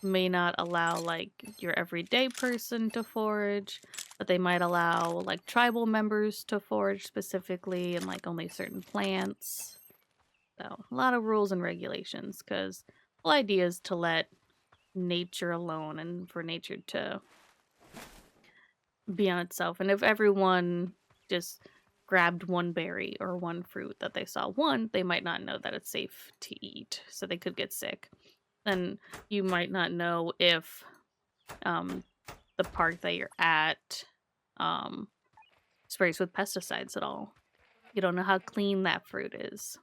may not allow like your everyday person to forage, but they might allow like tribal members to forage specifically and like only certain plants. So a lot of rules and regulations, because the whole idea is to let nature alone and for nature to be on itself. And if everyone just grabbed one berry or one fruit that they saw, they might not know that it's safe to eat, so they could get sick. Then you might not know if the park that you're at sprays with pesticides at all. You don't know how clean that fruit is.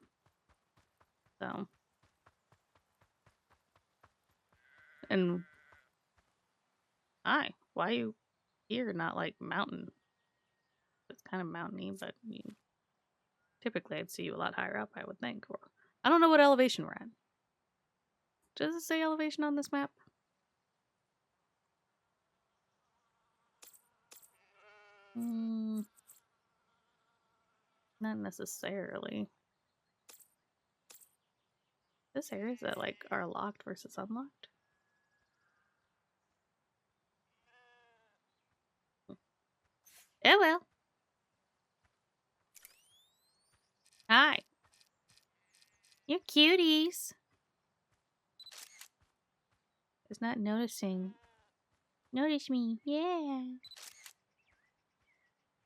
So, and why are you here, not like mountain? It's kind of mountainy, but typically I'd see you a lot higher up, I would think. Or I don't know what elevation we're at. Does it say elevation on this map? Not necessarily. This areas that like are locked versus unlocked. Oh well. Hi. You're cuties. It's not noticing. Notice me, yeah.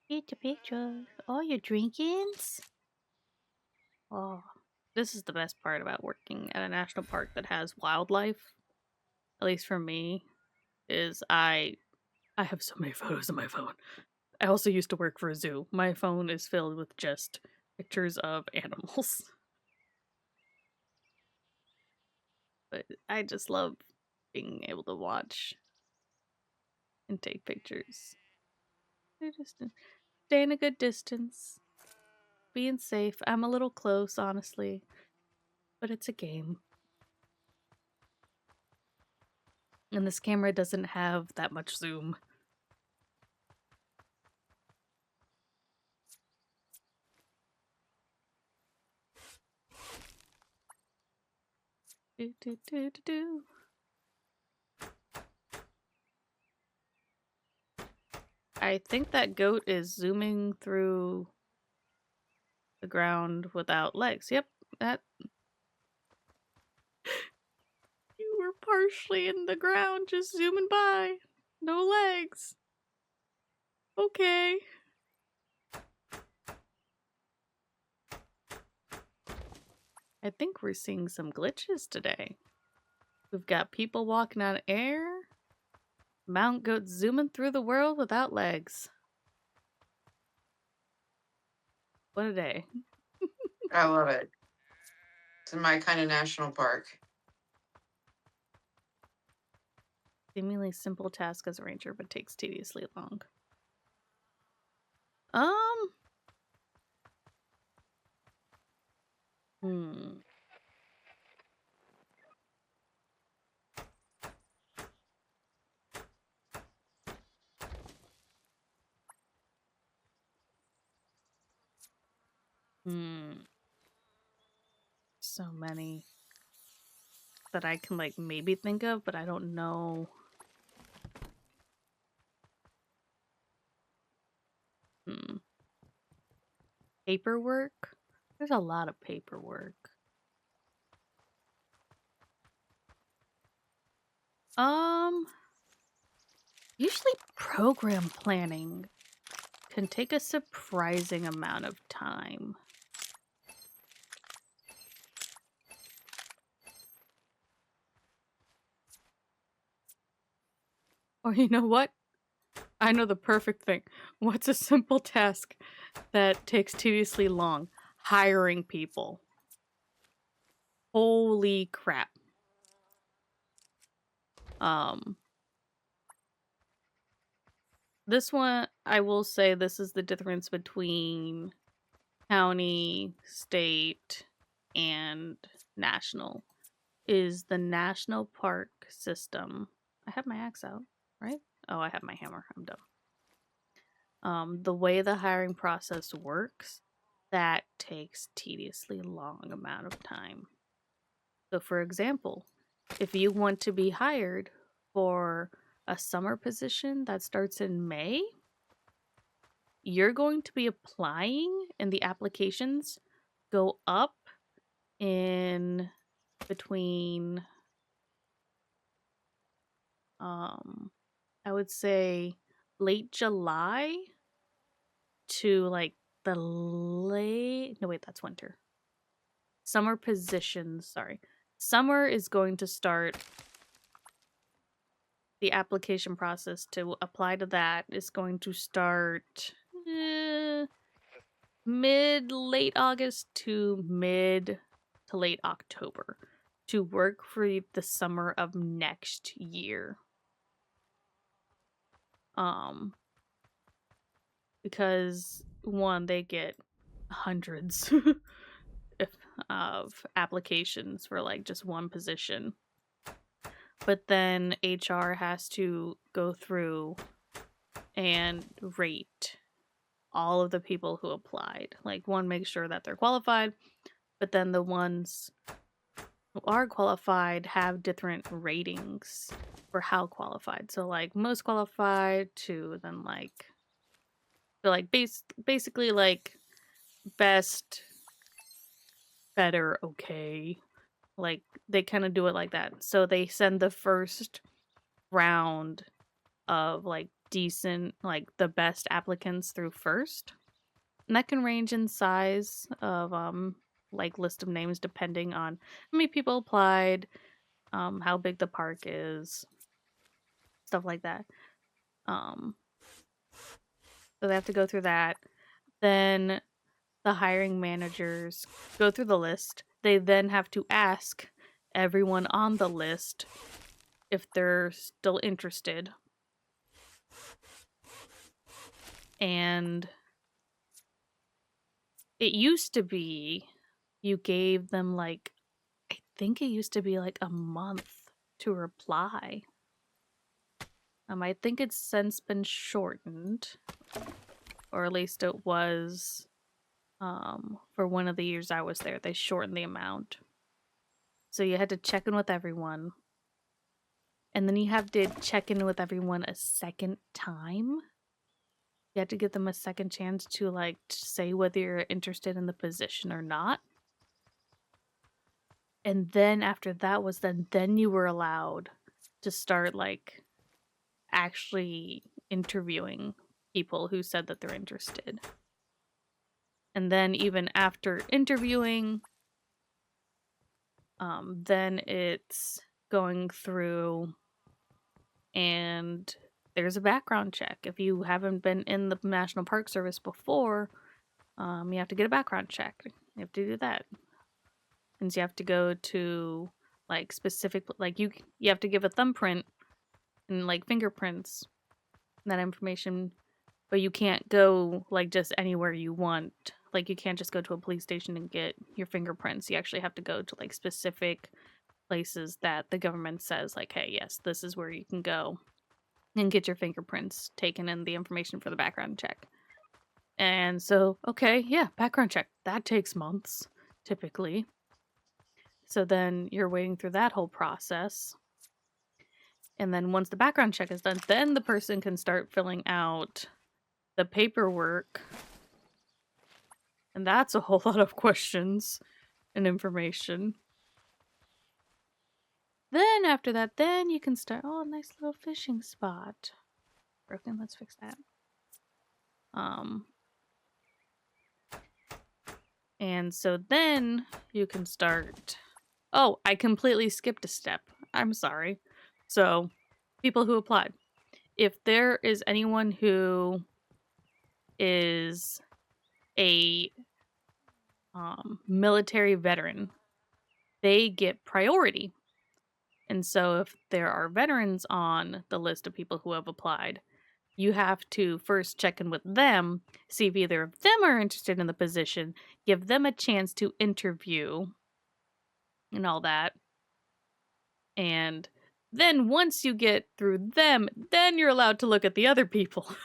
Get the picture. Oh, you're drinkings? Oh, this is the best part about working at a national park that has wildlife. At least for me, is I have so many photos on my phone. I also used to work for a zoo. My phone is filled with just pictures of animals. But I just love being able to watch and take pictures. Just staying a good distance. Being safe. I'm a little close, honestly. But it's a game. And this camera doesn't have that much zoom. Do, do, do, do, do. I think that goat is zooming through the ground without legs. Yep, that. You were partially in the ground, just zooming by. No legs. Okay. I think we're seeing some glitches today. We've got people walking on air. Mount goat zooming through the world without legs. What a day. I love it. It's my kind of national park. Seemingly simple task as a ranger, but takes tediously long. Hmm. So many that I can like maybe think of, but I don't know. Paperwork? There's a lot of paperwork. Usually program planning can take a surprising amount of time. Or you know what? I know the perfect thing. What's a simple task that takes tediously long? Hiring people. Holy crap. This one, I will say this is the difference between county, state, and national. Is the national park system. I have my axe out, right? Oh, I have my hammer. I'm dumb. The way the hiring process works, that takes tediously long amount of time. So for example, if you want to be hired for a summer position that starts in May, you're going to be applying and the applications go up in between I would say late July to like the late, no wait, that's winter. Summer positions, sorry. Summer is going to start, the application process to apply to that is going to start late August to mid to late October to work for the summer of next year. Because one, they get hundreds of applications for like just one position. But then HR has to go through and rate all of the people who applied. Like, one, make sure that they're qualified, but then the ones who are qualified have different ratings for how qualified. So like most qualified to then like, so like basically like best, better, okay. Like they kind of do it like that. So they send the first round of like decent, like the best applicants through first. And that can range in size of like list of names depending on how many people applied, how big the park is, stuff like that. So they have to go through that. Then the hiring managers go through the list. They then have to ask everyone on the list if they're still interested. And it used to be you gave them like, I think it used to be like a month to reply. I think it's since been shortened, or at least it was for one of the years I was there. They shortened the amount. So you had to check in with everyone. And then you have to check in with everyone a second time. You had to give them a second chance to like say whether you're interested in the position or not. And then after that was then you were allowed to start like actually interviewing people who said that they're interested. And then even after interviewing, then it's going through and there's a background check. If you haven't been in the National Park Service before, you have to get a background check. You have to do that. And you have to go to like specific, like you have to give a thumbprint and like fingerprints and that information, but you can't go like just anywhere you want. Like you can't just go to a police station and get your fingerprints. You actually have to go to like specific places that the government says like, hey, yes, this is where you can go and get your fingerprints taken and the information for the background check. And so, okay, yeah, background check. That takes months, typically. So then you're waiting through that whole process. And then once the background check is done, then the person can start filling out the paperwork. And that's a whole lot of questions and information. Then after that, then you can start, oh, nice little fishing spot. Broken, let's fix that. And so then you can start, oh, I completely skipped a step. I'm sorry. So people who applied, if there is anyone who is a military veteran, they get priority. And so if there are veterans on the list of people who have applied, you have to first check in with them, see if either of them are interested in the position, give them a chance to interview and all that. And then once you get through them, then you're allowed to look at the other people.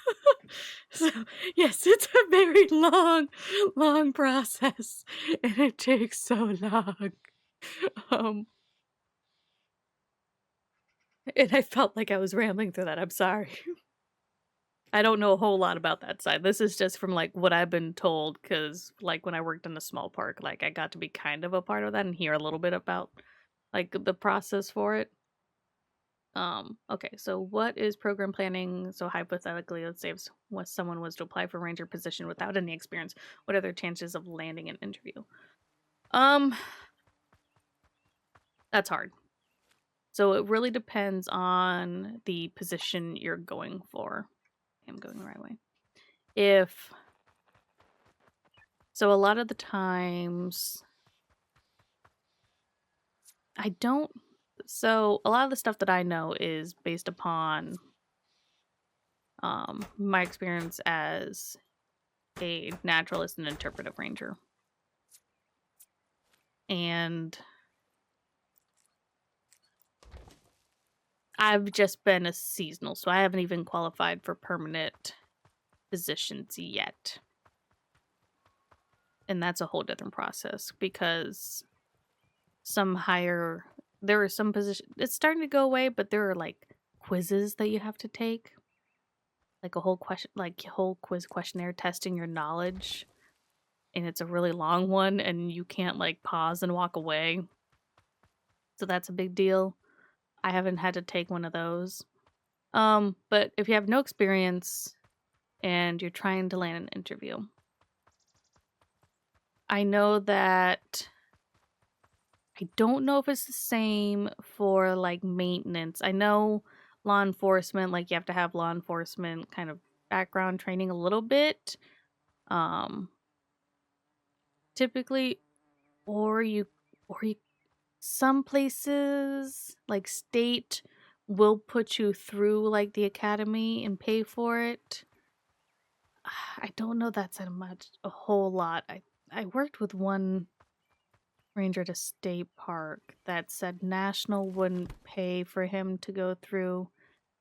So, yes, it's a very long process. And it takes so long. And I felt like I was rambling through that. I'm sorry. I don't know a whole lot about that side. This is just from like what I've been told, because like when I worked in a small park, like I got to be kind of a part of that and hear a little bit about like the process for it. Okay, so what is program planning? So hypothetically, let's say if someone was to apply for ranger position without any experience, what are their chances of landing an interview? That's hard. So it really depends on the position you're going for. I'm going the right way. So a lot of the times so a lot of the stuff that I know is based upon my experience as a naturalist and interpretive ranger. And I've just been a seasonal, so I haven't even qualified for permanent positions yet. And that's a whole different process because there are some positions, it's starting to go away, but there are like quizzes that you have to take. Like a whole quiz questionnaire testing your knowledge. And it's a really long one and you can't like pause and walk away. So that's a big deal. I haven't had to take one of those. But if you have no experience and you're trying to land an interview, I know that I don't know if it's the same for like maintenance. I know law enforcement, like you have to have law enforcement kind of background training a little bit. Typically, or you some places like state will put you through like the academy and pay for it. I don't know that's a whole lot. I worked with one ranger at a state park that said national wouldn't pay for him to go through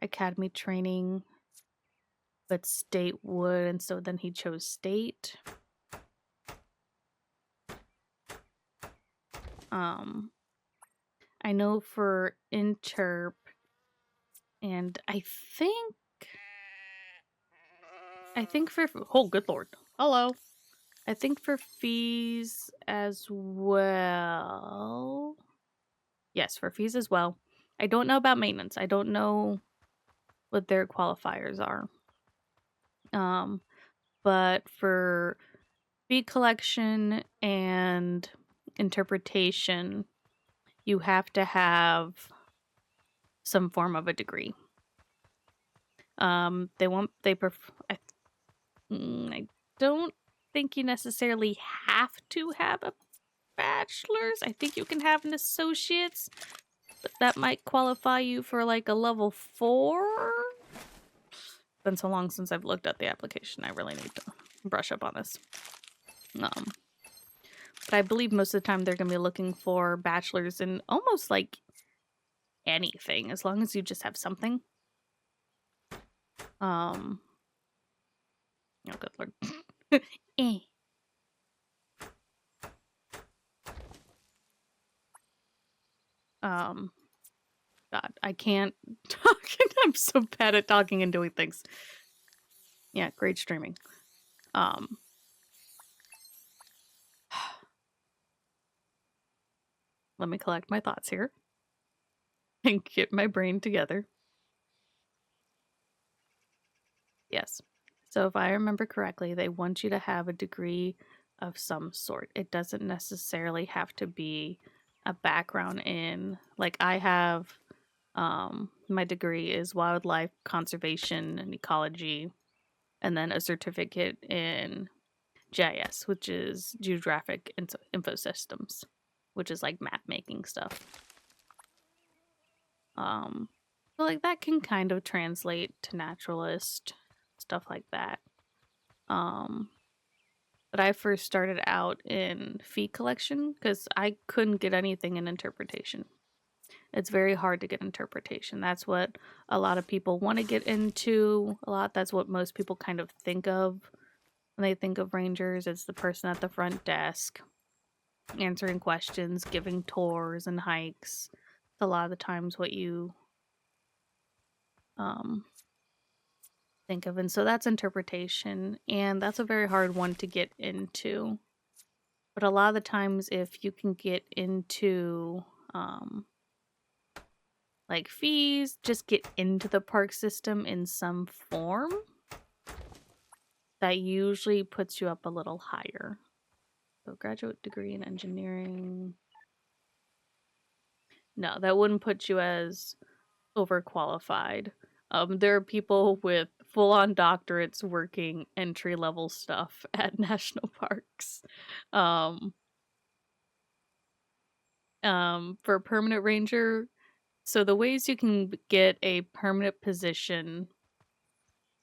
academy training, but state would, and so then he chose state. I know for interp, and I think for oh good lord, hello. I think for fees as well. Yes, for fees as well. I don't know about maintenance. I don't know what their qualifiers are. But for fee collection and interpretation, you have to have some form of a degree. I don't think you necessarily have to have a bachelor's. I think you can have an associate's, but that might qualify you for like a level 4. It's been so long since I've looked at the application. I really need to brush up on this. But I believe most of the time they're going to be looking for bachelor's in almost like anything, as long as you just have something. Oh, good lord. God, I can't talk. I'm so bad at talking and doing things. Yeah, great streaming. Let me collect my thoughts here and get my brain together. Yes. So if I remember correctly, they want you to have a degree of some sort. It doesn't necessarily have to be a background in, like I have, my degree is wildlife conservation and ecology, and then a certificate in GIS, which is geographic info systems, which is like map making stuff. So like that can kind of translate to naturalist, stuff like that. But I first started out in fee collection because I couldn't get anything in interpretation. It's very hard to get interpretation. That's what a lot of people want to get into. That's what most people kind of think of when they think of rangers. It's the person at the front desk answering questions, giving tours and hikes. It's a lot of the times what you think of. And so that's interpretation, and that's a very hard one to get into. But a lot of the times if you can get into like fees, just get into the park system in some form, that usually puts you up a little higher. So graduate degree in engineering. No, that wouldn't put you as overqualified. There are people with full-on doctorates working entry-level stuff at national parks. For a permanent ranger, so the ways you can get a permanent position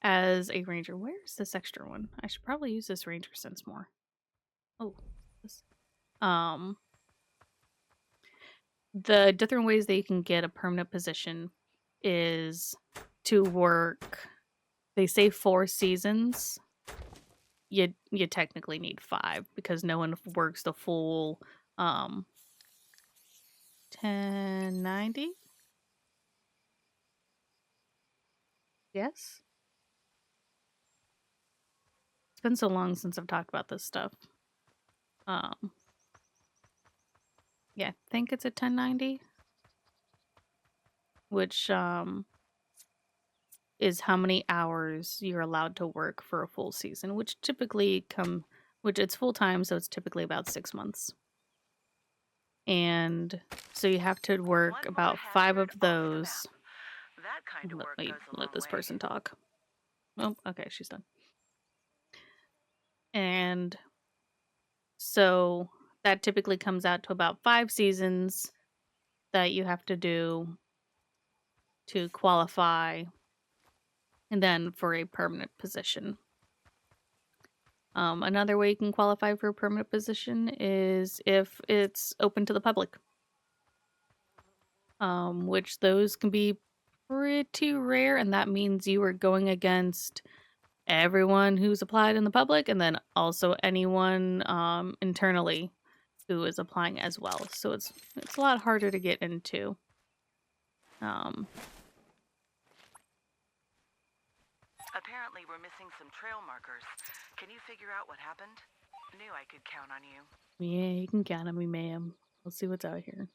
as a ranger. Where's this extra one? I should probably use this ranger sense more. Oh, this. The different ways that you can get a permanent position is to work, they say 4 seasons. You technically need 5 because no one works the full 1090. Yes. It's been so long since I've talked about this stuff. Yeah, I think it's a 1090, which is how many hours you're allowed to work for a full season, which typically which it's full time, so it's typically about 6 months. And so you have to work about 5 of those. That kind of work goes a Let long this way. person talk. Oh, okay, she's done. And so that typically comes out to about 5 seasons that you have to do to qualify, and then for a permanent position. Another way you can qualify for a permanent position is if it's open to the public, which those can be pretty rare, and that means you are going against everyone who's applied in the public, and then also anyone internally who is applying as well. So it's a lot harder to get into. Apparently, we're missing some trail markers. Can you figure out what happened? Knew I could count on you. Yeah, you can count on me, ma'am. Let's see what's out here.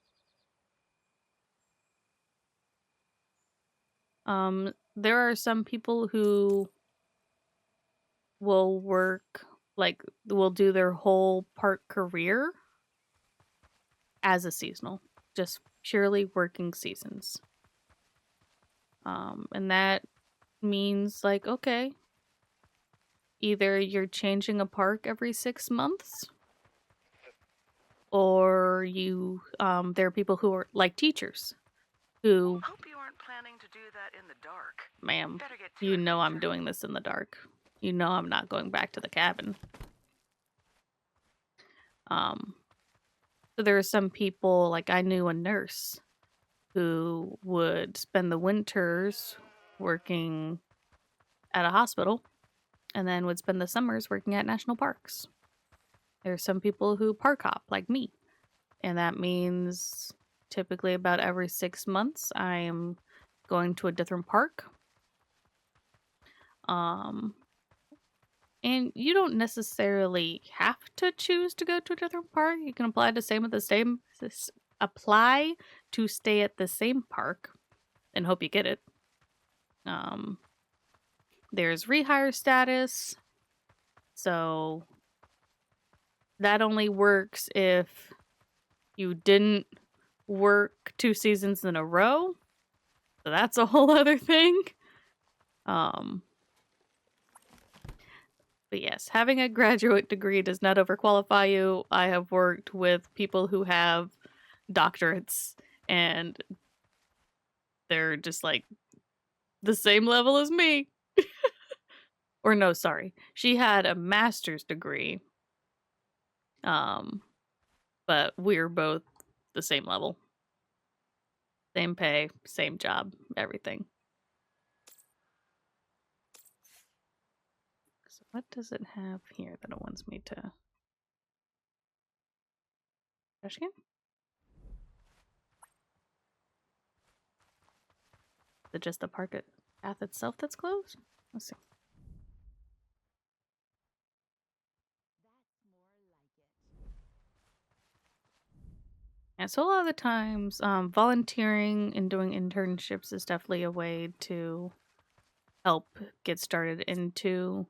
There are some people who will work, like, will do their whole park career as a seasonal, just purely working seasons. And that means, like, okay, either you're changing a park every 6 months, or you, there are people who are like teachers who, Hope you aren't planning to do that in the dark. ma'am, Better get to you it, know I'm Ranger. doing this in the dark. You know I'm not going back to the cabin. So there are some people, like I knew a nurse who would spend the winters working at a hospital and then would spend the summers working at national parks. There are some people who park hop, like me. And that means typically about every 6 months I'm going to a different park. And you don't necessarily have to choose to go to a different park. You can apply to stay at the same park and hope you get it. There's rehire status. So that only works if you didn't work 2 seasons in a row. So that's a whole other thing. But yes, having a graduate degree does not overqualify you. I have worked with people who have doctorates and they're just like the same level as me. Or no, sorry. She had a master's degree. But we're both the same level. Same pay, same job, everything. So what does it have here that it wants me to... Trash can? Is it just the park path itself that's closed? Let's see. Yeah, so a lot of the times, volunteering and doing internships is definitely a way to help get started into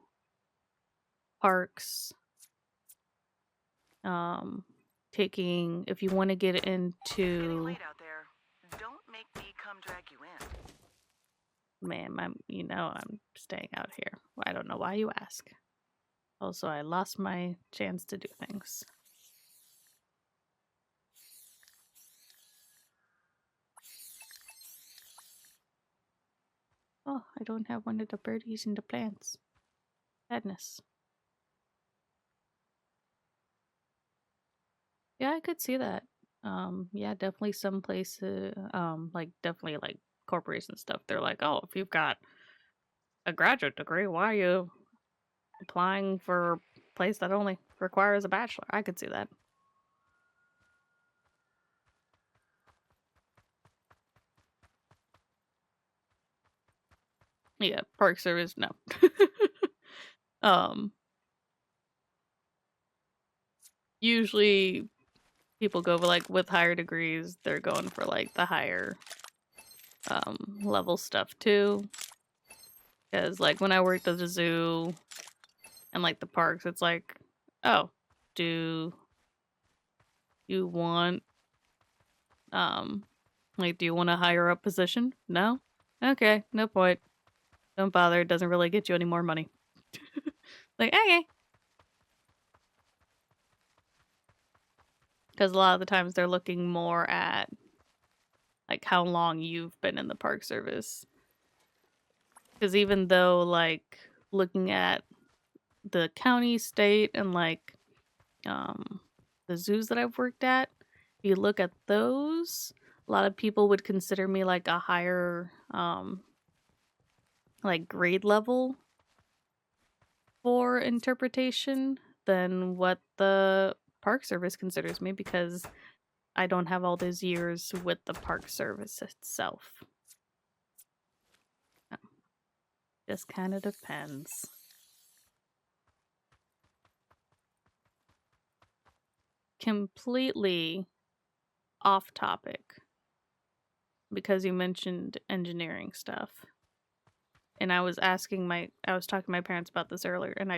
parks. If you want to get Getting into... late out there. Don't make me come drag you in. Ma'am, I'm staying out here. I don't know why you ask. Also, I lost my chance to do things. Oh, I don't have one of the birdies in the plants. Sadness. Yeah, I could see that. Yeah, definitely some places, definitely like corporations stuff. They're like, oh, if you've got a graduate degree, why are you applying for a place that only requires a bachelor? I could see that. Yeah, Park Service, no. Usually people go for like with higher degrees, they're going for like the higher level stuff too. Because like when I worked at the zoo and like the parks, it's like, oh, do you want do you want a higher up position? No? Okay, no point. Don't bother, it doesn't really get you any more money. Like, okay. Because a lot of the times they're looking more at like how long you've been in the park service. Because even though like looking at the county, state, and like the zoos that I've worked at, if you look at those, a lot of people would consider me like a higher like grade level for interpretation than what the park service considers me, because I don't have all those years with the park service itself. Just kind of depends. Completely off topic because you mentioned engineering stuff. And I was talking to my parents about this earlier, and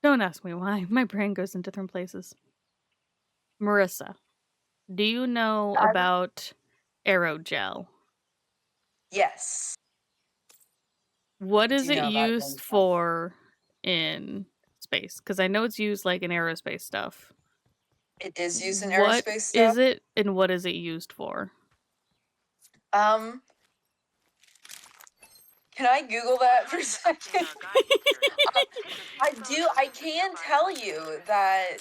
don't ask me why. My brain goes in different places. Marissa, do you know about aerogel? Yes. What is Do it know about used aerogel. for in space? Because I know it's used like in aerospace stuff. It is used in What aerospace stuff. is it, and what is it used for? Can I Google that for a second? I can tell you that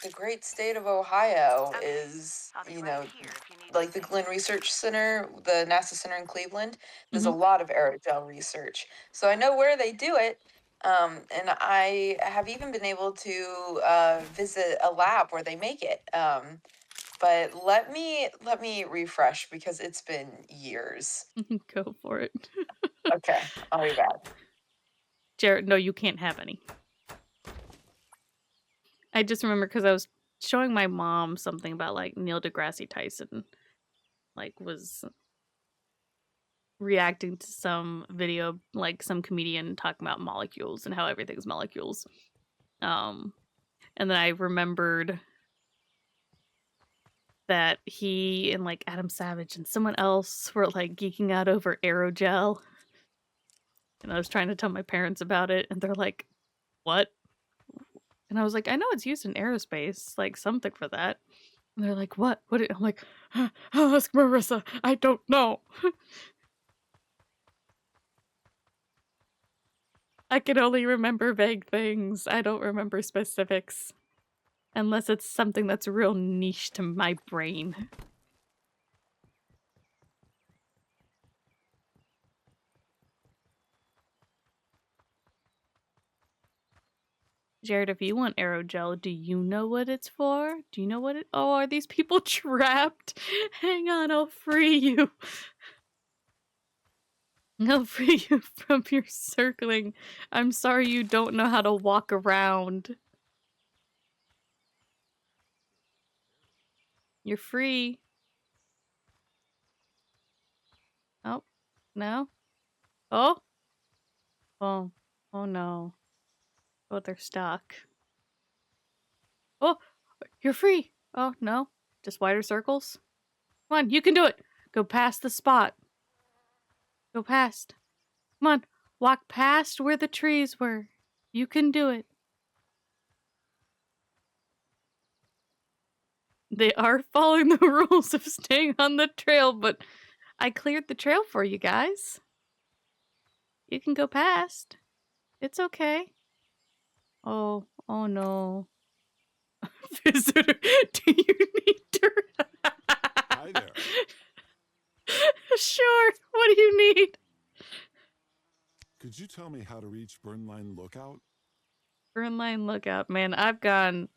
the great state of Ohio is, like the Glenn Research Center, the NASA Center in Cleveland, does a lot of aerogel research. So I know where they do it. And I have even been able to visit a lab where they make it. But let me refresh because it's been years. Go for it. Okay, I'll be back. Jared, no, you can't have any. I just remember because I was showing my mom something about like Neil deGrasse Tyson, like was reacting to some video, like some comedian talking about molecules and how everything's molecules. And then I remembered that he and like Adam Savage and someone else were like geeking out over aerogel. And I was trying to tell my parents about it, and they're like, "What?" And I was like, "I know it's used in aerospace, like something for that." And they're like, "What? What?" I'm like, "Ask Marissa. I don't know." I can only remember vague things. I don't remember specifics. Unless it's something that's real niche to my brain. Jared, if you want aerogel, do you know what it's for? Do you know what it— Oh, are these people trapped? Hang on, I'll free you. I'll free you from your circling. I'm sorry you don't know how to walk around. You're free. Oh, no? Oh? Oh. Oh no. Oh, they're stuck. Oh, you're free. Oh, no. Just wider circles? Come on, you can do it. Go past the spot. Go past. Come on, walk past where the trees were. You can do it. They are following the rules of staying on the trail, but I cleared the trail for you guys. You can go past. It's okay. Oh no. Visitor, do you need to— Hi there. Sure, what do you need? Could you tell me how to reach Burnline Lookout? Burnline Lookout. Man, I've gone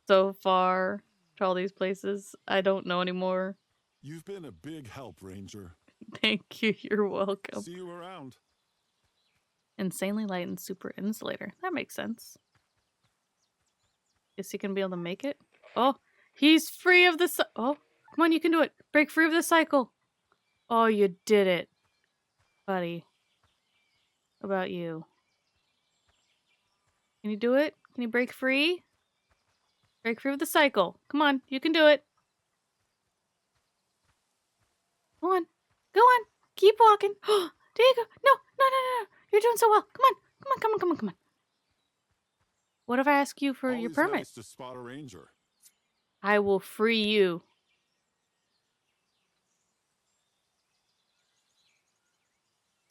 so far to all these places. I don't know anymore. You've been a big help, Ranger. Thank you, you're welcome. See you around. Insanely light and super insulator. That makes sense. Is he gonna be able to make it? Oh, he's free of the— Oh, come on, you can do it. Break free of the cycle. Oh, you did it. Buddy. How about you? Can you do it? Can you break free? Break free of the cycle. Come on, you can do it. Go on. Go on. Keep walking. Diego, no, no, no, no, no. You're doing so well. Come on, come on, come on, come on, come on. What if I ask you for your Always permit? nice to spot a ranger. I will free you.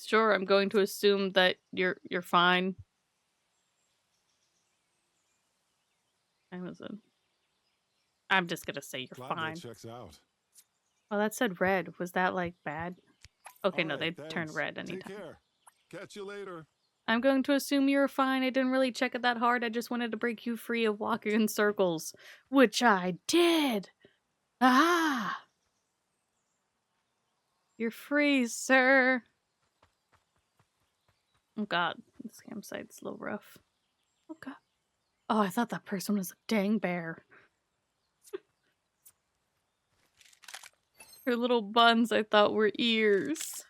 Sure, I'm going to assume that you're fine. Amazon. I'm just gonna say you're Glad fine. that checks out. Oh, that said red. Was that like bad? Okay, All no, right, they turn thanks. red Take anytime. care. Catch you later. I'm going to assume you're fine. I didn't really check it that hard. I just wanted to break you free of walking in circles, which I did. Ah! You're free, sir. Oh god, this campsite's a little rough. Oh god. Oh, I thought that person was a dang bear. Her little buns I thought were ears.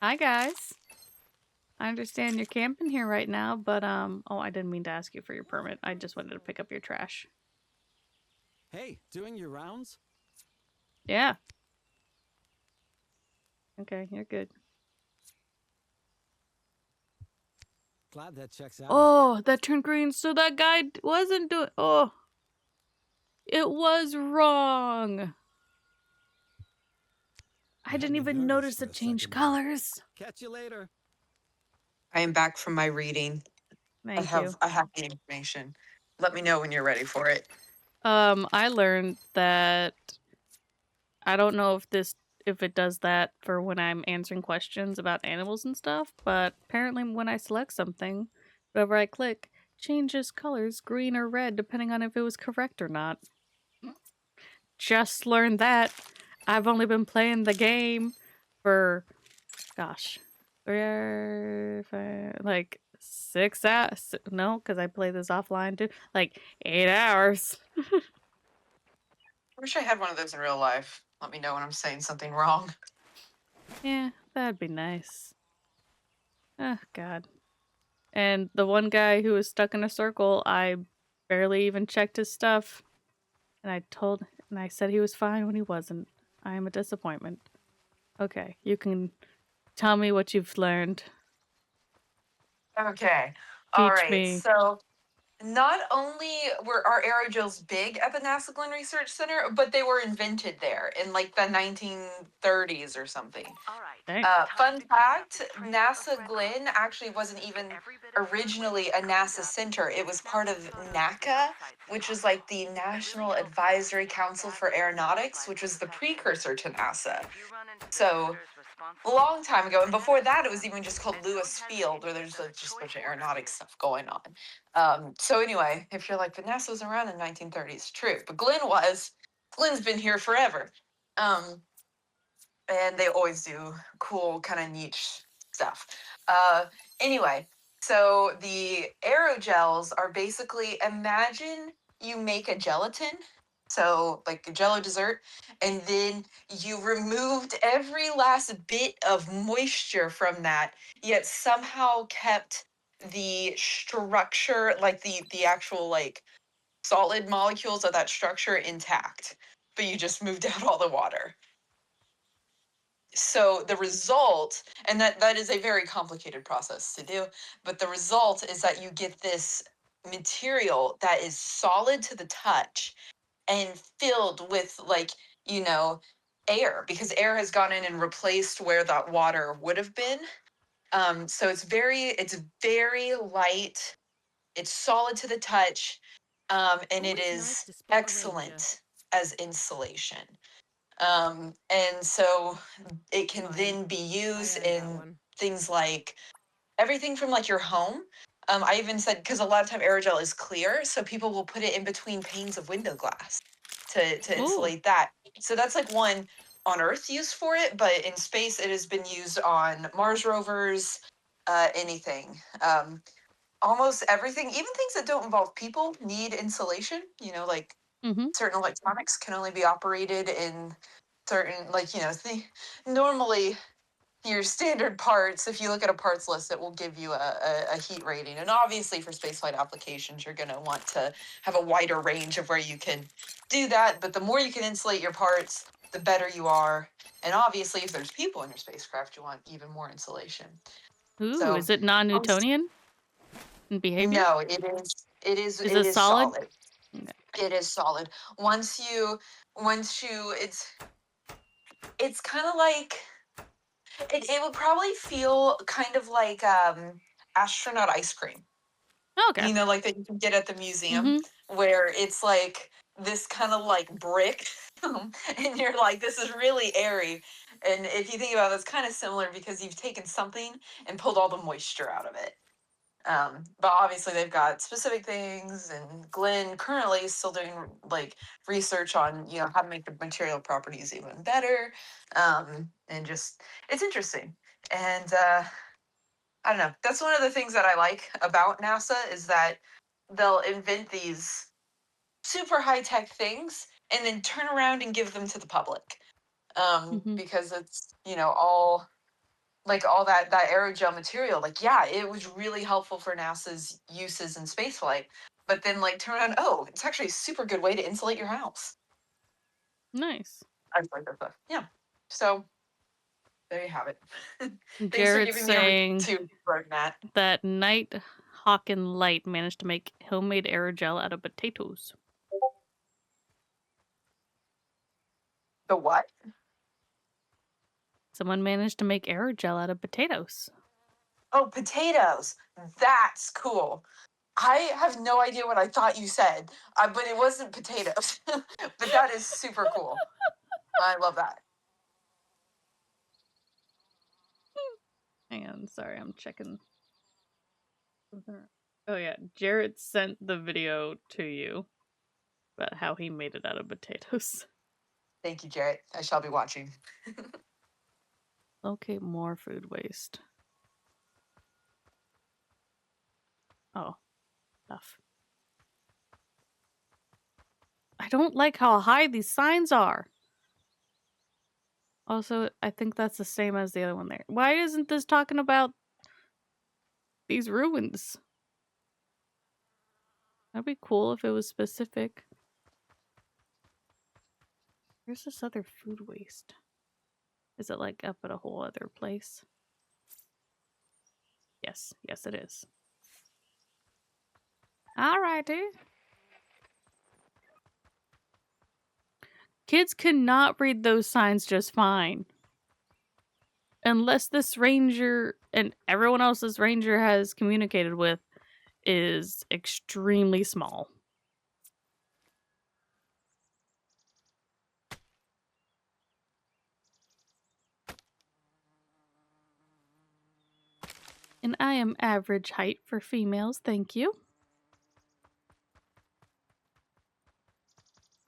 Hi guys. I understand you're camping here right now, but oh, I didn't mean to ask you for your permit. I just wanted to pick up your trash. Hey, doing your rounds? Yeah. Okay, you're good. Glad that checks out. Oh, that turned green, so that guy wasn't doing. Oh, it was wrong. I didn't even notice it changed colors. Catch you later. I am back from my reading. Thank you. I have the information. Let me know when you're ready for it. I learned that I don't know if it does that for when I'm answering questions about animals and stuff, but apparently when I select something, whatever I click changes colors, green or red, depending on if it was correct or not. Just learned that. I've only been playing the game for, gosh, 6 hours. No, because I play this offline too. Like 8 hours. I wish I had one of those in real life. Let me know when I'm saying something wrong. Yeah, that'd be nice. Oh, God. And the one guy who was stuck in a circle, I barely even checked his stuff. And I said he was fine when he wasn't. I am a disappointment. Okay, you can tell me what you've learned. Okay. All Teach right. me. So not only were our aerogels big at the NASA Glenn Research Center, but they were invented there in like the 1930s or something. All right. Dang. Fun fact, NASA Glenn actually wasn't even originally a NASA center. It was part of NACA, which is like the National Advisory Council for Aeronautics, which was the precursor to NASA. So a long time ago, and before that, it was even just called Lewis Field, where there's just a bunch of aeronautics stuff going on. So anyway, if you're like, but NASA was around in the 1930s, true, but Glenn's been here forever. And they always do cool, kind of niche stuff. Anyway, so the aerogels are basically, imagine you make a gelatin, so like a Jello dessert, and then you removed every last bit of moisture from that, yet somehow kept the structure, like the actual like solid molecules of that structure intact, but you just moved out all the water. So the result, and that is a very complicated process to do, but the result is that you get this material that is solid to the touch and filled with like, air, because air has gone in and replaced where that water would have been. So it's very light, it's solid to the touch, and it Always is nice to spot a ranger. excellent as insulation. And so it can Fine. then be I used earned that in one. things like everything from like your home. I even said, because a lot of time aerogel is clear, so people will put it in between panes of window glass to Ooh. insulate that. So that's like one on Earth use for it, but in space it has been used on Mars rovers, anything. Almost everything, even things that don't involve people, need insulation. Like Mm-hmm. certain electronics can only be operated in certain, like, normally your standard parts, if you look at a parts list, it will give you a heat rating. And obviously for spaceflight applications, you're going to want to have a wider range of where you can do that. But the more you can insulate your parts, the better you are. And obviously, if there's people in your spacecraft, you want even more insulation. Ooh, So, is it non-Newtonian in behavior? no, it is. It is. Is It it is solid? solid. Okay. It is solid. Once you, it's kind of like it would probably feel kind of like astronaut ice cream. Okay. You know, like that you can get at the museum, Mm-hmm. where it's like this kind of like brick, and you're like, this is really airy. And if you think about it, it's kind of similar because you've taken something and pulled all the moisture out of it. But obviously they've got specific things, and Glenn currently is still doing like research on, you know, how to make the material properties even better. And just it's interesting. And I don't know. That's one of the things that I like about NASA is that they'll invent these super high tech things and then turn around and give them to the public. Mm-hmm. Because it's, you know, all like all that aerogel material, like, yeah, it was really helpful for NASA's uses in spaceflight. But then like turn around, oh, it's actually a super good way to insulate your house. Nice. I just like that stuff. Yeah. So there you have it. Thanks for Jared's giving me a reason saying to burn that. that Night Hawk and Light managed to make homemade aerogel out of potatoes. The what? Someone managed to make aerogel out of potatoes. Oh, potatoes. That's cool. I have no idea what I thought you said, but it wasn't potatoes. But that is super cool. I love that. Hang on, sorry, I'm checking. Oh yeah, Jared sent the video to you about how he made it out of potatoes. Thank you, Jarrett. I shall be watching. Locate more food waste. Oh, stuff. I don't like how high these signs are. Also, I think that's the same as the other one there. Why isn't this talking about these ruins? That'd be cool if it was specific. Where's this other food waste? Is it like up at a whole other place? Yes, yes it is. Alrighty. Kids cannot read those signs just fine. Unless this ranger and everyone else's ranger has communicated with is extremely small. And I am average height for females, thank you.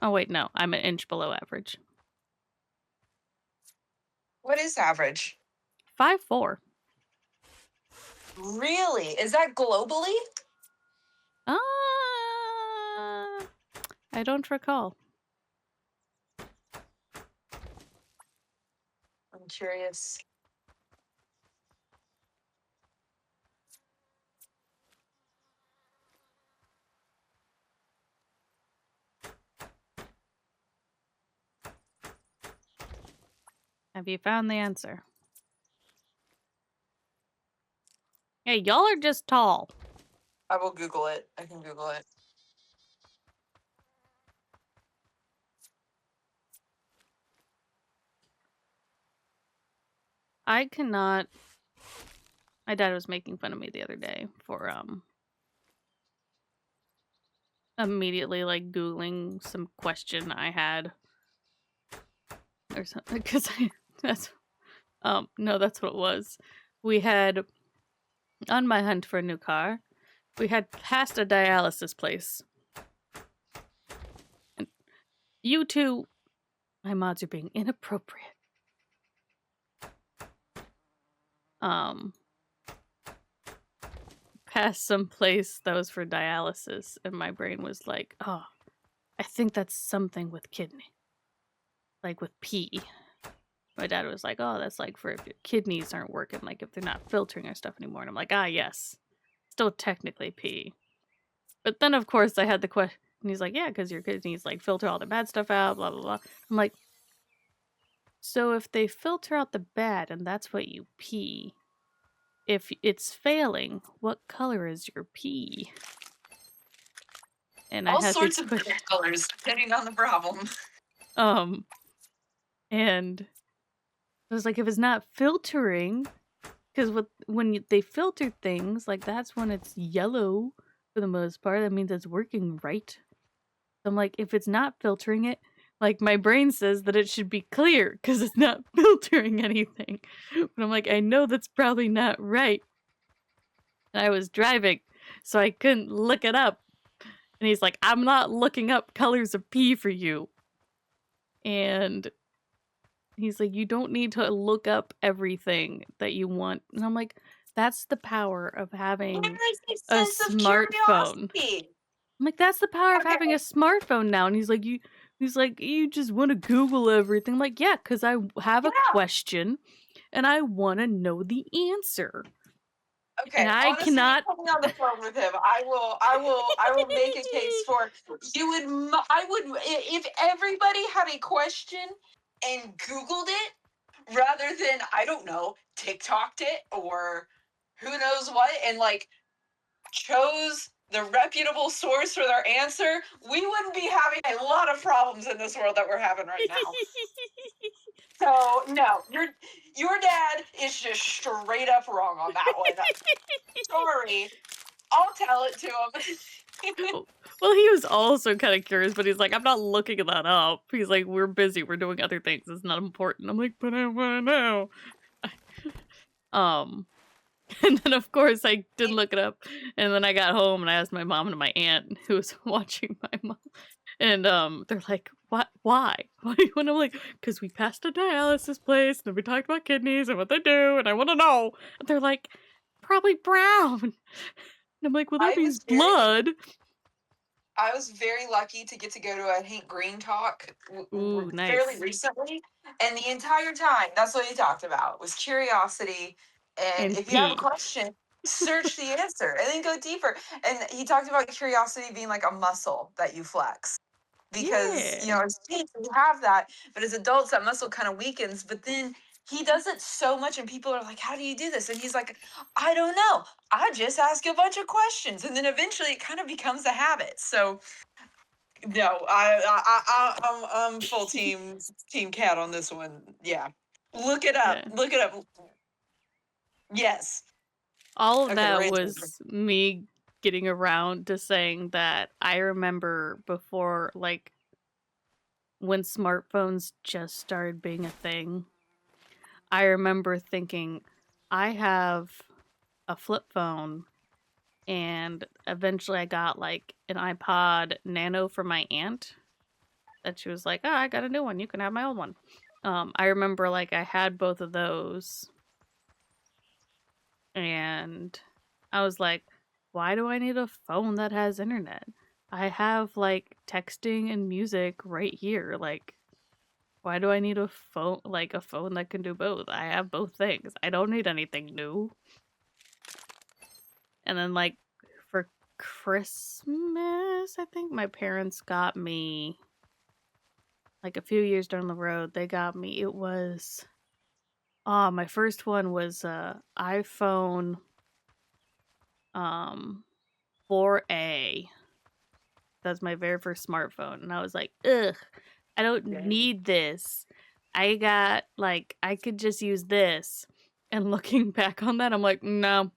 Oh wait, no, I'm an inch below average. What is average? 5'4". Really? Is that globally? I don't recall. I'm curious. Have you found the answer? Hey, y'all are just tall. I will Google it. I can Google it. I cannot. My dad was making fun of me the other day for immediately like Googling some question I had or something because that's no, that's what it was. We had on my hunt for a new car, we had passed a dialysis place. And you two, my mods are being inappropriate. Past some place that was for dialysis, and my brain was like, oh, I think that's something with kidney. Like with pee. My dad was like, oh, that's like for if your kidneys aren't working, like if they're not filtering our stuff anymore. And I'm like, ah, yes. Still technically pee. But then, of course, I had the question. And he's like, yeah, because your kidneys like filter all the bad stuff out, blah, blah, blah. I'm like, So if they filter out the bad and that's what you pee, if it's failing, what color is your pee? And I All had sorts these of questions. different colors depending on the problem. And I was like, if it's not filtering, because they filter things, like that's when it's yellow for the most part. That means it's working right. So I'm like, if it's not filtering it, like my brain says that it should be clear because it's not filtering anything. But I'm like, I know that's probably not right. And I was driving, so I couldn't look it up. And he's like, I'm not looking up colors of pee for you. And he's like, you don't need to look up everything that you want. And I'm like, that's the power of having a smartphone. I'm like, that's the power of having a smartphone now. And he's like, you just want to Google everything. I'm like, yeah, because I have a question and I want to know the answer. Okay, And I honestly, cannot. coming on the phone with him, I will make a case for you would. I would if everybody had a question and Googled it rather than I don't know TikToked it or who knows what and like chose the reputable source for their answer, we wouldn't be having a lot of problems in this world that we're having right now. So no, your dad is just straight up wrong on that one. Sorry, I'll tell it to him. Well, he was also kind of curious, but he's like, I'm not looking that up. He's like, we're busy, we're doing other things. It's not important. I'm like, but I want to know. And then of course I did look it up, and then I got home and I asked my mom and my aunt who was watching my mom, and they're like, what? Why? And I'm like, because we passed a dialysis place and we talked about kidneys and what they do, and I want to know. And they're like, probably brown. And I'm like, well, that means blood. I was very lucky to get to go to a Hank Green talk Ooh, nice. fairly recently, and the entire time, that's what he talked about was curiosity. And if you have a question, search the answer and then go deeper. And he talked about curiosity being like a muscle that you flex. Because, you know, as kids, we have that, but as adults, that muscle kind of weakens. But then he does it so much, and people are like, how do you do this? And he's like, I don't know. I just ask a bunch of questions. And then eventually it kind of becomes a habit. So, no, I'm full team cat on this one. Yeah. Look it up. Yeah. Look it up. Yes. All of that was me getting around to saying that I remember before, like, when smartphones just started being a thing, I remember thinking, I have a flip phone, and eventually I got, like, an iPod Nano from my aunt, that she was like, oh, I got a new one, you can have my old one. I remember, like, I had both of those, and I was like, why do I need a phone that has internet? I have, like, texting and music right here. Like, why do I need a phone, like, a phone that can do both? I have both things. I don't need anything new. And then, like, for Christmas, I think my parents got me, like, a few years down the road, they got me, it was, my first one was iPhone 4A. That's my very first smartphone. And I was like, ugh, I don't need this. I got, like, I could just use this. And looking back on that, I'm like, no,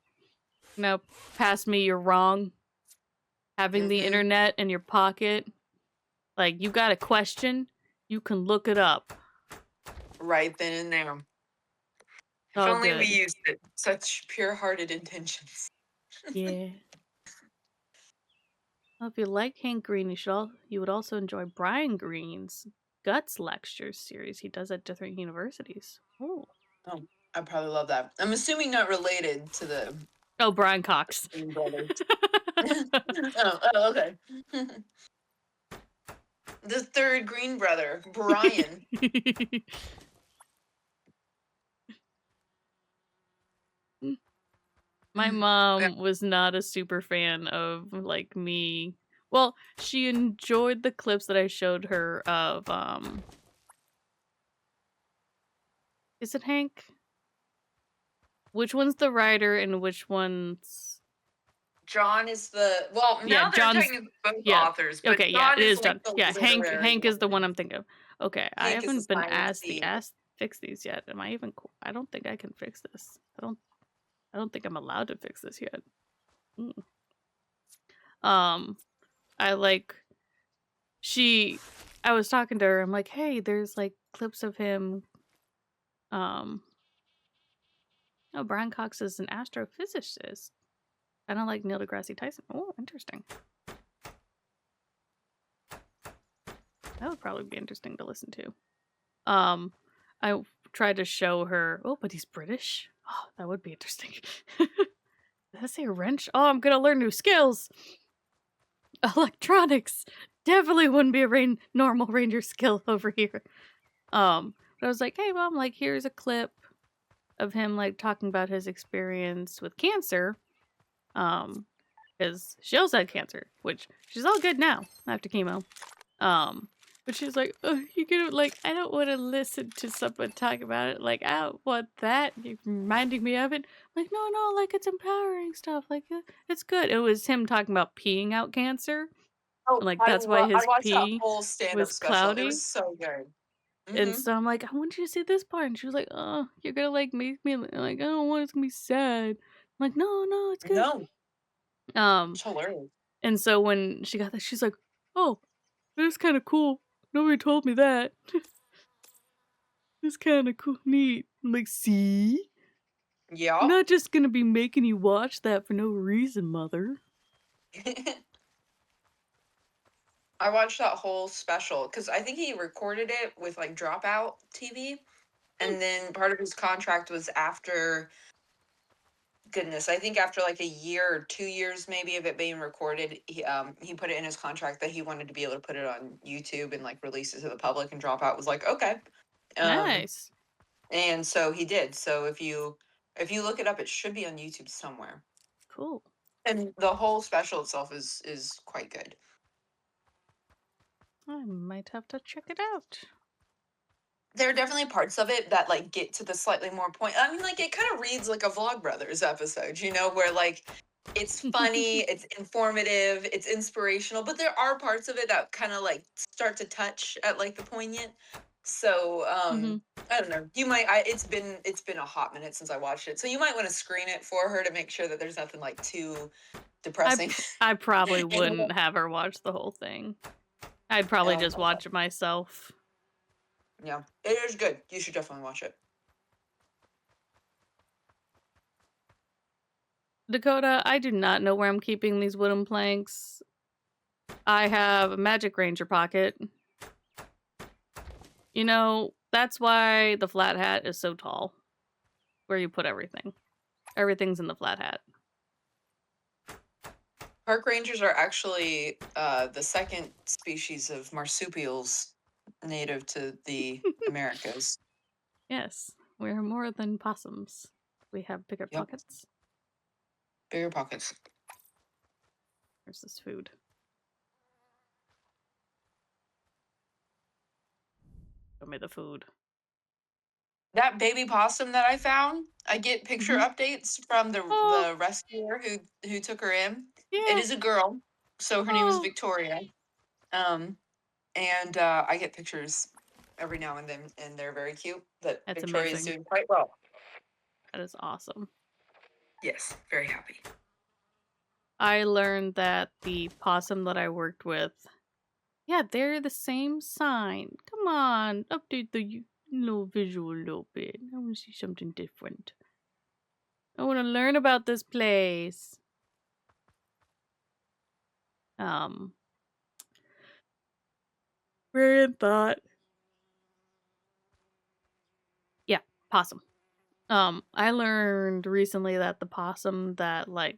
past me, you're wrong. Having the internet in your pocket, like, you got a question, you can look it up. Right then and there. If only we used it. Such pure-hearted intentions. Yeah. Well, if you like Hank Green, you would also enjoy Brian Green's Guts Lecture series. He does at different universities. Oh, I probably love that. I'm assuming not related to the... Oh, Brian Cox. Brothers. oh, okay. The third Green brother, Brian. My mom was not a super fan of, like, me. Well, she enjoyed the clips that I showed her of, Is it Hank? Which one's the writer and which one's... John is the well. Yeah, Now they're John's... technically both Yeah. authors, but Okay, yeah, John it is is like John. the Yeah, literary Hank is the one one. I'm thinking of. Okay, I Hank is the haven't been sciencey. asked fix these yet. Am I even I don't think I can fix this. I don't think I'm allowed to fix this yet. Mm. I like I was talking to her, I'm like, hey, there's like clips of him. Oh, Brian Cox is an astrophysicist. I don't like Neil deGrasse Tyson. Oh, interesting. That would probably be interesting to listen to. I tried to show her. Oh, but he's British. Oh, that would be interesting. Did I say a wrench? Oh, I'm gonna learn new skills. Electronics definitely wouldn't be a normal ranger skill over here. But I was like, hey, Mom, like, here's a clip of him like talking about his experience with cancer. Because she also had cancer, which she's all good now after chemo. But she's like, oh, you gonna like, I don't want to listen to someone talk about it. Like, I don't want that. You're reminding me of it. I'm like, no, like it's empowering stuff. Like, it's good. It was him talking about peeing out cancer. Oh, Like, that's why I his watched that pee whole stand-up was special. It cloudy. was so good. And so I'm like, I want you to see this part. And she was like, oh, you're gonna like make me like, I don't want it's gonna be sad. I'm like, no, it's good. No, it's hilarious. And so when she got that, she's like, oh, that's kind of cool. Nobody told me that. It's kind of cool, neat. I'm like, see? Yeah. I'm not just gonna be making you watch that for no reason, mother. I watched that whole special because I think he recorded it with like Dropout TV, and then part of his contract was after. Goodness, I think after like a year or 2 years maybe of it being recorded, he put it in his contract that he wanted to be able to put it on YouTube and like release it to the public. And Dropout was like, okay, Nice. and so he did. So if you look it up, it should be on YouTube somewhere. Cool. And the whole special itself is quite good. I might have to check it out. There are definitely parts of it that like get to the slightly more point. I mean, like it kind of reads like a Vlogbrothers episode, you know, where like it's funny, it's informative, it's inspirational, but there are parts of it that kind of like start to touch at like the poignant. So I don't know. You might. It's been a hot minute since I watched it, so you might want to screen it for her to make sure that there's nothing like too depressing. I probably wouldn't have her watch the whole thing. I'd probably Oh, just watch it myself. Yeah, it is good. You should definitely watch it. Dakota, I do not know where I'm keeping these wooden planks. I have a Magic Ranger pocket. You know, that's why the flat hat is so tall. Where you put everything. Everything's in the flat hat. Park rangers are actually the second species of marsupials native to the Americas. Yes, we're more than possums. We have bigger Yep. pockets. Bigger pockets. Where's this food? Show me the food. That baby possum that I found, I get picture updates from the rescuer who took her in. Yeah. It is a girl, so her name is Victoria. And I get pictures every now and then, and they're very cute. But That's Victoria is amazing. doing quite well. That is awesome. Yes, very happy. I learned that the possum that I worked with, yeah, they're the same sign. Come on, update the little visual a little bit. I want to see something different. I want to learn about this place. Rare thought. Yeah, possum. I learned recently that the possum that like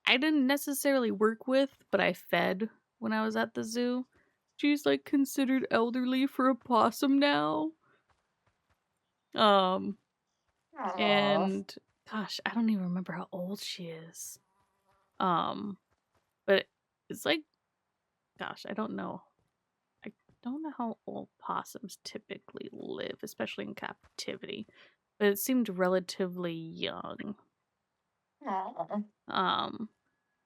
I didn't necessarily work with, but I fed when I was at the zoo. She's like considered elderly for a possum now. And gosh, I don't even remember how old she is. But it's like, gosh, I don't know. don't know how old possums typically live, especially in captivity, but it seemed relatively young. Aw.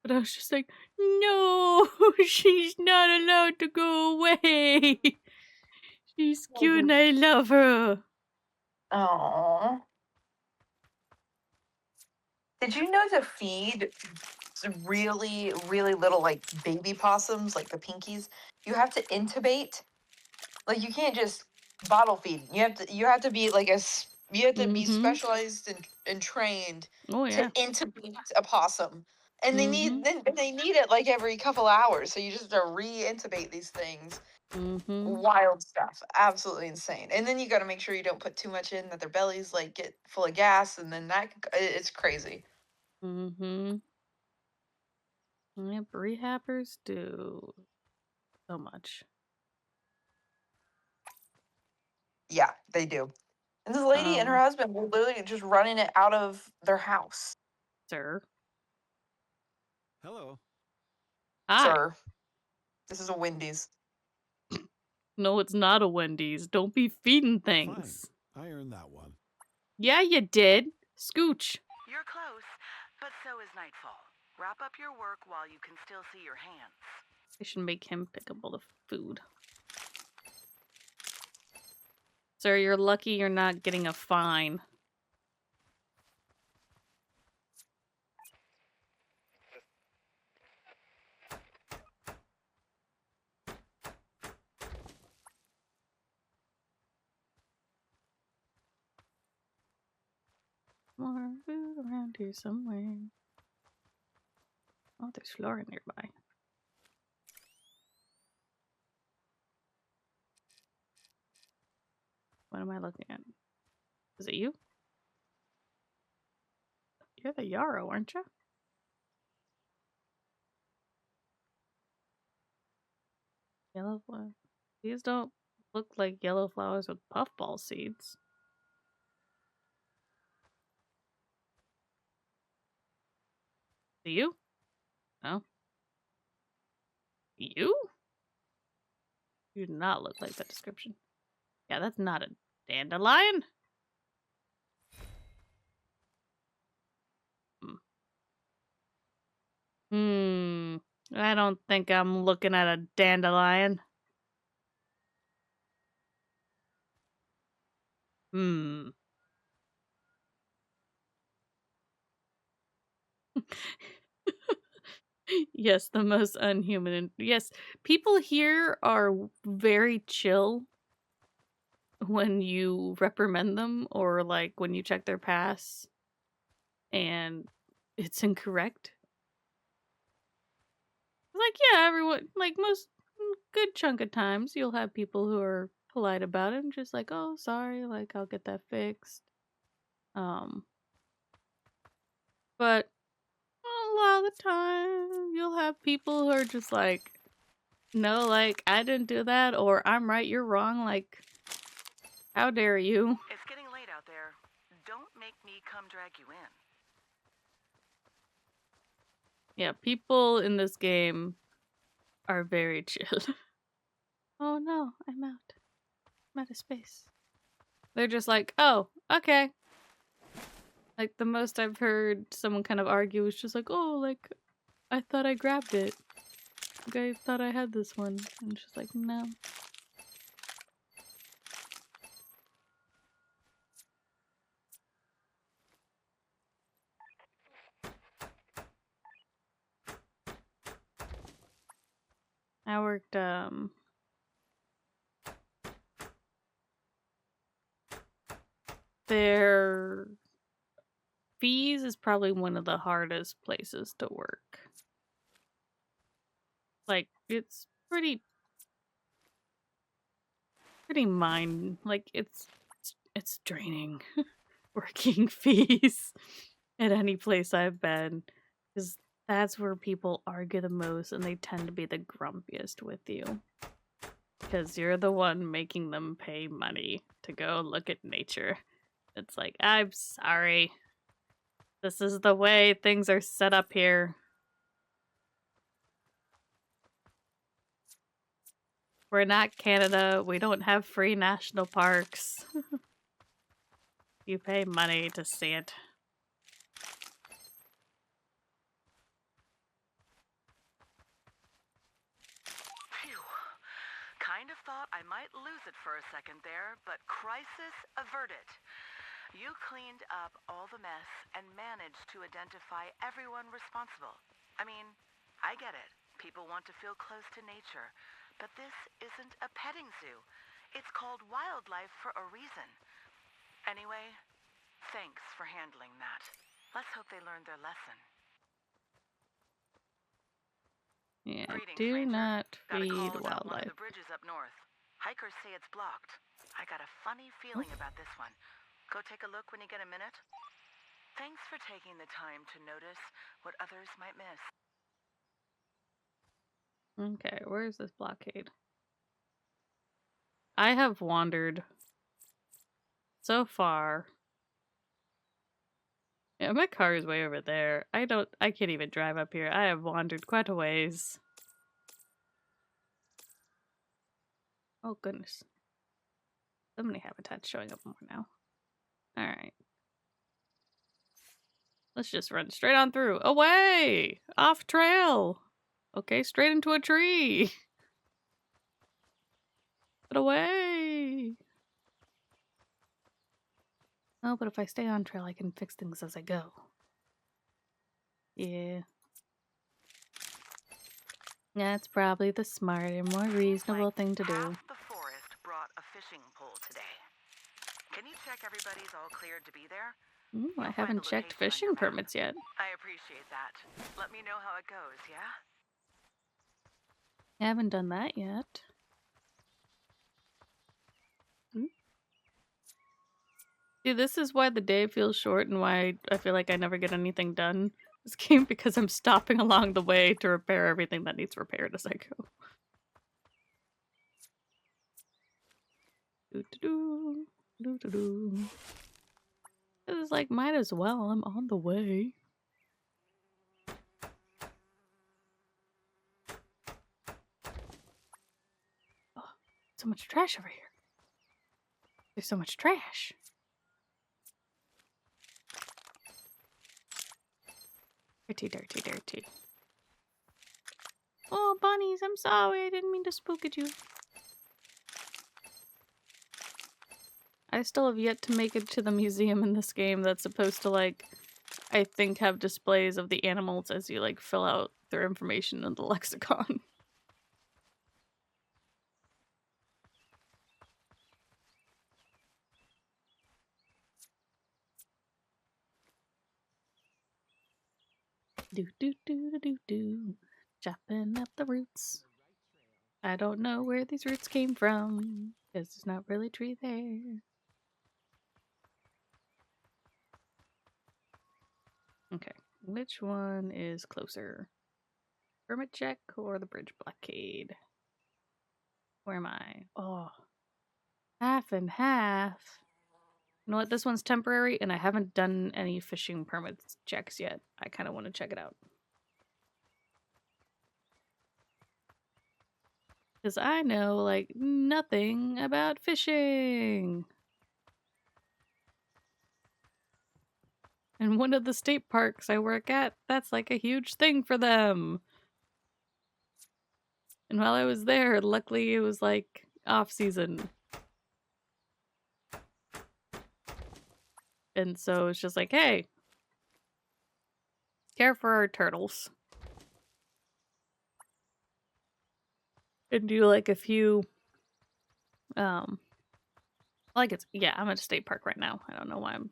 But I was just like, no, she's not allowed to go away. She's cute and I love her. Aw. Did you know to feed really, really little like baby possums, like the pinkies, you have to intubate? Like you can't just bottle feed. You have to be like you have to be Mm-hmm. specialized and trained Oh to yeah. intubate a possum. And Mm-hmm. they need it like every couple hours. So you just have to re-intubate these things. Mm-hmm. Wild stuff. Absolutely insane. And then you got to make sure you don't put too much in that their bellies like get full of gas and then it's crazy. Mm-hmm. Yep, rehabbers do so much. Yeah, they do. And this lady and her husband were literally just running it out of their house. Sir. Hello. Hi. Sir, this is a Wendy's. No, it's not a Wendy's. Don't be feeding Fine. things. I earned that one. Yeah, you did. Scooch. You're close, but so is nightfall. Wrap up your work while you can still see your hands. I should make him pick up all the food. Sir, you're lucky you're not getting a fine. More food around here somewhere. Oh, there's Flora nearby. What am I looking at? Is it you? You're the Yarrow, aren't you? Yellow flower. These don't look like yellow flowers with puffball seeds. Do you? No. You? You do not look like that description. Yeah, that's not a dandelion. I don't think I'm looking at a dandelion. Yes, the most unhuman. Yes, people here are very chill when you reprimand them or like when you check their pass and it's incorrect. Like, yeah, everyone, like most good chunk of times, you'll have people who are polite about it and just like, oh, sorry, like I'll get that fixed. But a lot of the time, you'll have people who are just like, no, like, I didn't do that, or I'm right, you're wrong, like, how dare you? It's getting late out there. Don't make me come drag you in. Yeah, people in this game are very chill. Oh no, I'm out. I'm out of space. They're just like, oh, okay. Like, the most I've heard someone kind of argue is just like, oh, like, I thought I grabbed it. Like, I thought I had this one. And it's just like, no. I worked, their fees is probably one of the hardest places to work. Like, it's pretty like it's draining working fees at any place I've been, because that's where people argue the most and they tend to be the grumpiest with you because you're the one making them pay money to go look at nature. It's like, I'm sorry, this is the way things are set up here. We're not Canada. We don't have free national parks. You pay money to see it. Phew. Kind of thought I might lose it for a second there, but crisis averted. You cleaned up all the mess and managed to identify everyone responsible. I mean, I get it. People want to feel close to nature. But this isn't a petting zoo. It's called wildlife for a reason. Anyway, thanks for handling that. Let's hope they learned their lesson. Yeah, Greetings, do stranger. not Got a feed call about one of wildlife. the bridges up north. Hikers say it's blocked. I got a funny feeling about this one. Go take a look when you get a minute. Thanks for taking the time to notice what others might miss. Okay, where is this blockade? I have wandered so far. Yeah, my car is way over there. I can't even drive up here. I have wandered quite a ways. Oh goodness. So many habitats showing up more now. Alright. Let's just run straight on through. Away! Off trail! Okay, straight into a tree! Get away! Oh, but if I stay on trail, I can fix things as I go. Yeah. That's probably the smarter, more reasonable thing to do. Half the forest brought a fishing pole today. Can you check everybody's all cleared to be there? Ooh, I You'll find haven't the checked location on your fishing map. permits yet. I appreciate that. Let me know how it goes, yeah? I haven't done that yet. See, this is why the day feels short and why I feel like I never get anything done. This game, because I'm stopping along the way to repair everything that needs repaired as I go. Doo-doo-doo, doo-doo-doo. This is like, might as well, I'm on the way. Oh, so much trash over here. There's so much trash. Dirty, dirty, dirty. Oh, bunnies, I'm sorry. I didn't mean to spook at you. I still have yet to make it to the museum in this game that's supposed to, like, I think have displays of the animals as you, like, fill out their information in the lexicon. Do do do do do do. Chopping up the roots. I don't know where these roots came from, because there's not really a tree there. Okay, which one is closer? Permit check or the bridge blockade? Where am I? Oh, half and half. You know what? This one's temporary, and I haven't done any fishing permits checks yet. I kind of want to check it out. Because I know, like, nothing about fishing. And one of the state parks I work at, that's like a huge thing for them. And while I was there, luckily it was like off season. And so it's just like, hey, care for our turtles. And do like a few, like it's, yeah, I'm at a state park right now. I don't know why I'm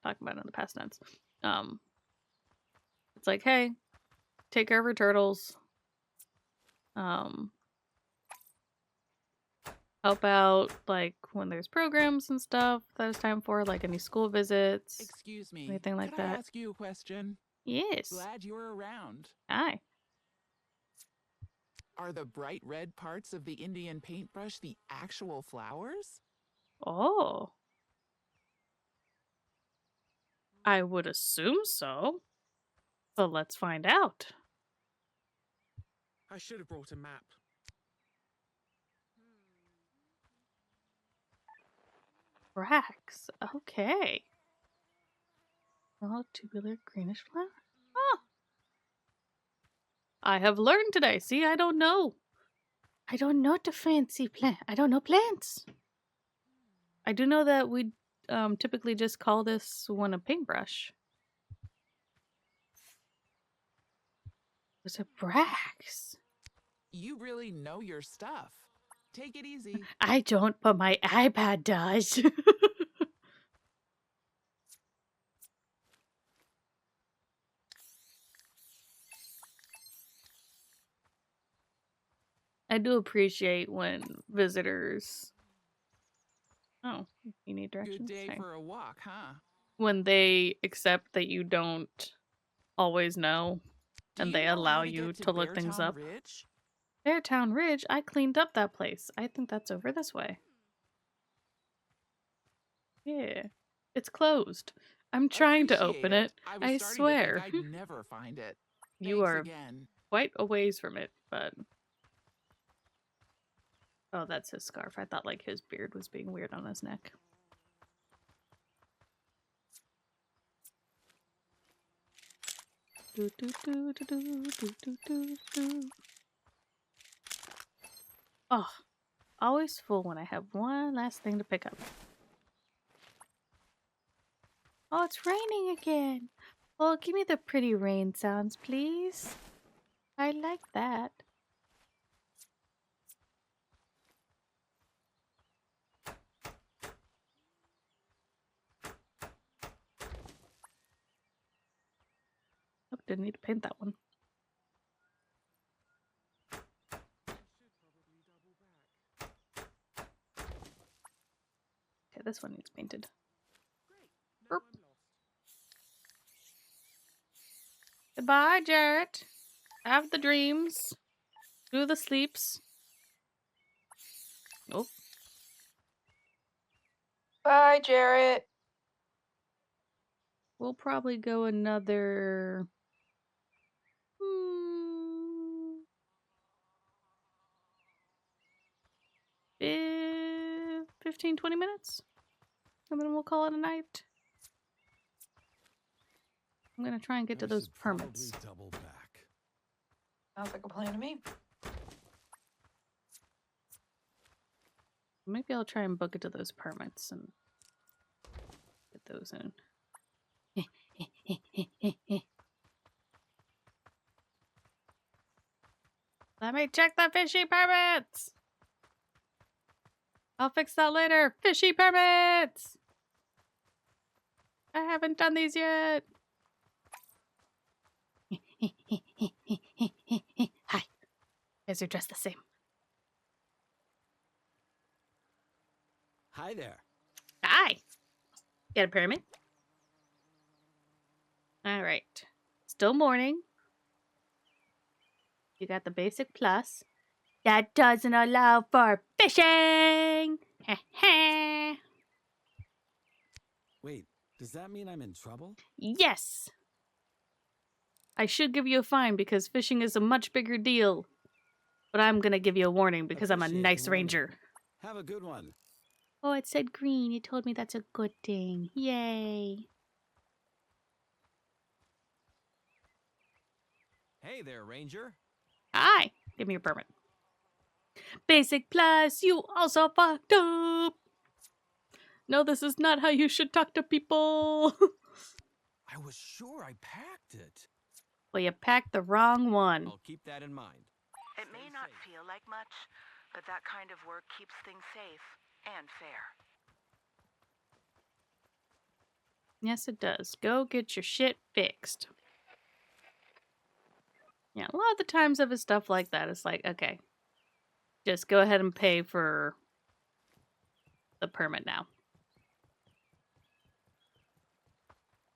talking about it in the past tense. It's like, hey, take care of our turtles. Help out, like, when there's programs and stuff that it's time for, like any school visits. Excuse me. Anything like Could I that. ask you a question? Yes. Glad you're around. Hi. Are the bright red parts of the Indian paintbrush the actual flowers? Oh. I would assume so. But let's find out. I should have brought a map. Brax. Okay. Oh, tubular greenish flower. Oh. I have learned today. See, I don't know. I don't know the fancy plant. I don't know plants. I do know that we typically just call this one a paintbrush. It's a Brax. You really know your stuff. Take it easy. I don't, but my iPad does. I do appreciate when visitors. Oh, you need Good directions? day Sorry. for a walk, huh? When they accept that you don't always know Do and you they know allow how to you get to look things Beartown up. Ridge? Beartown Ridge, I cleaned up that place. I think that's over this way. Yeah. It's closed. I'm trying to open Appreciate it. I was I starting swear. to think I'd never find it. You Thanks are again. quite a ways from it, but... Oh, that's his scarf. I thought, like, his beard was being weird on his neck. Do, do, do, do, do, do, do, do, do. Oh, always full when I have one last thing to pick up. Oh, it's raining again. Well, give me the pretty rain sounds, please. I like that. Oh, didn't need to paint that one. Okay, this one needs painted. Burp. Goodbye, Jarrett. Have the dreams. Do the sleeps. Oh. Bye, Jarrett. We'll probably go another... 15, 20 minutes? And then we'll call it a night. I'm gonna try and get to those permits. Double back. Sounds like a plan to me. Maybe I'll try and book it to those permits and get those in. Let me check the fishy permits! I'll fix that later. Fishy permits! I haven't done these yet. Hi. You guys are dressed the same. Hi there. Hi. Got a permit? Alright. Still morning. You got the basic plus. That doesn't allow for fishing! Wait, does that mean I'm in trouble? Yes! I should give you a fine because fishing is a much bigger deal. But I'm gonna give you a warning because I'm a Appreciate nice the warning. ranger. Have a good one. Oh, it said green. You told me that's a good thing. Yay. Hey there, Ranger. Hi. Give me your permit. Basic plus, you also fucked up. No, this is not how you should talk to people. I was sure I packed it. Well, you packed the wrong one. I'll keep that in mind. It may not feel like much, but that kind of work keeps things safe and fair. Yes, it does. Go get your shit fixed. Yeah, a lot of the times of stuff like that, it's like, okay, just go ahead and pay for the permit now.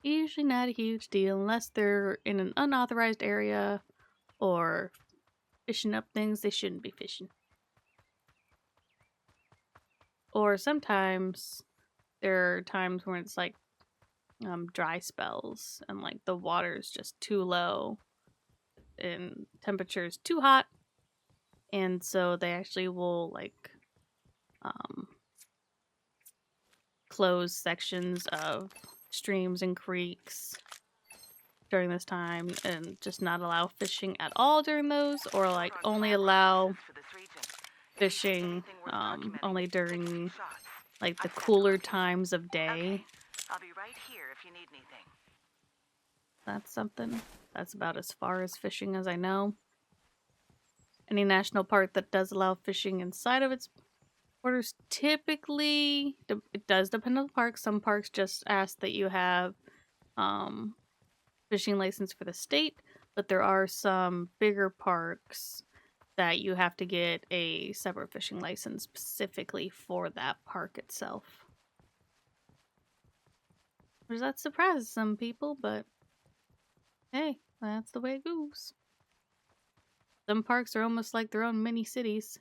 Usually not a huge deal unless they're in an unauthorized area or fishing up things they shouldn't be fishing. Or sometimes there are times when it's like dry spells and like the water's just too low and temperature's too hot, and so they actually will like close sections of streams and creeks during this time and just not allow fishing at all during those, or like only allow fishing only during like the cooler times of day. I'll be right here if you need anything. That's something. That's about as far as fishing as I know. Any national park that does allow fishing inside of its borders, typically, it does depend on the park. Some parks just ask that you have fishing license for the state, but there are some bigger parks that you have to get a separate fishing license specifically for that park itself. Does that surprise some people, but hey, that's the way it goes. Some parks are almost like their own mini cities.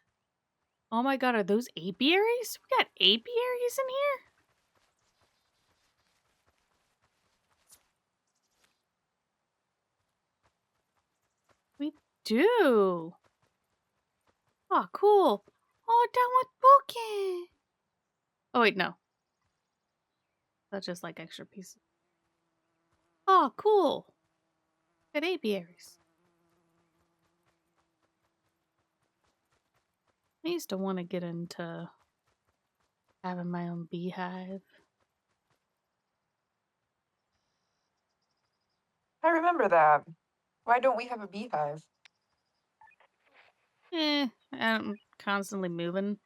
Oh my god, are those apiaries? We got apiaries in here? We do. Oh, cool. Oh, down with Poke. Oh, wait, no. That's just like extra pieces. Oh, cool. Got apiaries. I used to want to get into having my own beehive. I remember that. Why don't we have a beehive? I'm constantly moving.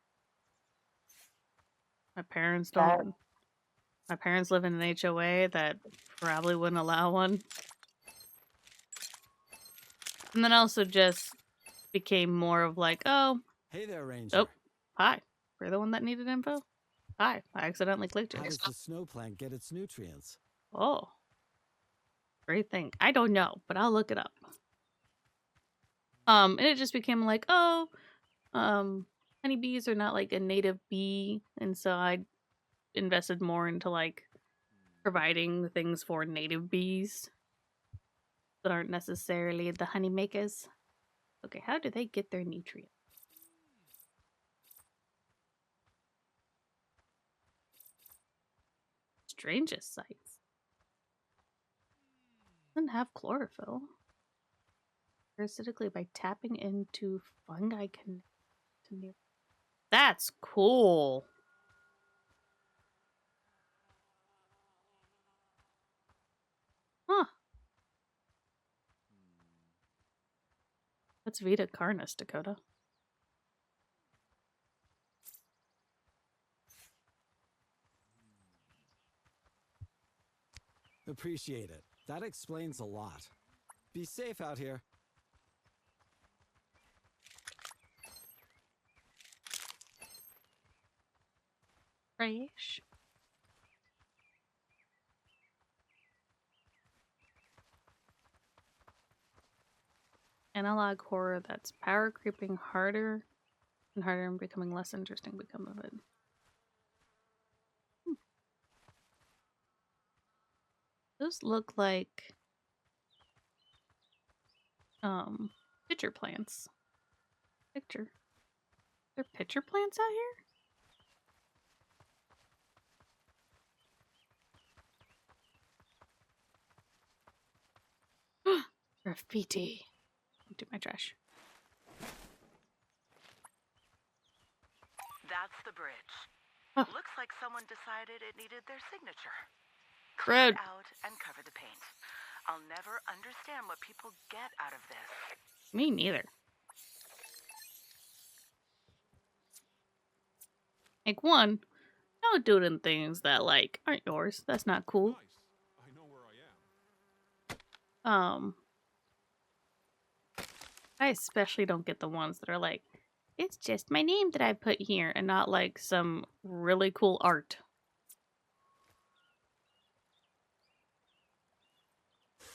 My parents That- don't. My parents live in an HOA that probably wouldn't allow one. And then also just became more of like, oh, Hey there, Ranger. oh, hi. You're the one that needed info? Hi, I accidentally clicked How yours. does the snow plant get its nutrients? Oh. Great thing. I don't know, but I'll look it up. And it just became like, oh, honeybees are not like a native bee, and so I invested more into like providing things for native bees that aren't necessarily the honey makers. Okay, how do they get their nutrients? Strangest sights. Doesn't have chlorophyll. Parasitically by tapping into fungi connected to near. That's cool. Huh. What's Vita Carnis, Dakota? Appreciate it. That explains a lot. Be safe out here. Fresh. Analog horror that's power creeping harder and becoming less interesting become of it. Those look like pitcher plants. Picture. They're pitcher plants out here? Graffiti. Do my trash. That's the bridge. Huh. Looks like someone decided it needed their signature. Rude. Clean it out and cover the paint. I'll never understand what people get out of this. Me neither. Like, one, don't do it in things that, like, aren't yours. That's not cool. Nice. I know where I am. I especially don't get the ones that are like, it's just my name that I put here, and not like some really cool art.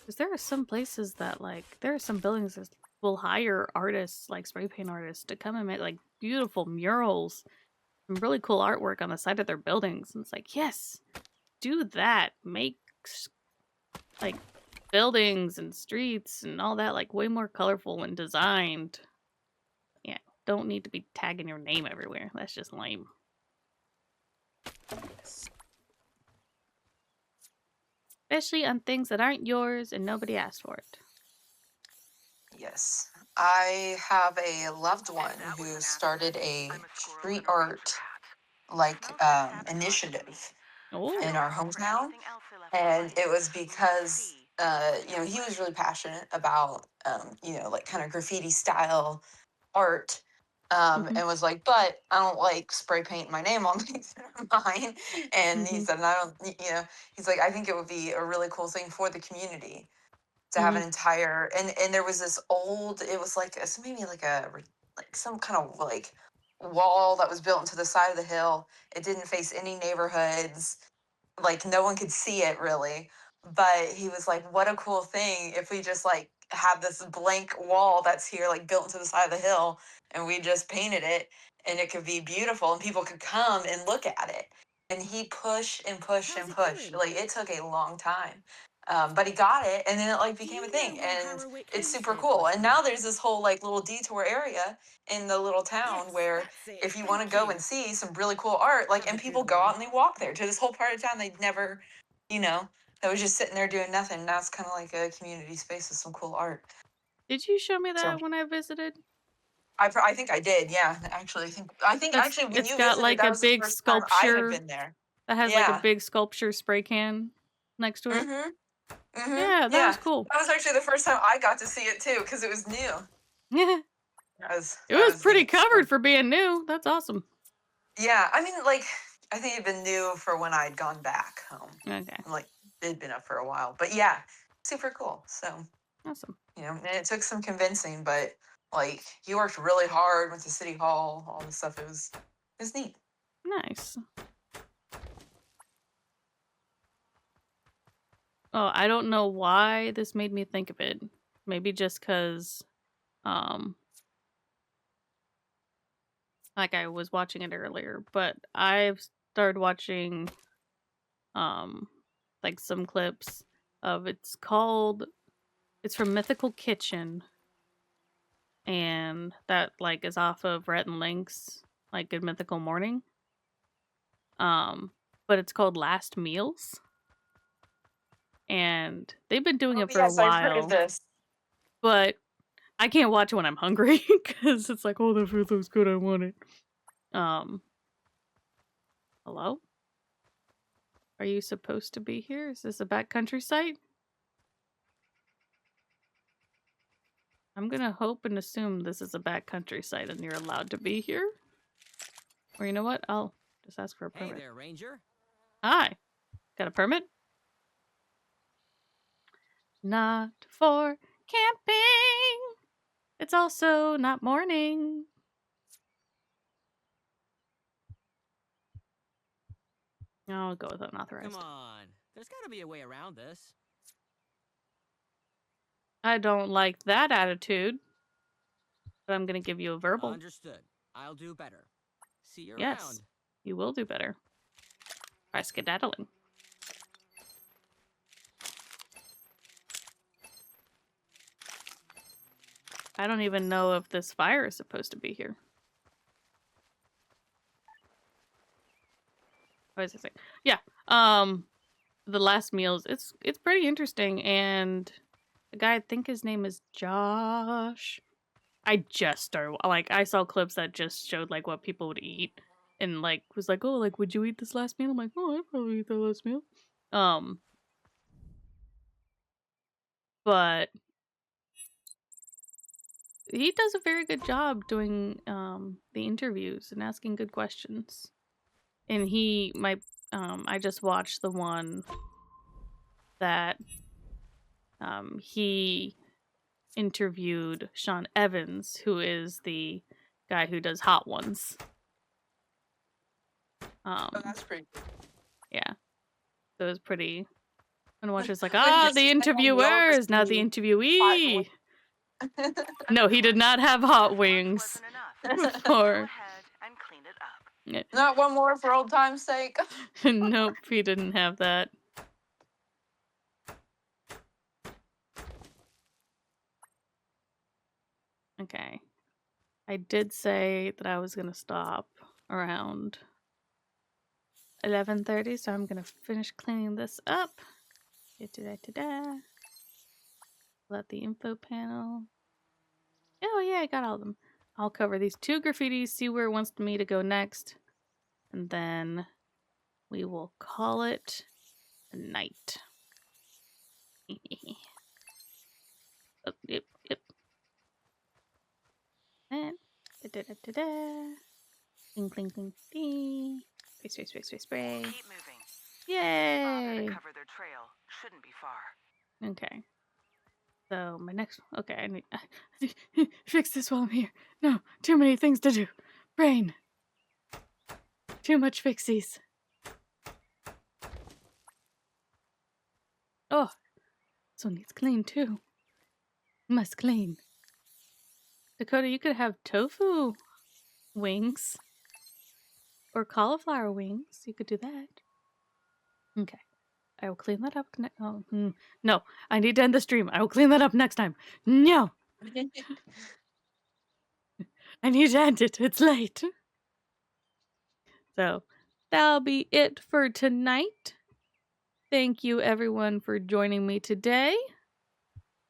Because there are some places that, like, there are some buildings that will hire artists, like spray paint artists, to come and make, like, beautiful murals and really cool artwork on the side of their buildings. And it's like, yes, do that. Make, like, buildings and streets and all that, like, way more colorful and designed. Yeah, don't need to be tagging your name everywhere. That's just lame. Especially on things that aren't yours and nobody asked for it. Yes. I have a loved one That was who an started accident. a I'm a squirrel street in a ranger art hat. like Smoke just sabotaged me. initiative I Oh. in don't our remember hometown, anything else I left and behind. it was Let's because see. you know, he was really passionate about you know, like kind of graffiti style art, Mhm. and was like, but I don't like spray paint my name on things that are mine. And he Mhm. said, and I don't, you know, he's like, I think it would be a really cool thing for the community to have an Mhm. entire, and there was this old, it was like maybe like like some kind of like wall that was built into the side of the hill. It didn't face any neighborhoods, like no one could see it really. But he was like, what a cool thing if we just like have this blank wall that's here like built into the side of the hill, and we just painted it, and it could be beautiful and people could come and look at it. And he pushed and pushed How's and it pushed, going? like it took a long time, but he got it, and then it like Do became a you know thing, where and Harrowwick it's super Homestead cool. might And be? now there's this whole like little detour area in the little town Yes, where that's it. if you want to Thank go you. and see some really cool art, like, Have a and people good go out one. and they walk there to this whole part of town they'd never, you know, that was just sitting there doing nothing. Now it's kind of like a community space with some cool art. Did you show me So that when I visited? I think I did. Yeah, actually, I think That's actually when it's you got visited, like that a was the big first time I had sculpture been there. that has like a Yeah. big sculpture spray can next to it. Mhm. Mhm. Yeah, that Yeah. was cool. That was actually the first time I got to see it too, because it was new. Yeah. It That was was pretty neat. So covered for being new. That's awesome. yeah, I mean, like, I think it'd been new for when I'd gone back home. Okay. Like, it'd been up for a while, but yeah, super cool. So Awesome. you know, and it took some convincing, but like he worked really hard, went to city hall, all this stuff. It was neat. Nice. Oh, I don't know why this made me think of it. Maybe just because, um, like I was watching it earlier, but I've started watching, um, like some clips of it's from Mythical Kitchen, and that like is off of Rhett and Link's like Good Mythical Morning. But it's called Last Meals, and they've been doing Oh it for a yes, I've heard of while, this. but I can't watch it when I'm hungry because it's like, oh, the food looks good, I want it. Hello? Are you supposed to be here? Is this a backcountry site? I'm gonna hope and assume this is a backcountry site and you're allowed to be here. Or you know what? I'll just ask for a Hey permit. there, Ranger. Hi. Got a permit? Not for camping. It's also not morning. I'll go with unauthorized. Come on. There's gotta be a way around this. I don't like that attitude, but I'm gonna give you a verbal. Understood. I'll do better. See you Yes, around. you will do better. By skedaddling. I don't even know if this fire is supposed to be here. What is this thing? Yeah. The Last Meals. It's pretty interesting, and the guy, I think his name is Josh. I just started, like, I saw clips that just showed like what people would eat, and like was like, oh, like, would you eat this last meal? I'm like, oh, I'd probably eat the last meal. But he does a very good job doing the interviews and asking good questions. And I just watched the one that he interviewed Sean Evans, who is the guy who does Hot Ones. Oh, that's pretty cool. Yeah. So it was pretty. And watch it's like, Like, ah, just the to say, we all interviewer is now the received interviewee. No, he did not have hot wings. Wasn't enough. So Or go ahead and clean it up. Not one more for old time's sake. nope, he didn't have that. Okay. I did say that I was gonna stop around 11:30, so I'm gonna finish cleaning this up. Da-da-da-da-da. Fill out the info panel. Oh yeah, I got all of them. I'll cover these 2 graffitis, see where it wants me to go next, and then we will call it a night. Oh, yep. And da-da-da-da-da. Cling, cling, cling, ding. Spray. Keep moving. Bother Yay! to cover their trail. Shouldn't be far. Okay. So my next, okay, I need fix this while I'm here. No, too many things to do. Brain. Too much fixies. Oh, this one needs clean too. Must clean. Dakota, you could have tofu wings or cauliflower wings. You could do that. Okay. I will clean that up. No, I need to end the stream. I will clean that up next time. No, I need to end it. It's late. So that'll be it for tonight. Thank you, everyone, for joining me today.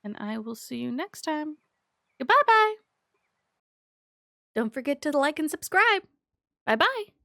And I will see you next time. Goodbye-bye. Don't forget to like and subscribe. Bye-bye.